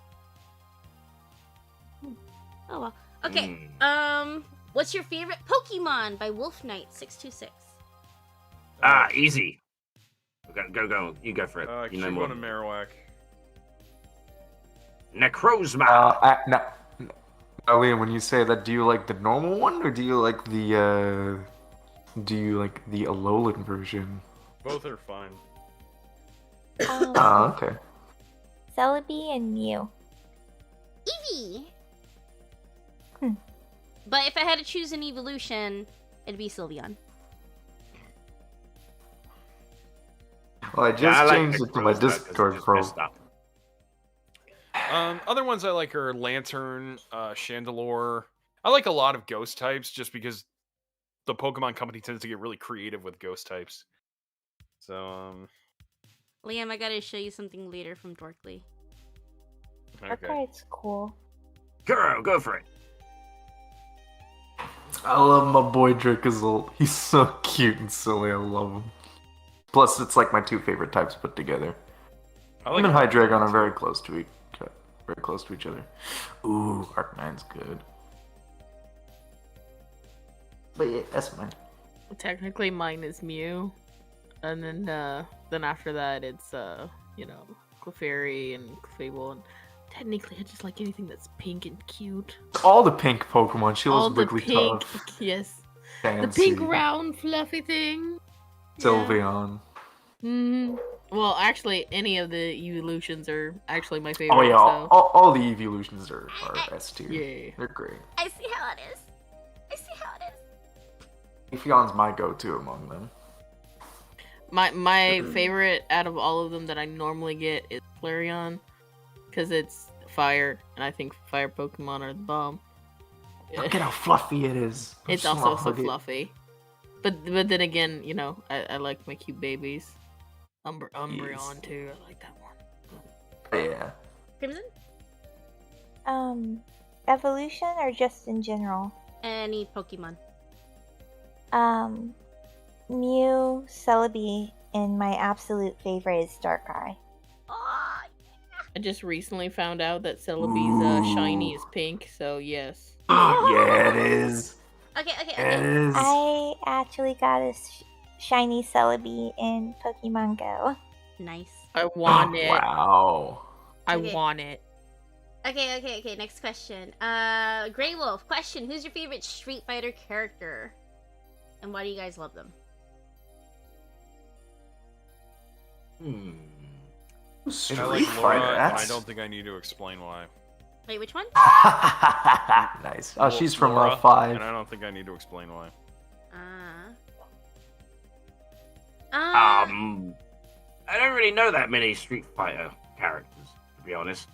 Oh well. Okay. What's your favorite Pokemon by Wolf Knight 626? Easy. Go. You go for it. You know more. Cubone and Marowak. Necrozma. Liam, when you say that, do you like the normal one, or do you like the Alolan version? Both are fine. Oh, okay. Celebi and Mew. Eevee. But if I had to choose an evolution, it'd be Sylveon. Well, I just changed it to my Discord pro. Other ones I like are Lantern, Chandelure. I like a lot of ghost types just because the Pokemon company tends to get really creative with ghost types. So, Liam, I gotta show you something later from Dorkly. That card's cool. Kuro, go for it. I love my boy Dracozolt. He's so cute and silly. I love him. Plus, it's like my two favorite types put together. Him and Hydreigon are very close to each other. Ooh, Arcanine's good. But yeah, that's mine. Technically, mine is Mew, and then after that, it's Clefairy and Clefable, and technically, I just like anything that's pink and cute. All the pink Pokemon. She loves the Wigglytuff. pink, yes, Fancy. the pink round fluffy thing. Sylveon. Mm-hmm. Well, actually, any of the evolutions are actually my favorite. Oh yeah, so. all the evolutions are S tier. Yeah, they're great. I see how it is. Leafeon's my go-to among them. My favorite out of all of them that I normally get is Flareon, because it's fire, and I think fire Pokemon are the bomb. Look at how fluffy it is. It's also so fluffy. But then again, I like my cute babies. Umbreon too. I like that one. Yeah. Crimson? Evolution or just in general? Any Pokemon. Mew, Celebi, and my absolute favorite is Darkrai. I just recently found out that Celebi's shiny is pink, so yes. Yeah, it is. Okay. It is. I actually got a shiny Celebi in Pokemon Go. Nice. I want it. Wow. I Okay. want it. Okay. Next question. Grey Wolf. Question: who's your favorite Street Fighter character, and why do you guys love them? Street I like Fighter. Laura, and That's I don't think I need to explain why. Wait, which one? nice. Oh, she's from Laura, 5. and I don't think I need to explain why. I don't really know that many Street Fighter characters, to be honest.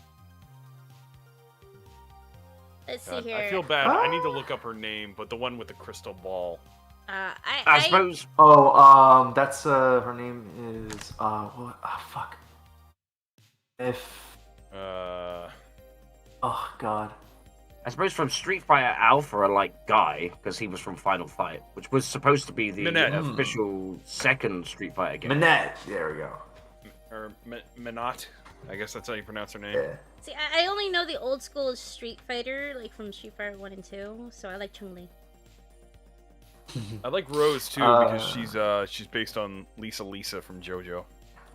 Let's see here. I feel bad. I need to look up her name, but the one with the crystal ball. I suppose. Oh, that's her name is what? Oh, fuck. Oh god. I suppose from Street Fighter Alpha, I like Guy because he was from Final Fight, which was supposed to be the Minette. official second Street Fighter game. Minette. There we go. Or Minot. I guess that's how you pronounce her name. Yeah. See, I only know the old school Street Fighter, like from Street Fighter 1 and 2, so I like Chun-Li. I like Rose too because she's based on Lisa from JoJo.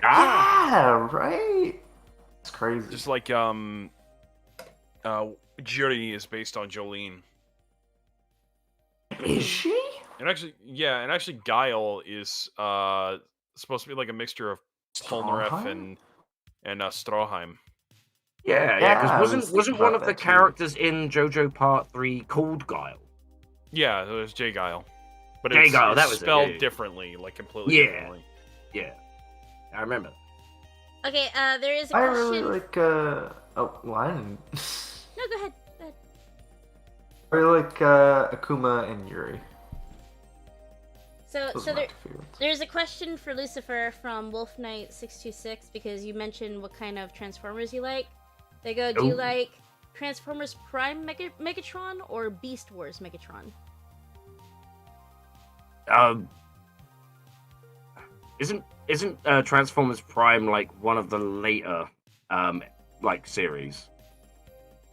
Yeah, right. It's crazy. Just like Judy is based on Jolene. Is she? And actually, Guile is supposed to be like a mixture of Polnareff Stroheim? and Stroheim. Yeah, Yeah, because I was wasn't thinking one about of the that too. characters in JoJo Part 3 called Guile? Yeah, it was J Guile, but J. it's Guile, that was it, spelled yeah. differently, like completely Yeah. differently. Yeah, I remember. Okay, there is a I question. really like. Oh, well, I didn't. No, go ahead. Go ahead. I really like Akuma and Yuri. So, Those so are my there, two favorites. there's a question for Lucifer from Wolf Knight 626 because you mentioned what kind of Transformers you like. They go, do you Ooh. like Transformers Prime Megatron or Beast Wars Megatron? Isn't Transformers Prime like one of the later like series?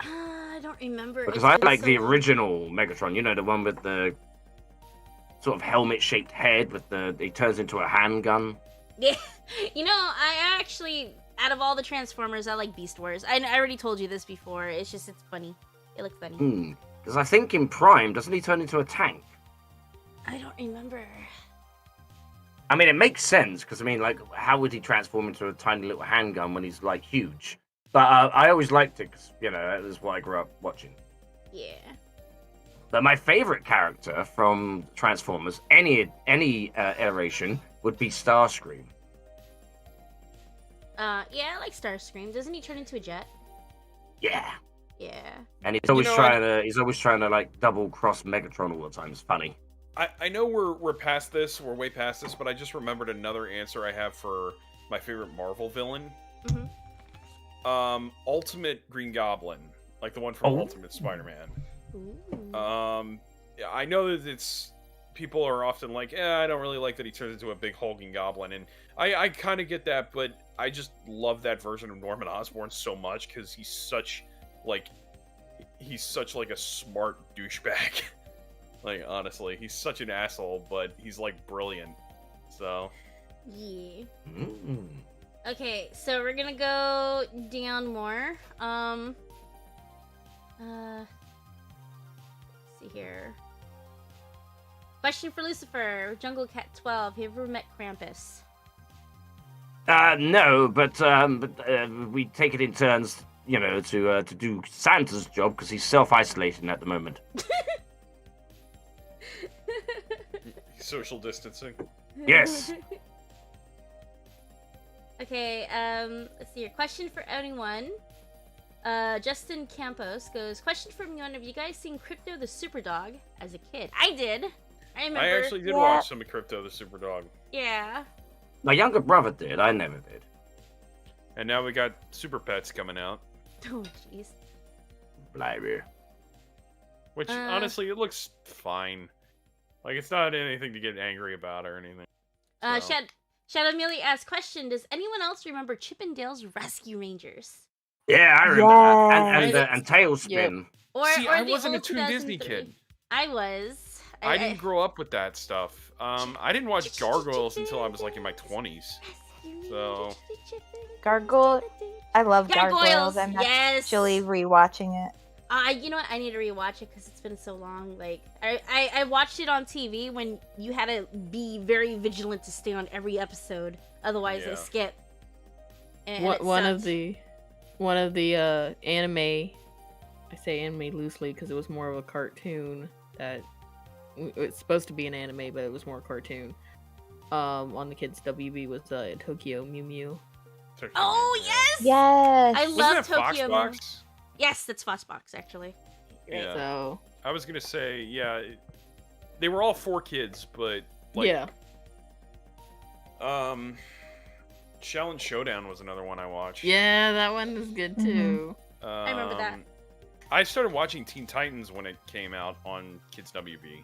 I don't remember. Because It's I been like so the long. original Megatron. You know, the one with the sort of helmet-shaped head with it turns into a handgun. Yeah, you know, I actually, out of all the Transformers, I like Beast Wars. I already told you this before. It's funny. It looks funny. Because I think in Prime, doesn't he turn into a tank? I don't remember. I mean, it makes sense because I mean, like, how would he transform into a tiny little handgun when he's like huge? But I always liked it because that was what I grew up watching. Yeah. But my favorite character from Transformers, any iteration, would be Starscream. Yeah, I like Starscream. Doesn't he turn into a jet? Yeah. Yeah. And he's always trying to like double cross Megatron all the time. It's funny. I know we're past this, we're way past this, but I just remembered another answer I have for my favorite Marvel villain. Mm-hmm. Ultimate Green Goblin, like the one from Oh. Ultimate Spider-Man. Ooh. Yeah, I know that people are often like, I don't really like that he turns into a big hulking goblin, and I kind of get that, but I just love that version of Norman Osborn so much because he's such like a smart douchebag. Like, honestly, he's such an asshole, but he's like brilliant. So Yeah. Mm. Okay, so we're gonna go down more. Let's see here. Question for Lucifer, Jungle Cat 12. Have you ever met Krampus? No, but we take it in turns, to do Santa's job because he's self-isolating at the moment. social distancing. Yes. Okay, let's see here. Question for anyone. Justin Campos goes, question from you, have you guys seen Crypto the Superdog as a kid? I did. I remember. I actually did watch some of Crypto the Superdog. Yeah. My younger brother did. I never did. And now we got Super Pets coming out. Oh, jeez. Blimey. Which, honestly, it looks fine. Like, it's not anything to get angry about or anything. So. Shadow Millie asks, question, does anyone else remember Chippendale's Rescue Rangers? Yeah, I remember that. And Tailspin. Or, See, or I the wasn't a old Toon Disney 2003. kid. I was. I didn't grow up with that stuff. I didn't watch Gargoyles until I was, like, in my 20s. So... I love Gargoyles. I'm yes. actually rewatching it. You know what? I need to rewatch it because it's been so long. Like, I watched it on TV when you had to be very vigilant to stay on every episode, otherwise they skip. And one of the anime, I say anime loosely because it was more of a cartoon that it's supposed to be an anime, but it was more a cartoon. On the kids WB was Tokyo Mew Mew. Oh yes, yes. I love Tokyo Mew. Foxbox? Yes, that's Foxbox actually. Yeah. So I was gonna say, yeah, they were all 4 kids, but like, yeah. Shell and Showdown was another one I watched. Yeah, that one was good too. I remember that. I started watching Teen Titans when it came out on Kids WB.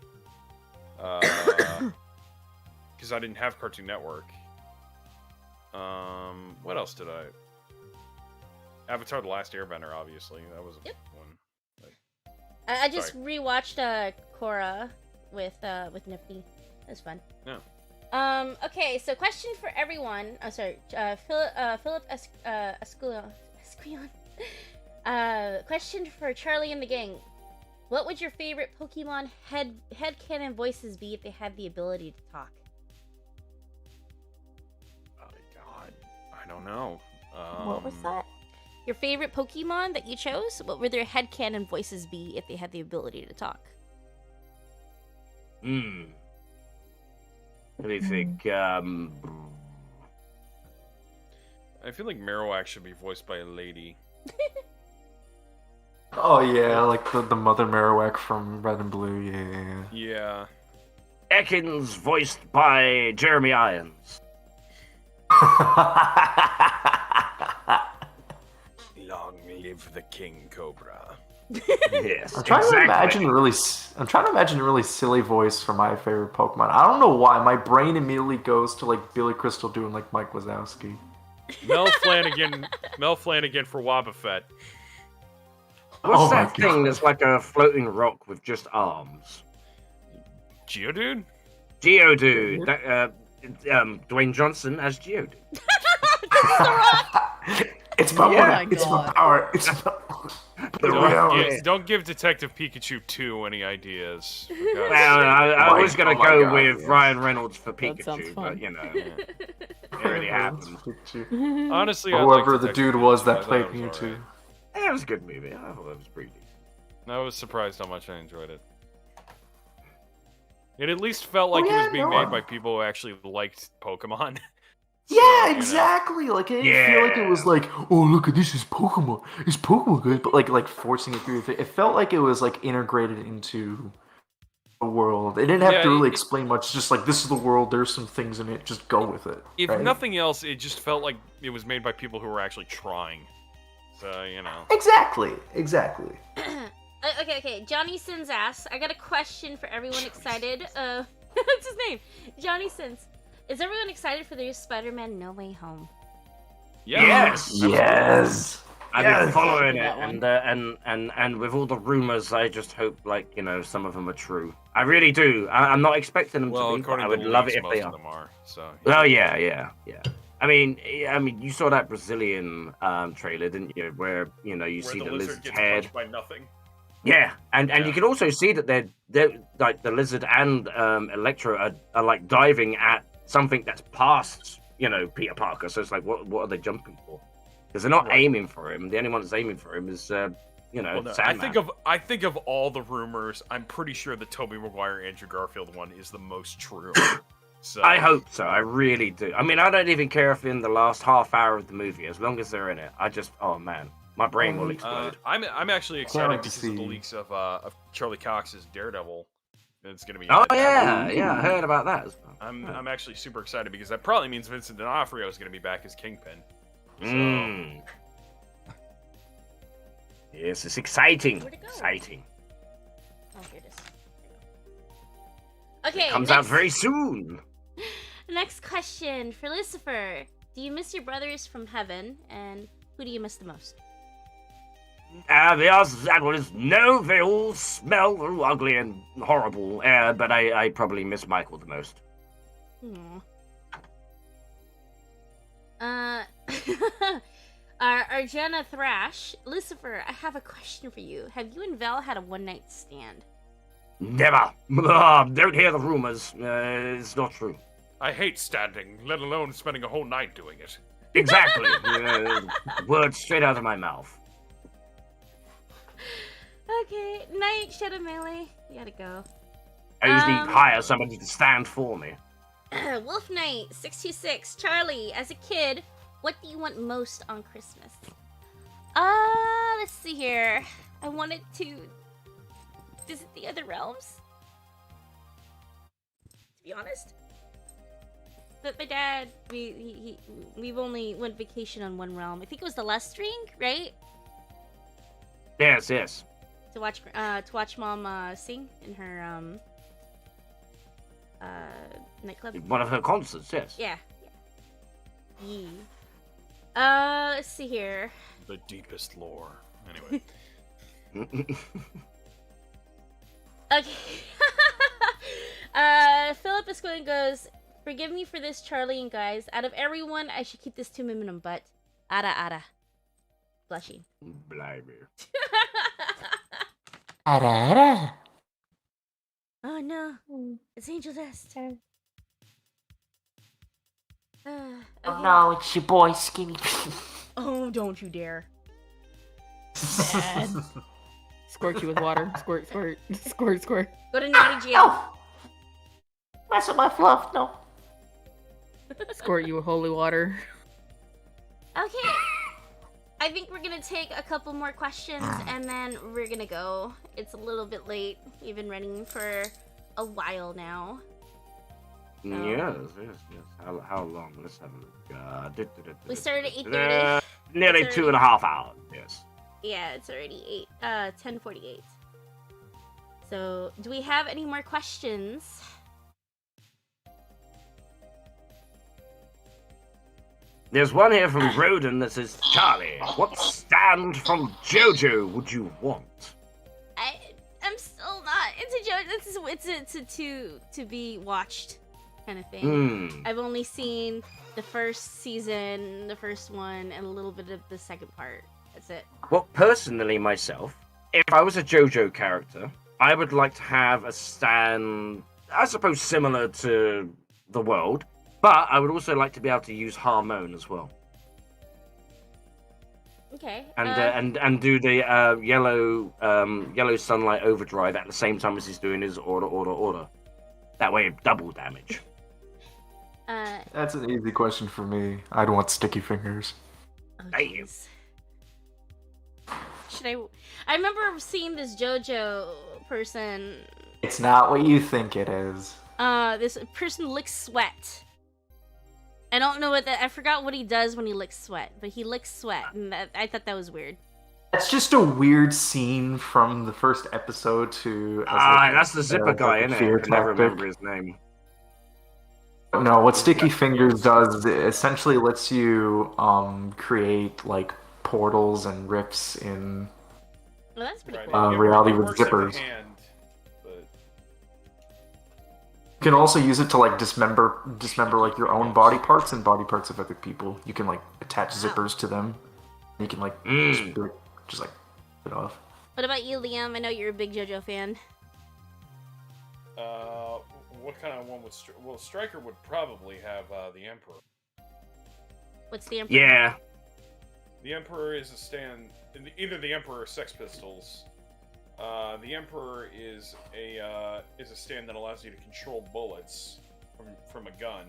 Because I didn't have Cartoon Network. What else did I? Avatar: The Last Airbender, obviously. That was a one. I just rewatched Korra with Nifty. That was fun. Yeah. Okay, so question for everyone. Oh, sorry. Philip Esquilon. Question for Charlie and the gang. What would your favorite Pokemon headcanon voices be if they had the ability to talk? Oh God, I don't know. What was that? Your favorite Pokemon that you chose? What would their headcanon voices be if they had the ability to talk? Let me think. I feel like Marowak should be voiced by a lady. Oh yeah, like the Mother Marowak from Red and Blue. Yeah. Yeah. Ekans voiced by Jeremy Irons. Long live the King Cobra. Yes, I'm trying to imagine a really silly voice for my favorite Pokemon. I don't know why. My brain immediately goes to like Billy Crystal doing like Mike Wazowski. Mel Flanagan for Wobbuffet. What's that thing that's like a floating rock with just arms? Geodude? Geodude. That, Dwayne Johnson as Geodude. It's my God. It's my power. It's Don't give Detective Pikachu 2 any ideas. Well, I was going to go with yes. Ryan Reynolds for That sounds Pikachu, fun. but you know, it already happened. Honestly, Whoever the dude was that played Pikachu. Mewtwo. It was a good movie. I thought it was pretty decent. I was surprised how much I enjoyed it. It at least felt like it was being made by people who actually liked Pokemon. Yeah, exactly. Like it didn't feel like it was like, oh look at this is Pokemon. It's Pokemon good, but like forcing it through. It felt like it was like integrated into the world. It didn't have to really explain much. Just like this is the world. There's some things in it. Just go with it. If right? nothing else, it just felt like it was made by people who were actually trying. So you know. Exactly. Okay. Johnny Sins asks, I got a question for everyone excited. What's his name? Johnny Sins. Is everyone excited for the new Spider-Man No Way Home? Yes. I've been following it, that and with all the rumors, I just hope some of them are true. I really do. I'm not expecting them to be. But I would love it if they are. Them are so. Oh yeah. I mean, you saw that Brazilian trailer, didn't you? Where you see the lizard's head. Punched by nothing. Yeah, and you can also see that they're like the lizard and Electro are like diving at something that's past Peter Parker. So it's like, what are they jumping for? Because they're not aiming for him. The only one that's aiming for him is Sandman. I think of all the rumors, I'm pretty sure the Tobey Maguire Andrew Garfield one is the most true. So I hope so. I really do. I mean, I don't even care if in the last half hour of the movie, as long as they're in it. Oh man, my brain will explode. I'm actually excited because of the leaks of Charlie Cox's Daredevil. It's gonna be. Oh yeah, I heard about that as well. I'm actually super excited because that probably means Vincent D'Onofrio is gonna be back as Kingpin. So. Yes, it's exciting. Where'd it go? Exciting. Oh, here it is. Okay. It comes out very soon. Next question for Lucifer. Do you miss your brothers from heaven, and who do you miss the most? The answer to that one is no. They all smell ugly and horrible. But I probably miss Michael the most. Arjana Thrash, Lucifer, I have a question for you. Have you and Val had a one-night stand? Never. Don't hear the rumors. It's not true. I hate standing, let alone spending a whole night doing it. Exactly. Words straight out of my mouth. Okay, night, Shadow Melee. You gotta go. I usually hire somebody to stand for me. Wolf Knight 626, Charlie. As a kid, what do you want most on Christmas? Let's see here. I wanted to visit the other realms. To be honest. But my dad, we've only went vacation on one realm. I think it was the Lust Ring, right? Yes. To watch Mom sing in her nightclub. One of her concerts, yes. Yeah. Let's see here. The deepest lore. Anyway. Okay. up a square and goes, "Forgive me for this, Charlie and guys. Out of everyone, I should keep this to minimum, but ara. Blushing. Blimey. Ara. Oh no, it's Angel Dust. Oh Okay. no, it's your boy Skinny Pete. Oh, don't you dare. Bad. Squirt you with water. Squirt. Go to naughty jail. Oh! Mess with my fluff, no. Squirt you with holy water. Okay. I think we're gonna take a couple more questions and then we're gonna go. It's a little bit late. We've been running for a while now. Yes. How long? Let's have a look. We started at 8:30. Nearly It's 2.5 hours. Yes. Yeah, it's already 10:48. So, do we have any more questions? There's one here from Roden that says, Charlie, what stand from JoJo would you want? I'm still not into JoJo. It's a to be watched kind of thing. I've only seen the first season, the first one, and a little bit of the second part. That's it. Well, personally, myself, if I was a JoJo character, I would like to have a stand, I suppose, similar to the world, but I would also like to be able to use Harmon as well. Okay. And do the yellow sunlight overdrive at the same time as he's doing his order. That way, double damage. That's an easy question for me. I'd want sticky fingers. Oh, I remember seeing this JoJo person. It's not what you think it is. This person licks sweat. I don't know I forgot what he does when he licks sweat, but he licks sweat, and I thought that was weird. That's just a weird scene from the first episode to... that's the zipper guy, isn't it? I can never remember his name. No, what Sticky Fingers does is it essentially lets you create, like, portals and rips in Well, that's pretty cool. reality with zippers. You can also use it to like dismember like your own body parts and body parts of other people. You can like attach zippers to them. You can like just like put it off. What about you, Liam? I know you're a big JoJo fan. What kind of one would Stryker would probably have the Emperor. What's the Emperor? Yeah. The Emperor is a stand, either the Emperor or Sex Pistols. The Emperor is a stand that allows you to control bullets from a gun,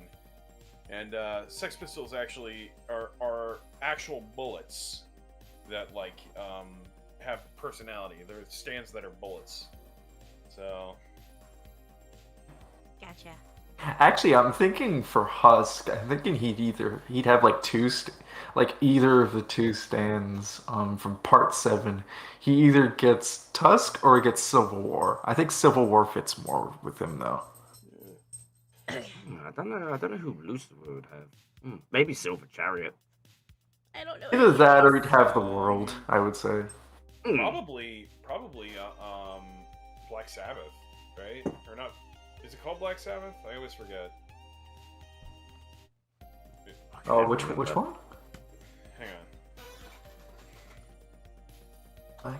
and Sex Pistols actually are actual bullets that like have personality. They're stands that are bullets. So. Gotcha. Actually, I'm thinking for Husk. I'm thinking he'd have like either of the two stands from Part 7. He either gets Tusk or he gets Civil War. I think Civil War fits more with him though. I don't know who Lucifer would have. Maybe Silver Chariot. I don't know. Either that or he'd have the World. I would say. Probably Black Sabbath, right? Or not? Is it called Black Sabbath? I always forget. Oh, which one? Hang on.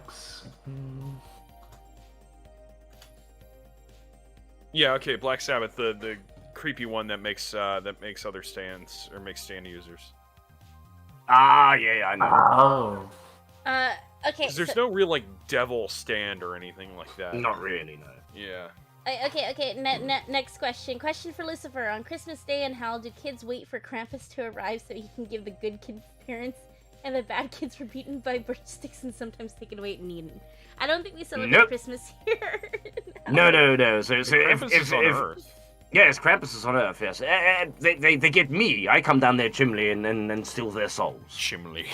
Yeah, okay, Black Sabbath, the creepy one that makes other stands or makes stand users. Ah, yeah, I know. Oh. Okay. There's no real like devil stand or anything like that. Not really, no. Yeah. Okay. Next question. Question for Lucifer. On Christmas Day and Hal, do kids wait for Krampus to arrive so he can give the good kids parents, and the bad kids were beaten by birch sticks and sometimes taken away and eaten? I don't think we celebrate Christmas here. No. So Krampus is on Earth. Yes, Krampus is on Earth. Yes, they get me. I come down their chimney and steal their souls. Chimney.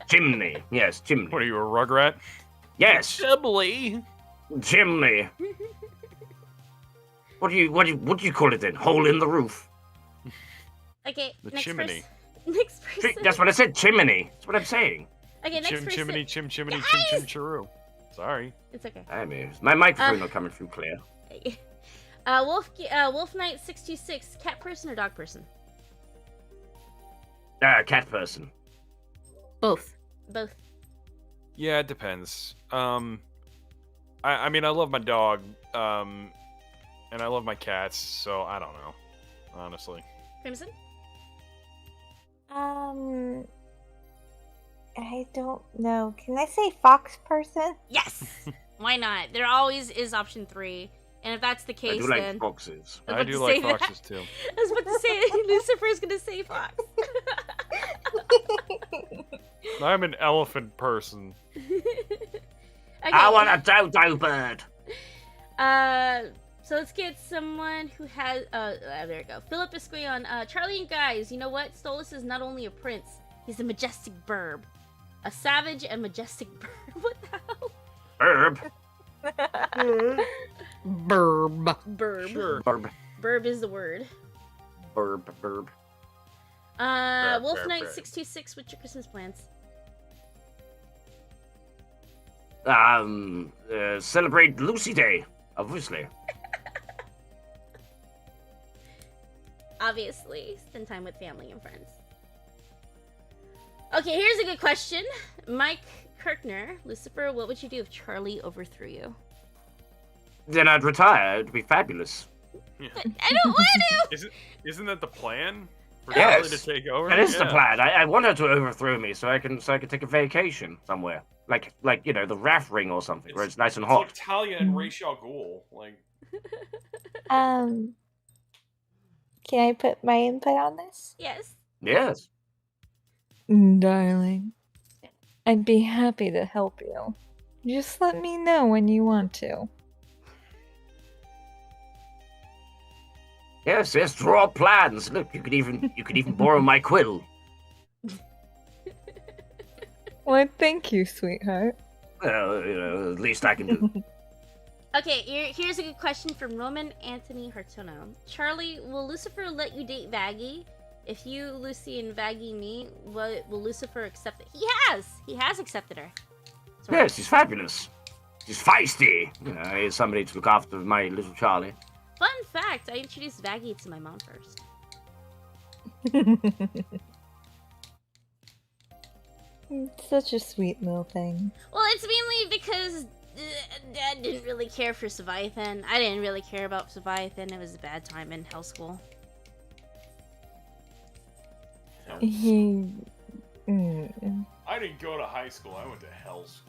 Chimney. Yes, chimney. What are you, a rugrat? Yes. Chimney. Chimney. What do you call it then? Hole in the roof. Okay. The next chimney. Next person. That's what I said. Chimney. That's what I'm saying. Okay. Next person. Chimney. Chim chiroo. Sorry. It's okay. I mean, my microphone not coming through clear. Wolf Knight 626, cat person or dog person? Cat person. Both. Both. Yeah, it depends. I mean, I love my dog, and I love my cats, so I don't know, honestly. Crimson? I don't know. Can I say fox person? Yes! Why not? There always is option 3. And if that's the I case, do then... like foxes. I was I about do to like say that. foxes too. I was about to say, Lucifer's gonna say fox. I'm an elephant person. Okay. I want a dodo bird. So let's get someone who has, there we go. Philip Esquion, Charlie and guys, you know what? Stolas is not only a prince, he's a majestic burb. A savage and majestic burb. What the hell? Herb. Burb. Burb. Sure. Burb. Burb is the word. Burb. Burb. Wolf burb, Knight burb. 626, what's your Christmas plans? Celebrate Lucy Day, obviously. Obviously, spend time with family and friends. Okay, here's a good question. Mike Kirkner, Lucifer, what would you do if Charlie overthrew you? Then I'd retire. It'd be fabulous. Yeah. I don't want to! Isn't that the plan? For Yes. Charlie to take over? That is the Yeah. plan. I want her to overthrow me so I can take a vacation somewhere, like you know, the Raft Ring or something, where it's nice and It's hot. like Talia and Ra's al Ghul. Like, Can I put my input on this? Yes. Yes. Darling, I'd be happy to help you. Just let me know when you want to. Yes. Draw up plans. Look, you could even borrow my quill. Well, thank you, sweetheart. Well, you know, the least I can do. Okay, here's a good question from Roman Anthony Hartono. Charlie, will Lucifer let you date Vaggie? If you, Lucy, and Vaggie meet, will Lucifer accept it? He has accepted her. Sorry. Yes, she's fabulous. She's feisty. You know, here's somebody to look after my little Charlie. Fun fact, I introduced Vaggie to my mom first. It's such a sweet little thing. Well, it's mainly because Dad didn't really care for Leviathan. I didn't really care about Leviathan. It was a bad time in hell school. He... I didn't go to high school. I went to hell school.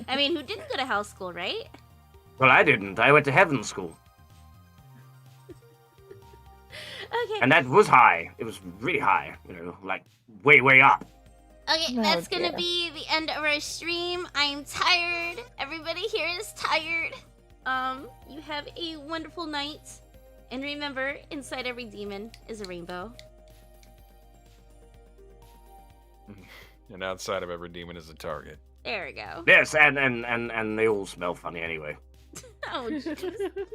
I mean, who didn't go to hell school, right? Well, I didn't. I went to heaven school, Okay. and that was high. It was really high. You know, like way up. Okay, Oh, that's gonna dear. be the end of our stream. I'm tired. Everybody here is tired. You have a wonderful night. And remember, inside every demon is a rainbow. And outside of every demon is a target. There we go. Yes, and they all smell funny anyway. Oh, jeez.